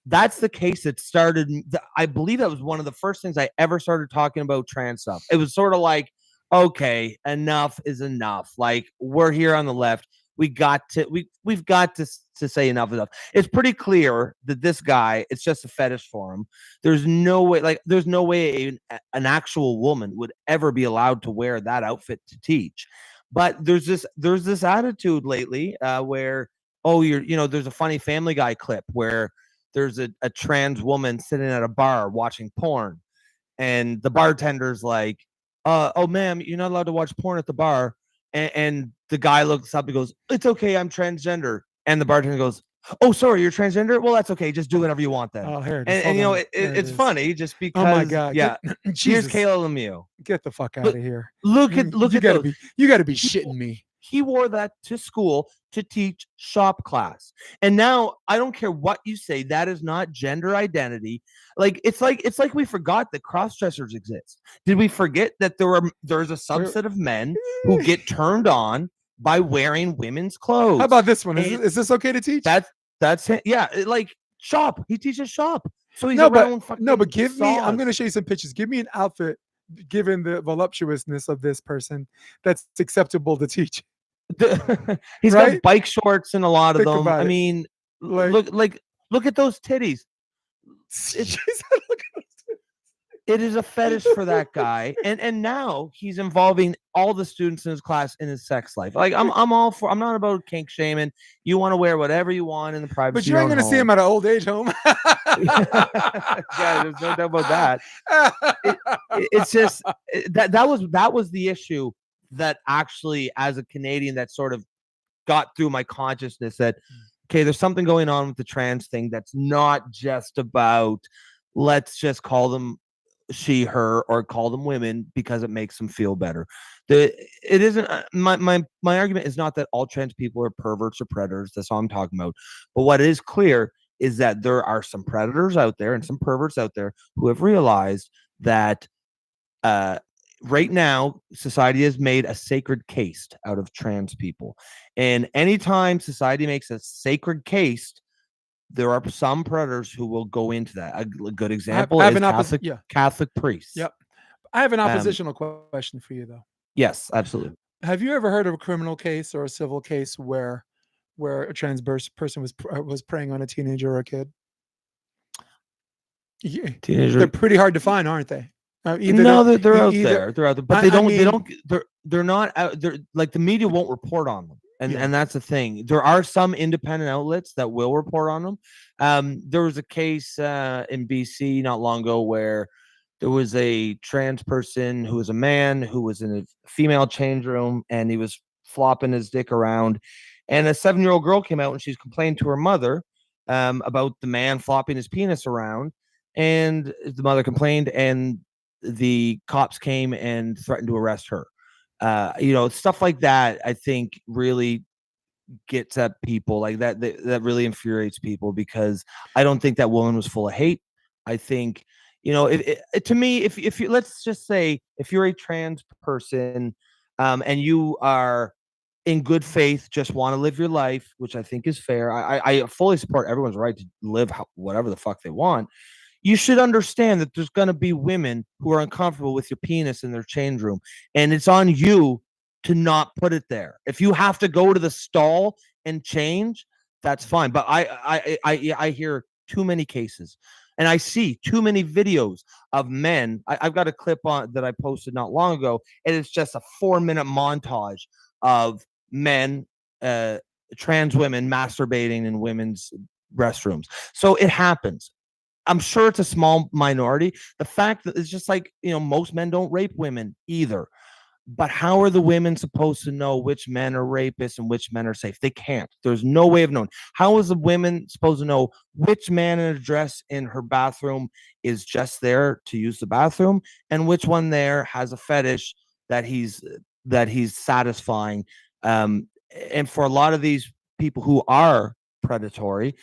That's the case that started. I believe that was one of the first things I ever started talking about trans stuff. It was sort of like, okay, enough is enough. Like, we're here on the left. We've got to say enough is enough. It's pretty clear that this guy, it's just a fetish for him. There's no way an actual woman would ever be allowed to wear that outfit to teach. But there's this attitude lately where, there's a funny Family Guy clip where there's a trans woman sitting at a bar watching porn, and the bartender's like, oh, ma'am, you're not allowed to watch porn at the bar. And the guy looks up and goes, it's okay, I'm transgender. And the bartender goes, oh, sorry, you're transgender? Well, that's okay. Just do whatever you want then. Oh, here it is. It's funny just because. Oh my God. Yeah. Here's Kayla Lemieux. Get the fuck out of here. You gotta be shitting me. He wore that to school to teach shop class. And now I don't care what you say, that is not gender identity. It's like we forgot that cross-dressers exist. Did we forget that there's a subset of men who get turned on by wearing women's clothes? How about this one? Is this okay to teach? That's it. Yeah, shop. He teaches shop. So he's but give me. I'm going to show you some pictures. Give me an outfit, given the voluptuousness of this person, that's acceptable to teach. He's got bike shorts and a lot of them. I it. mean, look at those titties. It is a fetish for that guy, and now he's involving all the students in his class in his sex life. I'm all for. I'm not about kink shaming. You want to wear whatever you want in the privacy. But you ain't going to see him at an old age home. Yeah, there's no doubt about that. It's just that was the issue that actually, as a Canadian, that sort of got through my consciousness that Okay, there's something going on with the trans thing that's not just about let's just call them she, her, or call them women because it makes them feel better. It isn't my argument is not that all trans people are perverts or predators. That's all I'm talking about. But what is clear is that there are some predators out there and some perverts out there who have realized that right now society has made a sacred case out of trans people, and anytime society makes a sacred case, there are some predators who will go into that. A good example is Catholic priests. Yep. I have an oppositional question for you, though. Yes, absolutely. Have you ever heard of a criminal case or a civil case where a trans person was preying on a teenager or a kid? Yeah. Teenager. They're pretty hard to find, aren't they? They're out there. They're out there, but they're not out. They're like the media won't report on them. And that's the thing. There are some independent outlets that will report on them. There was a case in BC not long ago where there was a trans person who was a man who was in a female change room, and he was flopping his dick around. And a 7-year-old girl came out and she's complained to her mother about the man flopping his penis around. And the mother complained, and the cops came and threatened to arrest her. Stuff like that, I think, really gets at people like that. That really infuriates people, because I don't think that woman was full of hate. I think, to me, if you, let's just say, if you're a trans person and you are in good faith, just want to live your life, which I think is fair. I fully support everyone's right to live whatever the fuck they want. You should understand that there's going to be women who are uncomfortable with your penis in their change room, and it's on you to not put it there. If you have to go to the stall and change, that's fine. But I hear too many cases, and I see too many videos of men. I've got a clip on that I posted not long ago, and it's just a 4-minute montage of men, trans women masturbating in women's restrooms. So it happens. I'm sure it's a small minority. The fact that it's just like, most men don't rape women either. But how are the women supposed to know which men are rapists and which men are safe? They can't. There's no way of knowing. How is the women supposed to know which man in a dress in her bathroom is just there to use the bathroom, and which one there has a fetish that he's satisfying? And for a lot of these people who are predatory,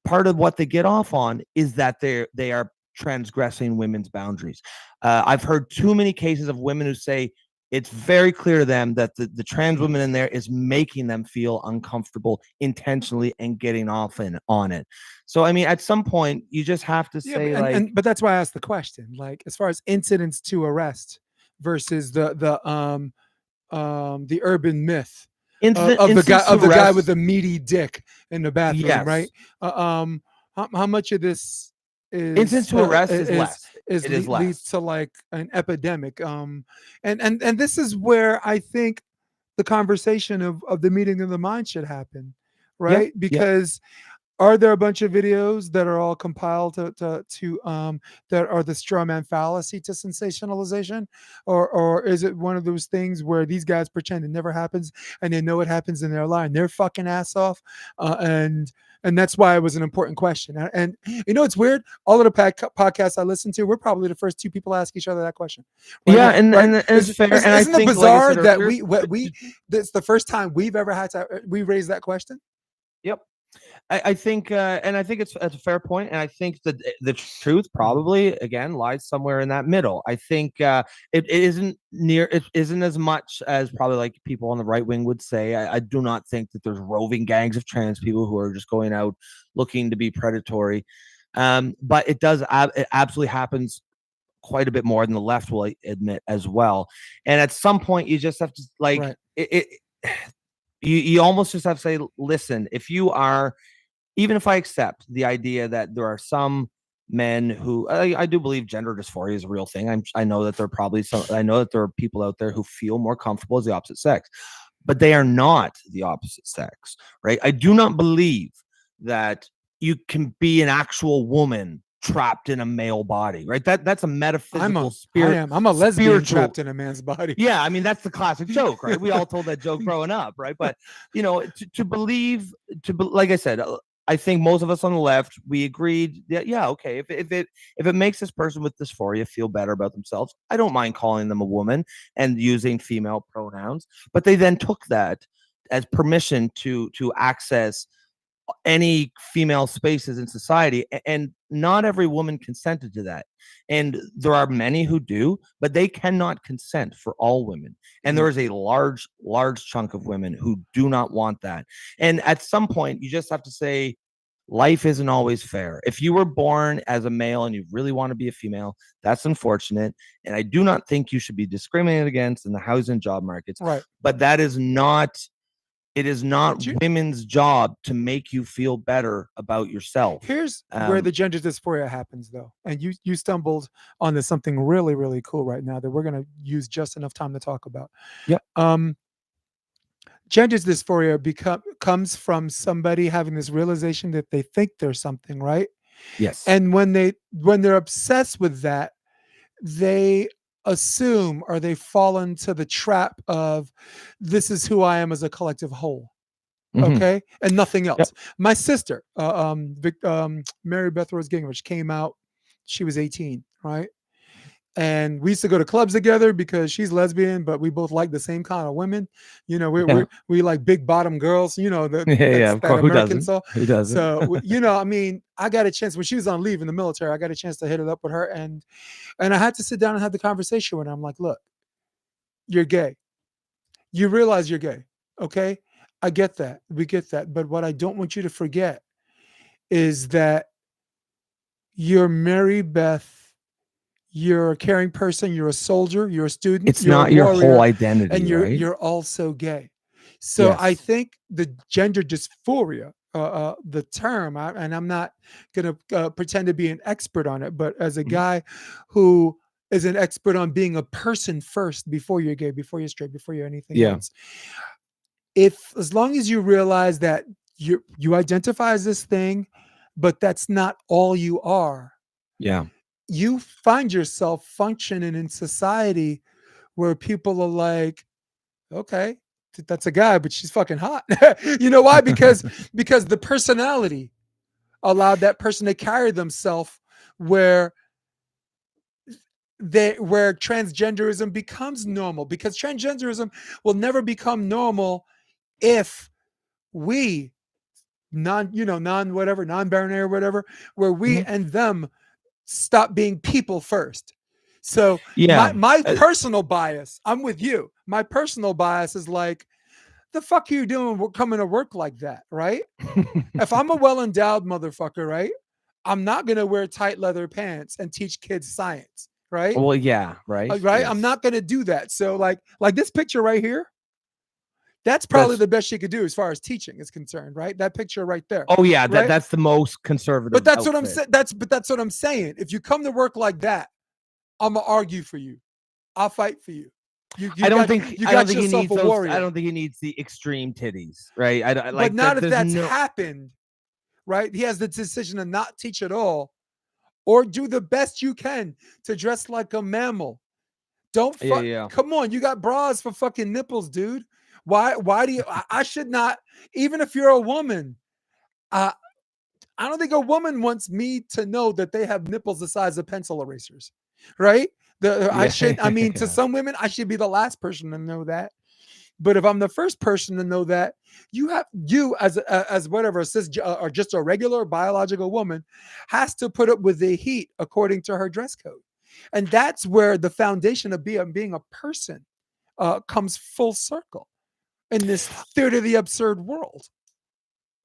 part of what they get off on is that they are transgressing women's boundaries. I've heard too many cases of women who say it's very clear to them that the trans woman in there is making them feel uncomfortable intentionally and getting off on it. So, I mean, at some point, you just have to say, but that's why I asked the question. Like, as far as incidents to arrest versus the urban myth. Of the guy with the meaty dick in the bathroom, yes. Right? How much of this is incidents to arrest is less? Leads to like an epidemic. And this is where I think the conversation of the meeting of the mind should happen, right? Yep. Because are there a bunch of videos that are all compiled to that are the straw man fallacy to sensationalization, or is it one of those things where these guys pretend it never happens and they know it happens and they're lying their fucking ass off, and that's why it was an important question. And it's weird. All of the podcasts I listen to, we're probably the first 2 people to ask each other that question. Right? Yeah, and it's fair. Isn't it bizarre that we it's the first time we've ever had to raise that question? Yep. I think, and I think it's a fair point, and I think that the truth probably again lies somewhere in that middle. I think it isn't as much as probably like people on the right wing would say. I do not think that there's roving gangs of trans people who are just going out looking to be predatory, but it absolutely happens quite a bit more than the left will admit as well. And at some point, you just have to like right. You almost just have to say, listen, if you are, even if I accept the idea that there are some men who, I do believe gender dysphoria is a real thing. I know that I know that there are people out there who feel more comfortable as the opposite sex, but they are not the opposite sex, right? I do not believe that you can be an actual woman trapped in a male body, right? That's a metaphysical spirit. I'm a lesbian trapped in a man's body. Yeah, I mean, that's the classic joke, right? We all told that joke growing up, right? But to believe like I said, I think most of us on the left, we agreed that, yeah, okay, if it makes this person with dysphoria feel better about themselves, I don't mind calling them a woman and using female pronouns. But they then took that as permission to access any female spaces in society, and not every woman consented to that, and there are many who do, but they cannot consent for all women, and there is a large chunk of women who do not want that. And at some point you just have to say, life isn't always fair. If you were born as a male and you really want to be a female, that's unfortunate, and I do not think you should be discriminated against in the housing and job markets, right? But that is not, it is not women's job to make you feel better about yourself. Here's where the gender dysphoria happens, though. And you stumbled onto something really, really cool right now that we're going to use just enough time to talk about. Yeah. Gender dysphoria comes from somebody having this realization that they think there's something, right? Yes. And when they're obsessed with that, they assume, or they fall into the trap of, this is who I am as a collective whole. Okay. And nothing else. Yep. My sister, Mary Beth Rose Gingrich, came out, she was 18, right? And we used to go to clubs together because she's lesbian, but we both like the same kind of women. You know, we like big bottom girls, you know, of course. Who doesn't? So, you know, I mean, I got a chance when she was on leave in the military, I got a chance to hit it up with her, and I had to sit down and have the conversation with her. I'm like, look, you're gay. You realize you're gay. Okay. I get that. We get that. But what I don't want you to forget is that you're Mary Beth. You're a caring person. You're a soldier. You're a student. It's not your whole identity, and right? You're also gay. So yes. I think the gender dysphoria, the term, and I'm not going to pretend to be an expert on it, but as a guy who is an expert on being a person first, before you're gay, before you're straight, before you're anything else. As long as you realize that you identify as this thing, but that's not all you are. Yeah. You find yourself functioning in society where people are like, okay, that's a guy, but she's fucking hot. You know why? Because the personality allowed that person to carry themselves where transgenderism becomes normal, because transgenderism will never become normal if we non-binary or whatever, where we and them stop being people first. So my personal bias, I'm with you. My personal bias is like, the fuck are you doing coming to work like that, right? If I'm a well-endowed motherfucker, right, I'm not going to wear tight leather pants and teach kids science, right? Well, yeah, right. Right? Yes. I'm not going to do that. So like this picture right here, that's probably the best she could do as far as teaching is concerned, right? That picture right there. Oh yeah, right? That's the most conservative. But that's outfit. What I'm saying. That's what I'm saying. If you come to work like that, I'm gonna argue for you. I'll fight for you. I don't think he needs the extreme titties, right? But not if that's happened, right? He has the decision to not teach at all, or do the best you can to dress like a mammal. Don't come on, you got bras for fucking nipples, dude. Why do you? I should not, even if you're a woman. I don't think a woman wants me to know that they have nipples the size of pencil erasers, right? To some women, I should be the last person to know that. But if I'm the first person to know that, you as whatever, or just a regular biological woman, has to put up with the heat according to her dress code. And that's where the foundation of being a person comes full circle in this theater of the absurd world.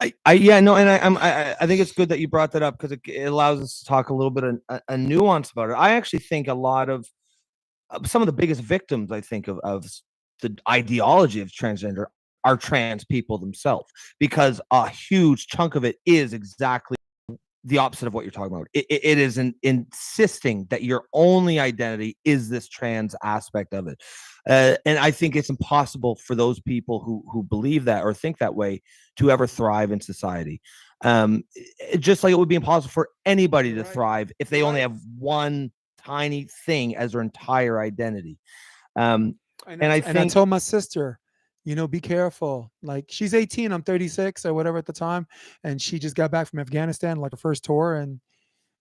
I think it's good that you brought that up, because it allows us to talk a little bit of a nuance about it. I actually think a lot of some of the biggest victims, I think, of the ideology of transgender are trans people themselves, because a huge chunk of it is exactly the opposite of what you're talking about. It is insisting that your only identity is this trans aspect of it. And I think it's impossible for those people who believe that or think that way to ever thrive in society. Just like it would be impossible for anybody to thrive if they only have one tiny thing as their entire identity. And I told my sister, be careful. Like, she's 18, I'm 36 or whatever at the time, and she just got back from Afghanistan, like her first tour,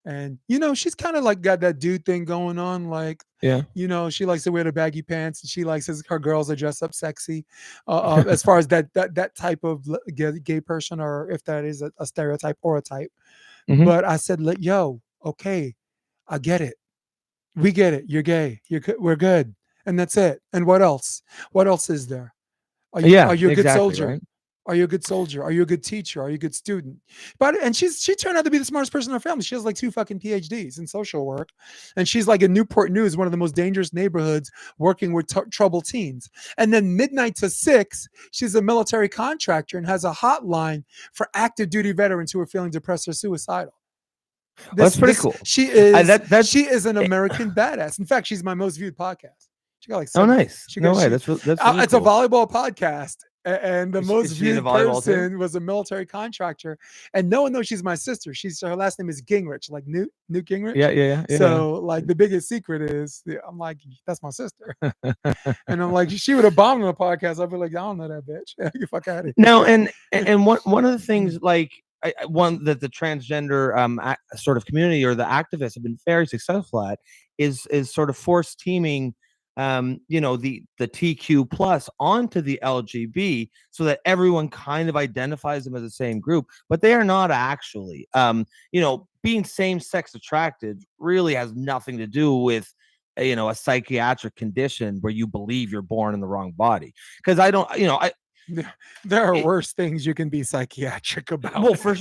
and she's kind of like got that dude thing going on. Like, Yeah. She likes to wear the baggy pants, and she likes her girls are dressed up sexy. As far as that type of gay person, or if that is a stereotype or a type. Mhm. But I said, yo, okay, I get it. We get it. You're gay. We're good, and that's it. And what else? What else is there? Are you a good exactly, soldier? right? Are you a good soldier? Are you a good teacher? Are you a good student? And she turned out to be the smartest person in her family. She has like 2 fucking PhDs in social work, and she's like in Newport News, one of the most dangerous neighborhoods, working with troubled teens. And then midnight to 6, she's a military contractor and has a hotline for active duty veterans who are feeling depressed or suicidal. That's pretty cool. She is That's an American badass. In fact, she's my most viewed podcast. She got like oh 7. nice. She No got, way. she, That's really it's a cool. volleyball podcast, and the most Is she in viewed the volleyball team? person was a military contractor, and no one knows she's my sister. Her last name is Gingrich, like Newt Gingrich. Yeah. So like the biggest secret is I'm like, that's my sister, and I'm like, she would have bombed on the podcast. I'd be like, I don't know that bitch. Get the fuck out of here. No, and one of the things, like, one that the transgender sort of community or the activists have been very successful at is sort of force teaming the TQ plus onto the LGB, so that everyone kind of identifies them as the same group, but they are not actually. Being same-sex attracted really has nothing to do with a psychiatric condition where you believe you're born in the wrong body. Because there are worse things you can be psychiatric about. Well, for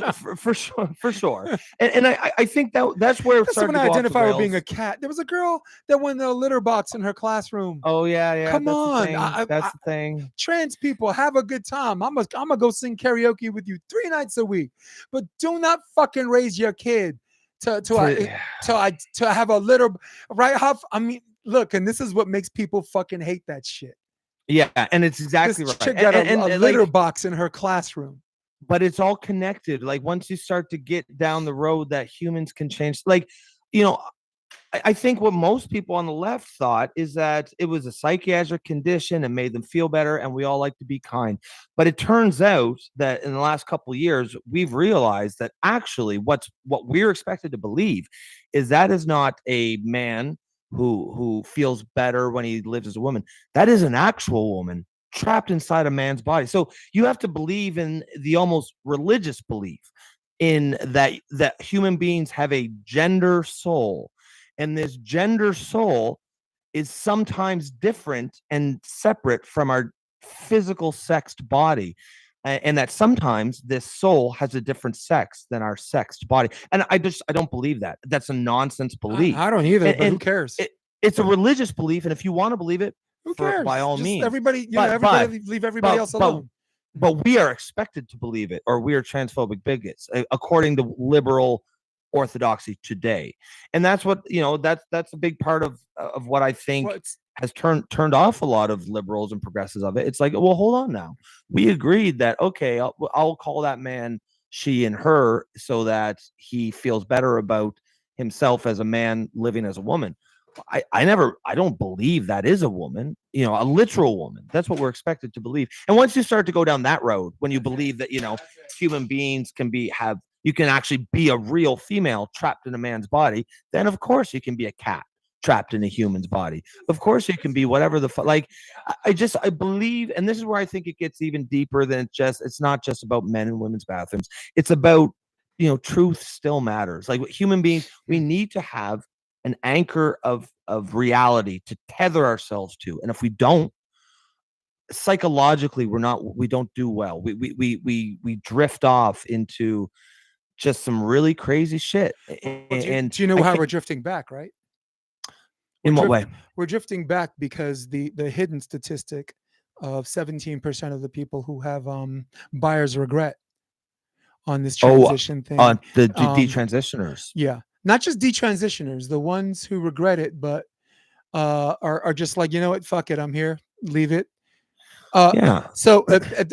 sure. And I think that's where that's when I identify with being a cat. There was a girl that won the litter box in her classroom. Oh yeah. Come on, that's the thing. Trans people, have a good time. I'm gonna go sing karaoke with you 3 nights a week, but do not fucking raise your kid to have a litter, right? I mean, look, and this is what makes people fucking hate that shit. Yeah, and it's exactly this right. Chick got a litter box in her classroom. But it's all connected. Like, once you start to get down the road that humans can change, I think what most people on the left thought is that it was a psychiatric condition and made them feel better, and we all like to be kind. But it turns out that in the last couple of years, we've realized that actually what we're expected to believe is that is not a man who feels better when he lives as a woman. That is an actual woman trapped inside a man's body. So you have to believe in the almost religious belief in that human beings have a gender soul, and this gender soul is sometimes different and separate from our physical sexed body, and that sometimes this soul has a different sex than our sexed body. And I don't believe that. That's a nonsense belief. I don't either, but who cares? It's a religious belief, and if you want to believe it, who cares? By all means. Everybody, leave everybody else alone. But we are expected to believe it, or we are transphobic bigots, according to liberal orthodoxy today. And that's what that's a big part of what I think has turned off a lot of liberals and progressives of it. It's like, well, hold on now. We agreed that, okay, I'll call that man she and her so that he feels better about himself as a man living as a woman. I don't believe that is a woman, a literal woman. That's what we're expected to believe. And once you start to go down that road, when you believe that, human beings you can actually be a real female trapped in a man's body, then of course you can be a cat trapped in a human's body. Of course you can be whatever I believe, and this is where I think it gets even deeper than it's not just about men and women's bathrooms. It's about, truth still matters. Like, human beings, we need to have an anchor of reality to tether ourselves to. And if we don't, psychologically, we don't do well. We drift off into just some really crazy shit. And do you know how we're drifting back, right? In what way? We're drifting back because the hidden statistic of 17% of the people who have buyer's regret on this transition thing. On the detransitioners. Yeah. Not just detransitioners, the ones who regret it, but are just like, you know what, fuck it, I'm here, leave it. So,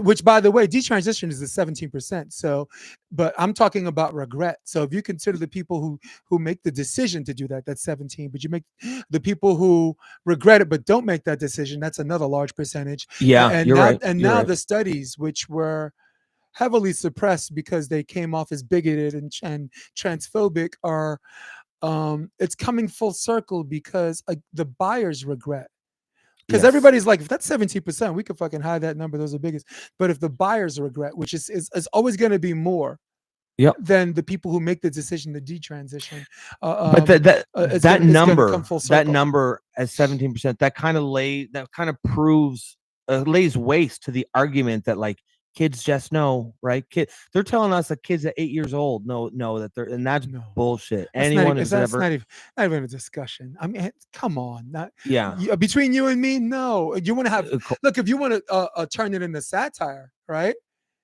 which by the way, detransition is the 17%. So, but I'm talking about regret. So if you consider the people who make the decision to do that, that's 17. But you make the people who regret it but don't make that decision, that's another large percentage. Yeah, and you're now, right. And you're now right. the studies, which were heavily suppressed because they came off as bigoted and transphobic, are it's coming full circle because the buyers regret. Because everybody's like, if that's 17%, we could fucking hide that number. Those are biggest. But if the buyers regret, which is always going to be more than the people who make the decision to detransition. But that number as 17%, that kind of proves, lays waste to the argument that like kids just know, right? They're telling us that kids at 8 years old know that they're, and that's bullshit. That's not even a discussion. I mean, come on. Between you and me, no. You want to have look, if you want to turn it into satire, right?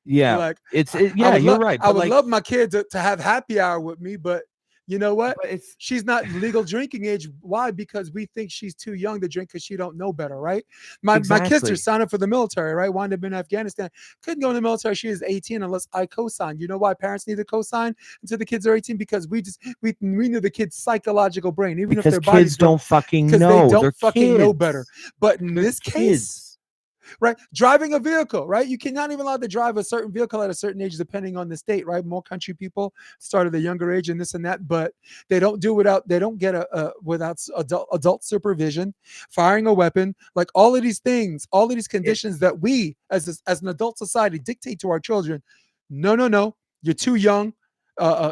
Yeah, like you're right. I would love my kid to have happy hour with me, but you know what? She's not legal drinking age. Why? Because we think she's too young to drink because she don't know better, right? My kids are signed up for the military, right? Wound up in Afghanistan. Couldn't go in the military. She is 18 unless I co-sign. You know why parents need to co-sign until the kids are 18? Because we knew the kid's psychological brain, even because if their bodies kids don't fucking know. They don't They're fucking kids. know better. But in this case, right? Driving a vehicle, right? You cannot even allowed to drive a certain vehicle at a certain age, depending on the state, right? More country people start at a younger age and this and that, but they don't get without adult supervision, firing a weapon, like all of these things, all of these conditions that we as an adult society dictate to our children. No, you're too young.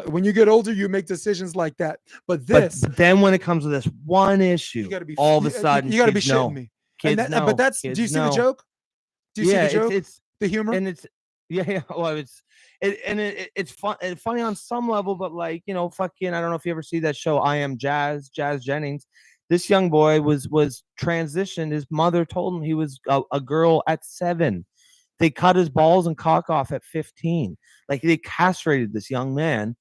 When you get older, you make decisions like that. But then when it comes to this one issue, all of a sudden you got to be shitting me. Kids know. But that's. Do you see the joke? Do you see the joke? It's the humor, and it's Well, it's fun. It's funny on some level, but like fucking. I don't know if you ever see that show. I Am Jazz Jennings. This young boy was transitioned. His mother told him he was a girl at 7. They cut his balls and cock off at 15. Like they castrated this young man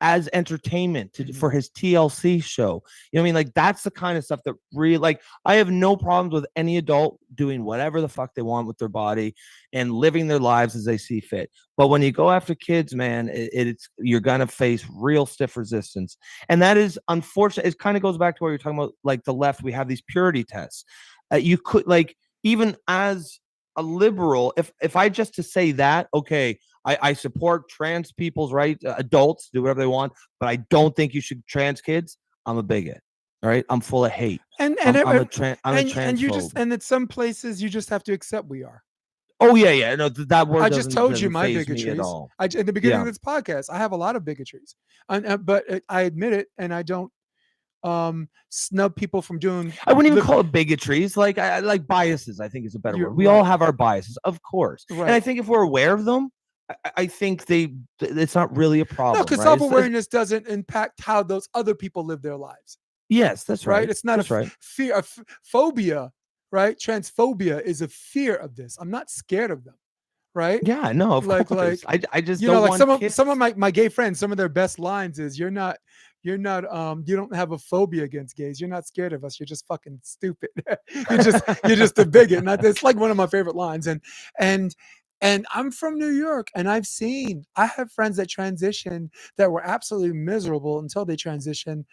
as entertainment for his TLC show. You know what I mean? Like that's the kind of stuff that really, like, I have no problems with any adult doing whatever the fuck they want with their body and living their lives as they see fit. But when you go after kids, man, you're gonna face real stiff resistance. And that is unfortunate. It kind of goes back to what you're talking about, like the left, we have these purity tests. You could, like, even as a liberal, if I just to say that, okay, I support trans people's right, adults do whatever they want, but I don't think you should trans kids. I'm a bigot, right? I'm full of hate, I'm a transphobe. And at some places you just have to accept we are. Oh yeah. No, that word. I just told you my bigotries at all. At the beginning of this podcast, I have a lot of bigotries, but I admit it, and I don't snub people from doing. I wouldn't even call it bigotries. Like I like biases, I think is a better word. We all have our biases, of course, and I think if we're aware of them, I think it's not really a problem. No, because self-awareness doesn't impact how those other people live their lives. Yes, that's right. It's not fear, phobia, right? Transphobia is a fear of this. I'm not scared of them, right? Yeah, no, of course. I just don't like some of my gay friends, some of their best lines is you don't have a phobia against gays. You're not scared of us. You're just fucking stupid. you're just a bigot. And it's like one of my favorite lines. And I'm from New York, and I have friends that transition that were absolutely miserable until they transition.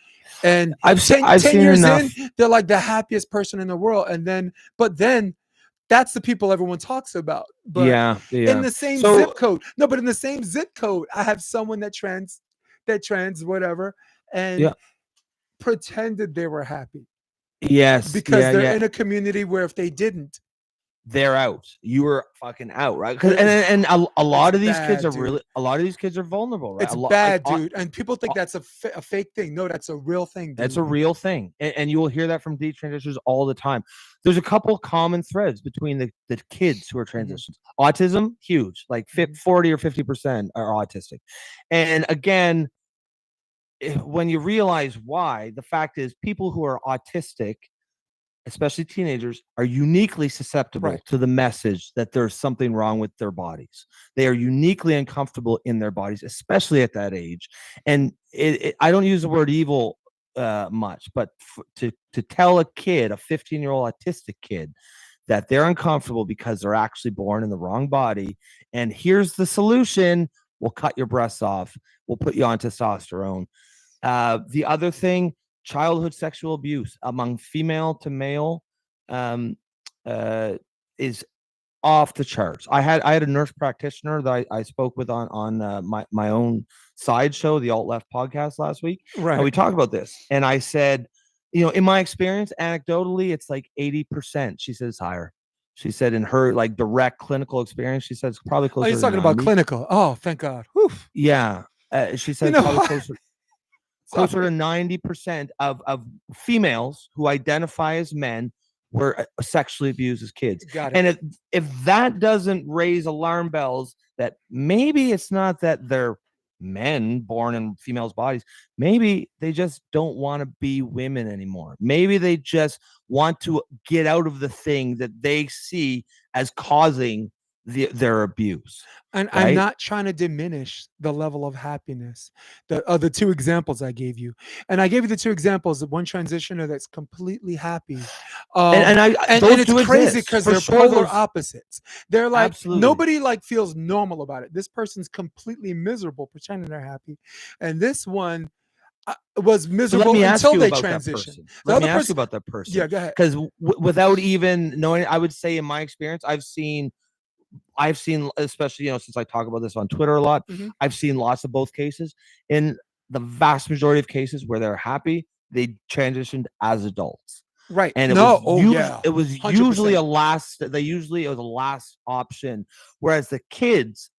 And I've 10 years enough. In, they're like the happiest person in the world. But then that's the people everyone talks about. But in the same zip code. No, but in the same zip code, I have someone that trans whatever, and pretended they were happy. Yes. Because they're in a community where if they didn't, they're out. You were fucking out, right? And a lot of these kids are vulnerable, right? It's bad, dude. And people think that's a fake thing. No, that's a real thing, dude. That's a real thing. And you will hear that from detransitioners all the time. There's a couple common threads between the kids who are transitions. Autism, huge. Like 40 or 50% are autistic. And again, when you realize why, the fact is people who are autistic, especially teenagers, are uniquely susceptible to the message that there's something wrong with their bodies. They are uniquely uncomfortable in their bodies, especially at that age. And I don't use the word evil much, but to tell a 15-year-old autistic kid that they're uncomfortable because they're actually born in the wrong body. And here's the solution. We'll cut your breasts off. We'll put you on testosterone. The other thing, childhood sexual abuse among female to male is off the charts. I had a nurse practitioner that I spoke with on my own side show, the Alt Left podcast last week. Right. And we talked about this. And I said, in my experience, anecdotally, it's like 80%. She says higher. She said in her like direct clinical experience, she says probably closer. Oh, you're talking about clinical. Oh, thank God. Whew. Yeah. She said probably closer to 90% of females who identify as men were sexually abused as kids. Got it. And if that doesn't raise alarm bells that maybe it's not that they're men born in females' bodies, maybe they just don't want to be women anymore. Maybe they just want to get out of the thing that they see as causing their abuse. And right? I'm not trying to diminish the level of happiness. The two examples I gave you, and I gave you the two examples of one transitioner that's completely happy, and it's crazy because they're polar opposites. They're like nobody like feels normal about it. This person's completely miserable pretending they're happy, and this one was miserable until they transitioned. Let me ask you about that person. Yeah, go ahead. Because without even knowing, I would say in my experience, I've seen, especially, since I talk about this on Twitter a lot, I've seen lots of both cases. In the vast majority of cases where they're happy, they transitioned as adults. Right. And it was usually a last option. Whereas the kids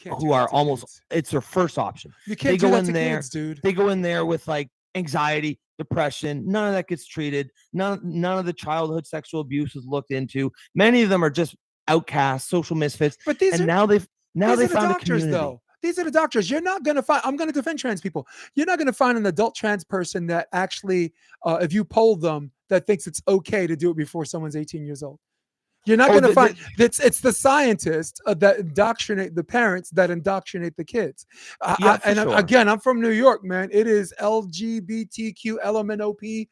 who are almost, it's their first option. You can't do that to kids, dude. They go in there with like anxiety, depression. None of that gets treated. None of the childhood sexual abuse is looked into. Many of them are just outcasts, social misfits. But now they found a community. Though. These are the doctors. You're not going to find, I'm going to defend trans people. You're not going to find an adult trans person that actually, if you poll them, that thinks it's okay to do it before someone's 18 years old. You're not going to find it's the scientists that indoctrinate the parents that indoctrinate the kids. Again, I'm from New York, man. It is LGBTQ, LMNOP,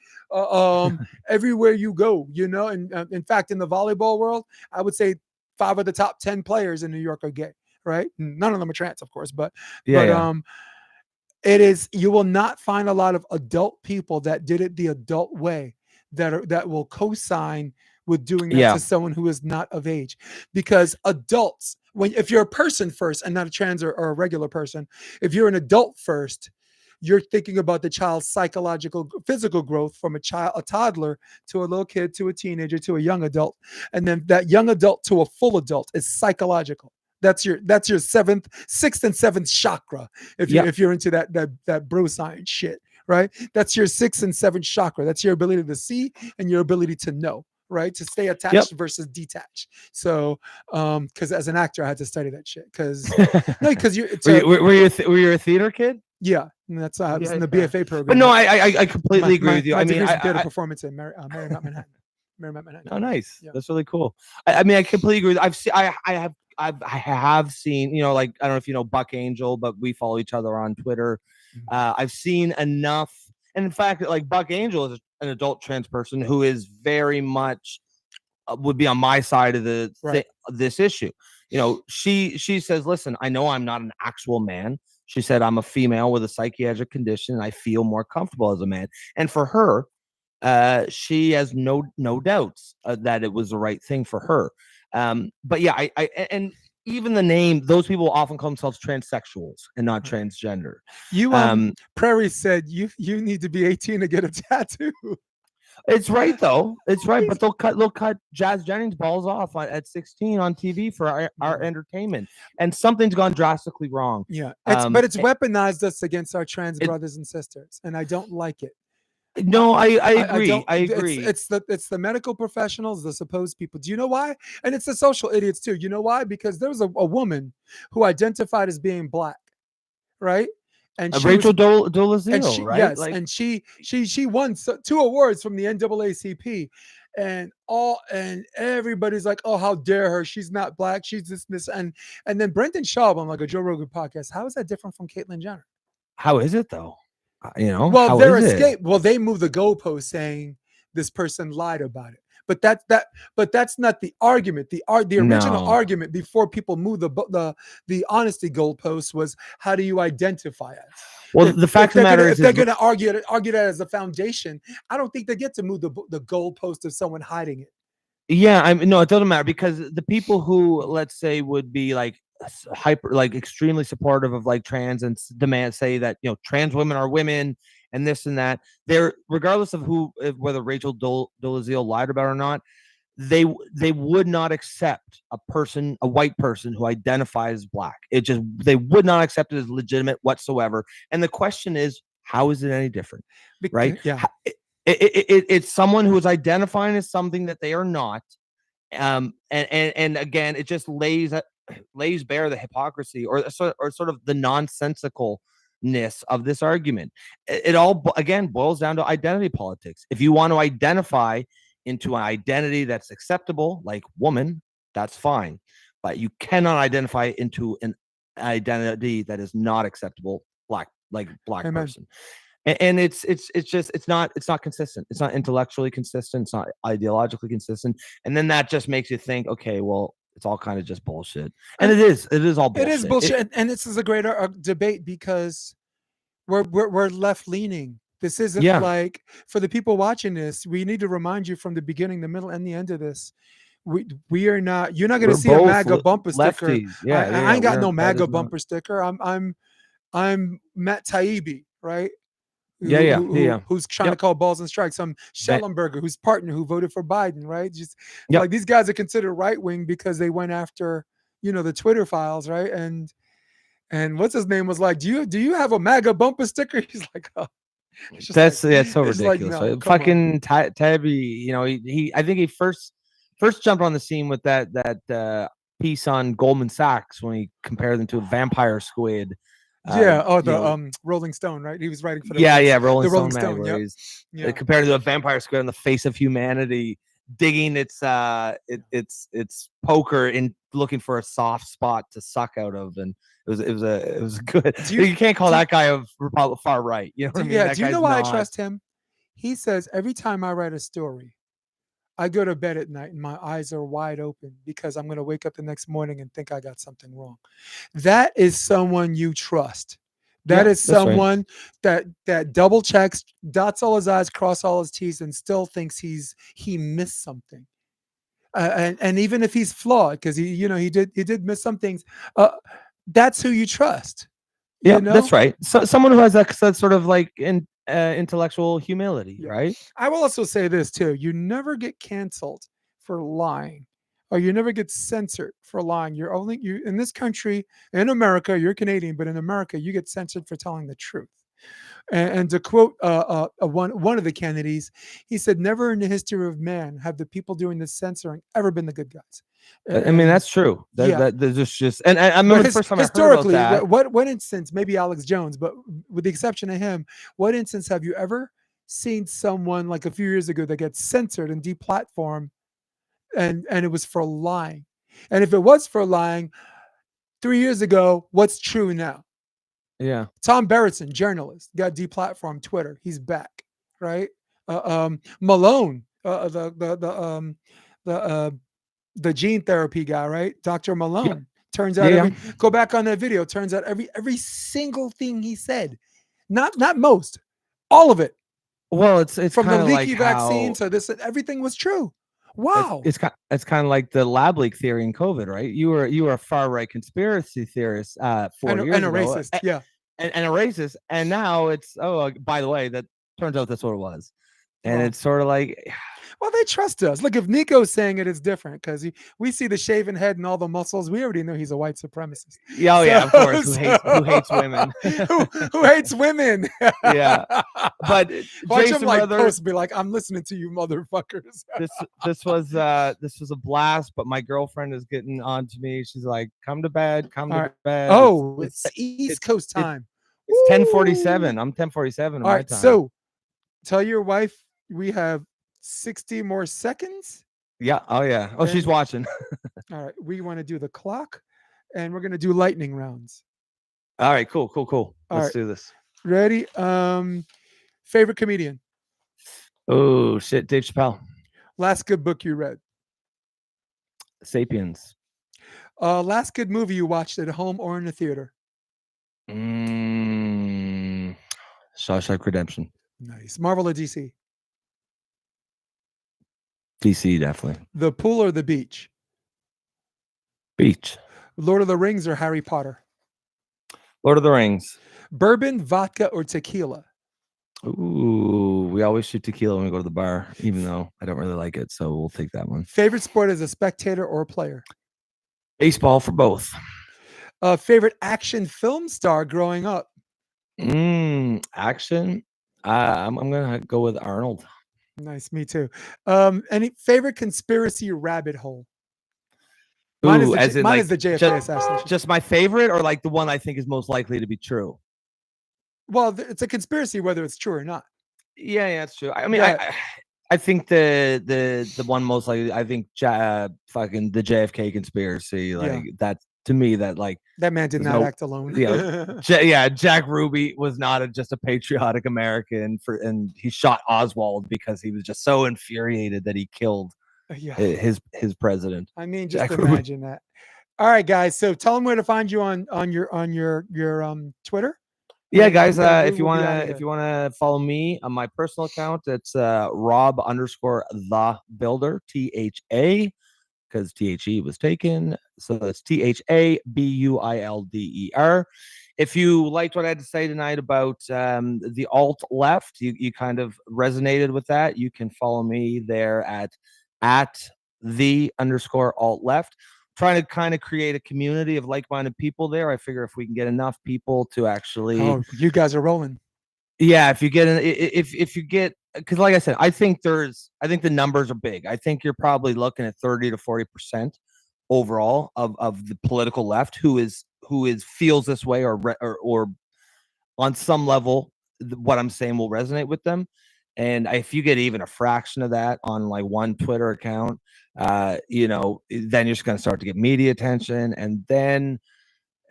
everywhere you go, And in fact, in the volleyball world, I would say 5 of the top 10 players in New York are gay, right? None of them are trans, of course, but it is. You will not find a lot of adult people that did it the adult way that will co-sign with doing that to someone who is not of age. Because adults, if you're a person first and not a trans or a regular person, if you're an adult first, you're thinking about the child's psychological, physical growth from a toddler to a little kid to a teenager to a young adult, and then that young adult to a full adult is psychological. That's your 7th, 6th, and 7th chakra. If you're into that bro science shit, right? That's your 6th and 7th chakra. That's your ability to see and your ability to know. Right, to stay attached versus detached. So, because as an actor, I had to study that shit. Because were you a theater kid? Yeah, and that's I was in the BFA program. But no, I completely agree with you. I mean, I did a performance in Marymount, Manhattan. Oh, nice. Yeah. That's really cool. I mean, I completely agree. I have seen, like, I don't know if you know Buck Angel, but we follow each other on Twitter. I've seen enough. And in fact, like Buck Angel is an adult trans person who is very much would be on my side of this issue. She says, listen, I know I'm not an actual man. She said, I'm a female with a psychiatric condition. And I feel more comfortable as a man. And for her, she has no doubts that it was the right thing for her. But yeah, and even the name, those people often call themselves transsexuals and not transgender. Prairie said you need to be 18 to get a tattoo. It's right though. It's right, but they'll cut Jazz Jennings balls off at 16 on TV for our entertainment, and something's gone drastically wrong. Yeah, but it's weaponized us against our trans brothers and sisters, and I don't like it. No, I agree. I agree. It's the medical professionals, the supposed people. Do you know why? And it's the social idiots too. You know why? Because there was a woman who identified as being black, right? And Rachel Dolezal, right? Yes, and she won 2 awards from the NAACP, and everybody's like, oh, how dare her? She's not black. She's this, and then Brendan Schaub on like a Joe Rogan podcast. How is that different from Caitlyn Jenner? How is it though? Well, their escape. Well, they moved the goalpost saying this person lied about it. But that's not the argument. The original No. argument before people moved the honesty goalpost was, how do you identify it? Well, the fact of the matter if they're going to argue that as a foundation, I don't think they get to move the goalpost of someone hiding it. Yeah, no, it doesn't matter, because the people who, let's say, would be like extremely supportive of like trans and say that, you know, trans women are women and this and that, they're, regardless of whether Rachel Dolezal lied about it or not, they would not accept a white person who identifies as black. They would not accept it as legitimate whatsoever. And the question is, how is it any different? Right? Yeah. It's someone who is identifying as something that they are not. And again, it just lays bare the hypocrisy or sort of the nonsensicalness of this argument. It all, again, boils down to identity politics. If you want to identify into an identity that's acceptable, like woman, that's fine. But you cannot identify into an identity that is not acceptable, black Amen. person. And it's not consistent. It's not intellectually consistent. It's not ideologically consistent. And then that just makes you think, okay, well, it's all kind of just bullshit. And it is all bullshit. It is bullshit. And this is a great debate because we're left leaning. This isn't like, for the people watching this, we need to remind you from the beginning, the middle, and the end of this. We are not. You're not going to see a MAGA bumper sticker. I ain't got no MAGA bumper sticker. I'm Matt Taibbi, right? Who's trying to call balls and strikes. Some Schellenberger, whose partner who voted for Biden, right? Just like, these guys are considered right wing because they went after, you know, the Twitter files, right? And what's his name was like, do you have a MAGA bumper sticker? He's like, oh. That's so ridiculous. Like, no, fucking Tabby, you know, I think he first jumped on the scene with that piece on Goldman Sachs when he compared them to a vampire squid. Rolling Stone, right? He was writing for Rolling Stone. Compared to a vampire squid on the face of humanity, digging its poker in looking for a soft spot to suck out of, and it was good. You can't call that guy a far right. You know what I mean? Yeah. Do you know why I trust him? He says, every time I write a story, I go to bed at night and my eyes are wide open because I'm going to wake up the next morning and think I got something wrong. That is someone you trust. That is someone that double checks, dots all his I's, cross all his T's, and still thinks he missed something. And even if he's flawed, because he did miss some things, that's who you trust. Yeah, that's right. So someone who has that sort of like intellectual humility, right? I will also say this too: you never get canceled for lying, or you never get censored for lying. You in this country, in America, you're Canadian, but in America, you get censored for telling the truth. And to quote one of the Kennedys, he said, "Never in the history of man have the people doing the censoring ever been the good guys." I mean, that's true. There's just, and I remember the first time I heard about that. What instance? Maybe Alex Jones, but with the exception of him, what instance have you ever seen someone like a few years ago that gets censored and deplatformed, and it was for lying? And if it was for lying 3 years ago, what's true now? Yeah. Tom Barrettson, journalist, got deplatformed Twitter. He's back, right? Malone, the gene therapy guy, right? Dr. Malone. Turns out, go back on that video. Turns out every single thing he said, not most, all of it. Well, it's from the leaky vaccine to this, everything was true. Wow. It's kind of like the lab leak theory in COVID, right? You were a far right conspiracy theorist 4 years ago, and a racist, and a racist, and now it's by the way, that turns out that's what it was, and it's sort of like. Well, they trust us. Look, if Nico's saying it, it's different because we see the shaven head and all the muscles. We already know he's a white supremacist. Yeah, of course. Who hates women? who hates women? Yeah, but watch Jason, him like post be like, "I'm listening to you, motherfuckers." this was a blast, but my girlfriend is getting on to me. She's like, "Come to bed, to bed." Oh, it's East Coast time. It's 10:47. I'm 10:47. All right, so tell your wife we have 60 more seconds. Yeah. Oh, yeah. Oh, she's watching. All right. We want to do the clock and we're going to do lightning rounds. All right. Cool. Let's do this. Ready? Favorite comedian? Oh, shit. Dave Chappelle. Last good book you read. Sapiens. Last good movie you watched at home or in the theater. Shawshank Redemption. Nice. Marvel or DC? DC, definitely. The pool or the beach? Beach. Lord of the Rings or Harry Potter? Lord of the Rings. Bourbon, vodka, or tequila? Ooh, we always shoot tequila when we go to the bar, even though I don't really like it. So we'll take that one. Favorite sport as a spectator or a player? Baseball for both. Favorite action film star growing up? Action. I'm gonna go with Arnold. Nice, me too. Any favorite conspiracy rabbit hole? Mine is the JFK assassination. Just my favorite, or like the one I think is most likely to be true. Well, it's a conspiracy whether it's true or not. Yeah, it's true. I mean, I think the one most likely. I think fucking the JFK conspiracy. Like that to me, that like that man did not act alone. Jack Ruby was not just a patriotic American and he shot Oswald because he was just so infuriated that he killed his president. I mean, just imagine that. All right, guys. So tell them where to find you on your Twitter. Yeah, guys. If you wanna follow me on my personal account, it's Rob_the Builder, because THE was taken. So that's THABUILDER. If you liked what I had to say tonight about the alt left, you kind of resonated with that, you can follow me there at @the_alt left. Trying to kind of create a community of like-minded people there. I figure if we can get enough people to actually, you guys are rolling. Yeah, if you get, because like I said, I think the numbers are big. I think you're probably looking at 30 to 40% overall of the political left who feels this way or on some level what I'm saying will resonate with them. And if you get even a fraction of that on like one Twitter account, then you're just going to start to get media attention, and then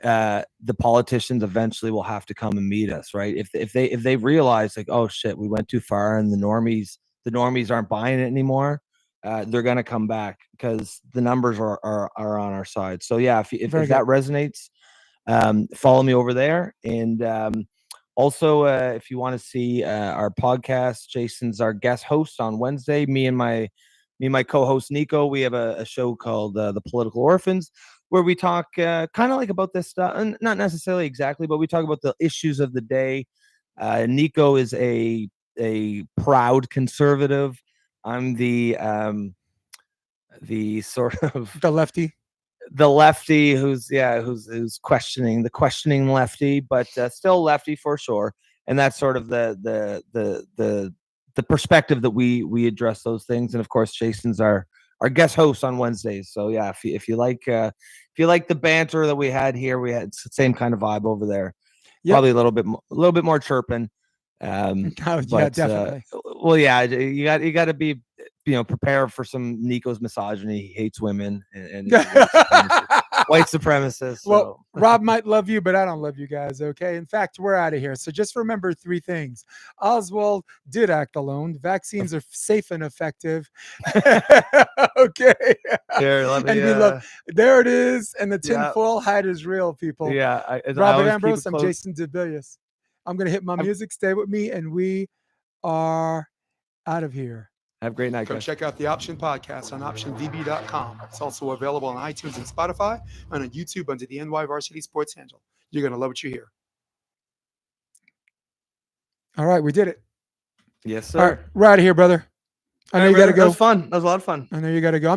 the politicians eventually will have to come and meet us, right? If they realize like, oh shit, we went too far, and the normies aren't buying it anymore, they're going to come back because the numbers are on our side. So yeah, if that resonates, follow me over there. And also, if you want to see our podcast, Jason's our guest host on Wednesday. Me and my co-host Nico, we have a show called The Political Orphans, where we talk kind of like about this stuff, and not necessarily exactly, but we talk about the issues of the day. Nico is a proud conservative. I'm the sort of the lefty who's questioning the questioning lefty, but still lefty for sure. And that's sort of the perspective that we address those things. And of course, Jason's our guest host on Wednesdays. So yeah, if you like the banter that we had here, we had the same kind of vibe over there. Yep. Probably a little bit more chirping. Definitely. You got to be prepare for some Nico's misogyny. He hates women and white supremacists. So. Well, Rob might love you, but I don't love you guys. Okay. In fact, we're out of here. So just remember 3 things. Oswald did act alone. Vaccines are safe and effective. Okay. Here, let me, there it is. And the tinfoil hat is real, people. Yeah. Robert Ambrose. I'm Jason DeBillius. I'm going to hit my music. Stay with me. And we are out of here. Have a great night, guys. Check out the Option Podcast on optionvb.com. It's also available on iTunes and Spotify, and on YouTube under the NY Varsity Sports handle. You're going to love what you hear. All right, we did it. Yes, sir. All right, we're out of here, brother. I know you got to go. That was fun. That was a lot of fun. I know you got to go.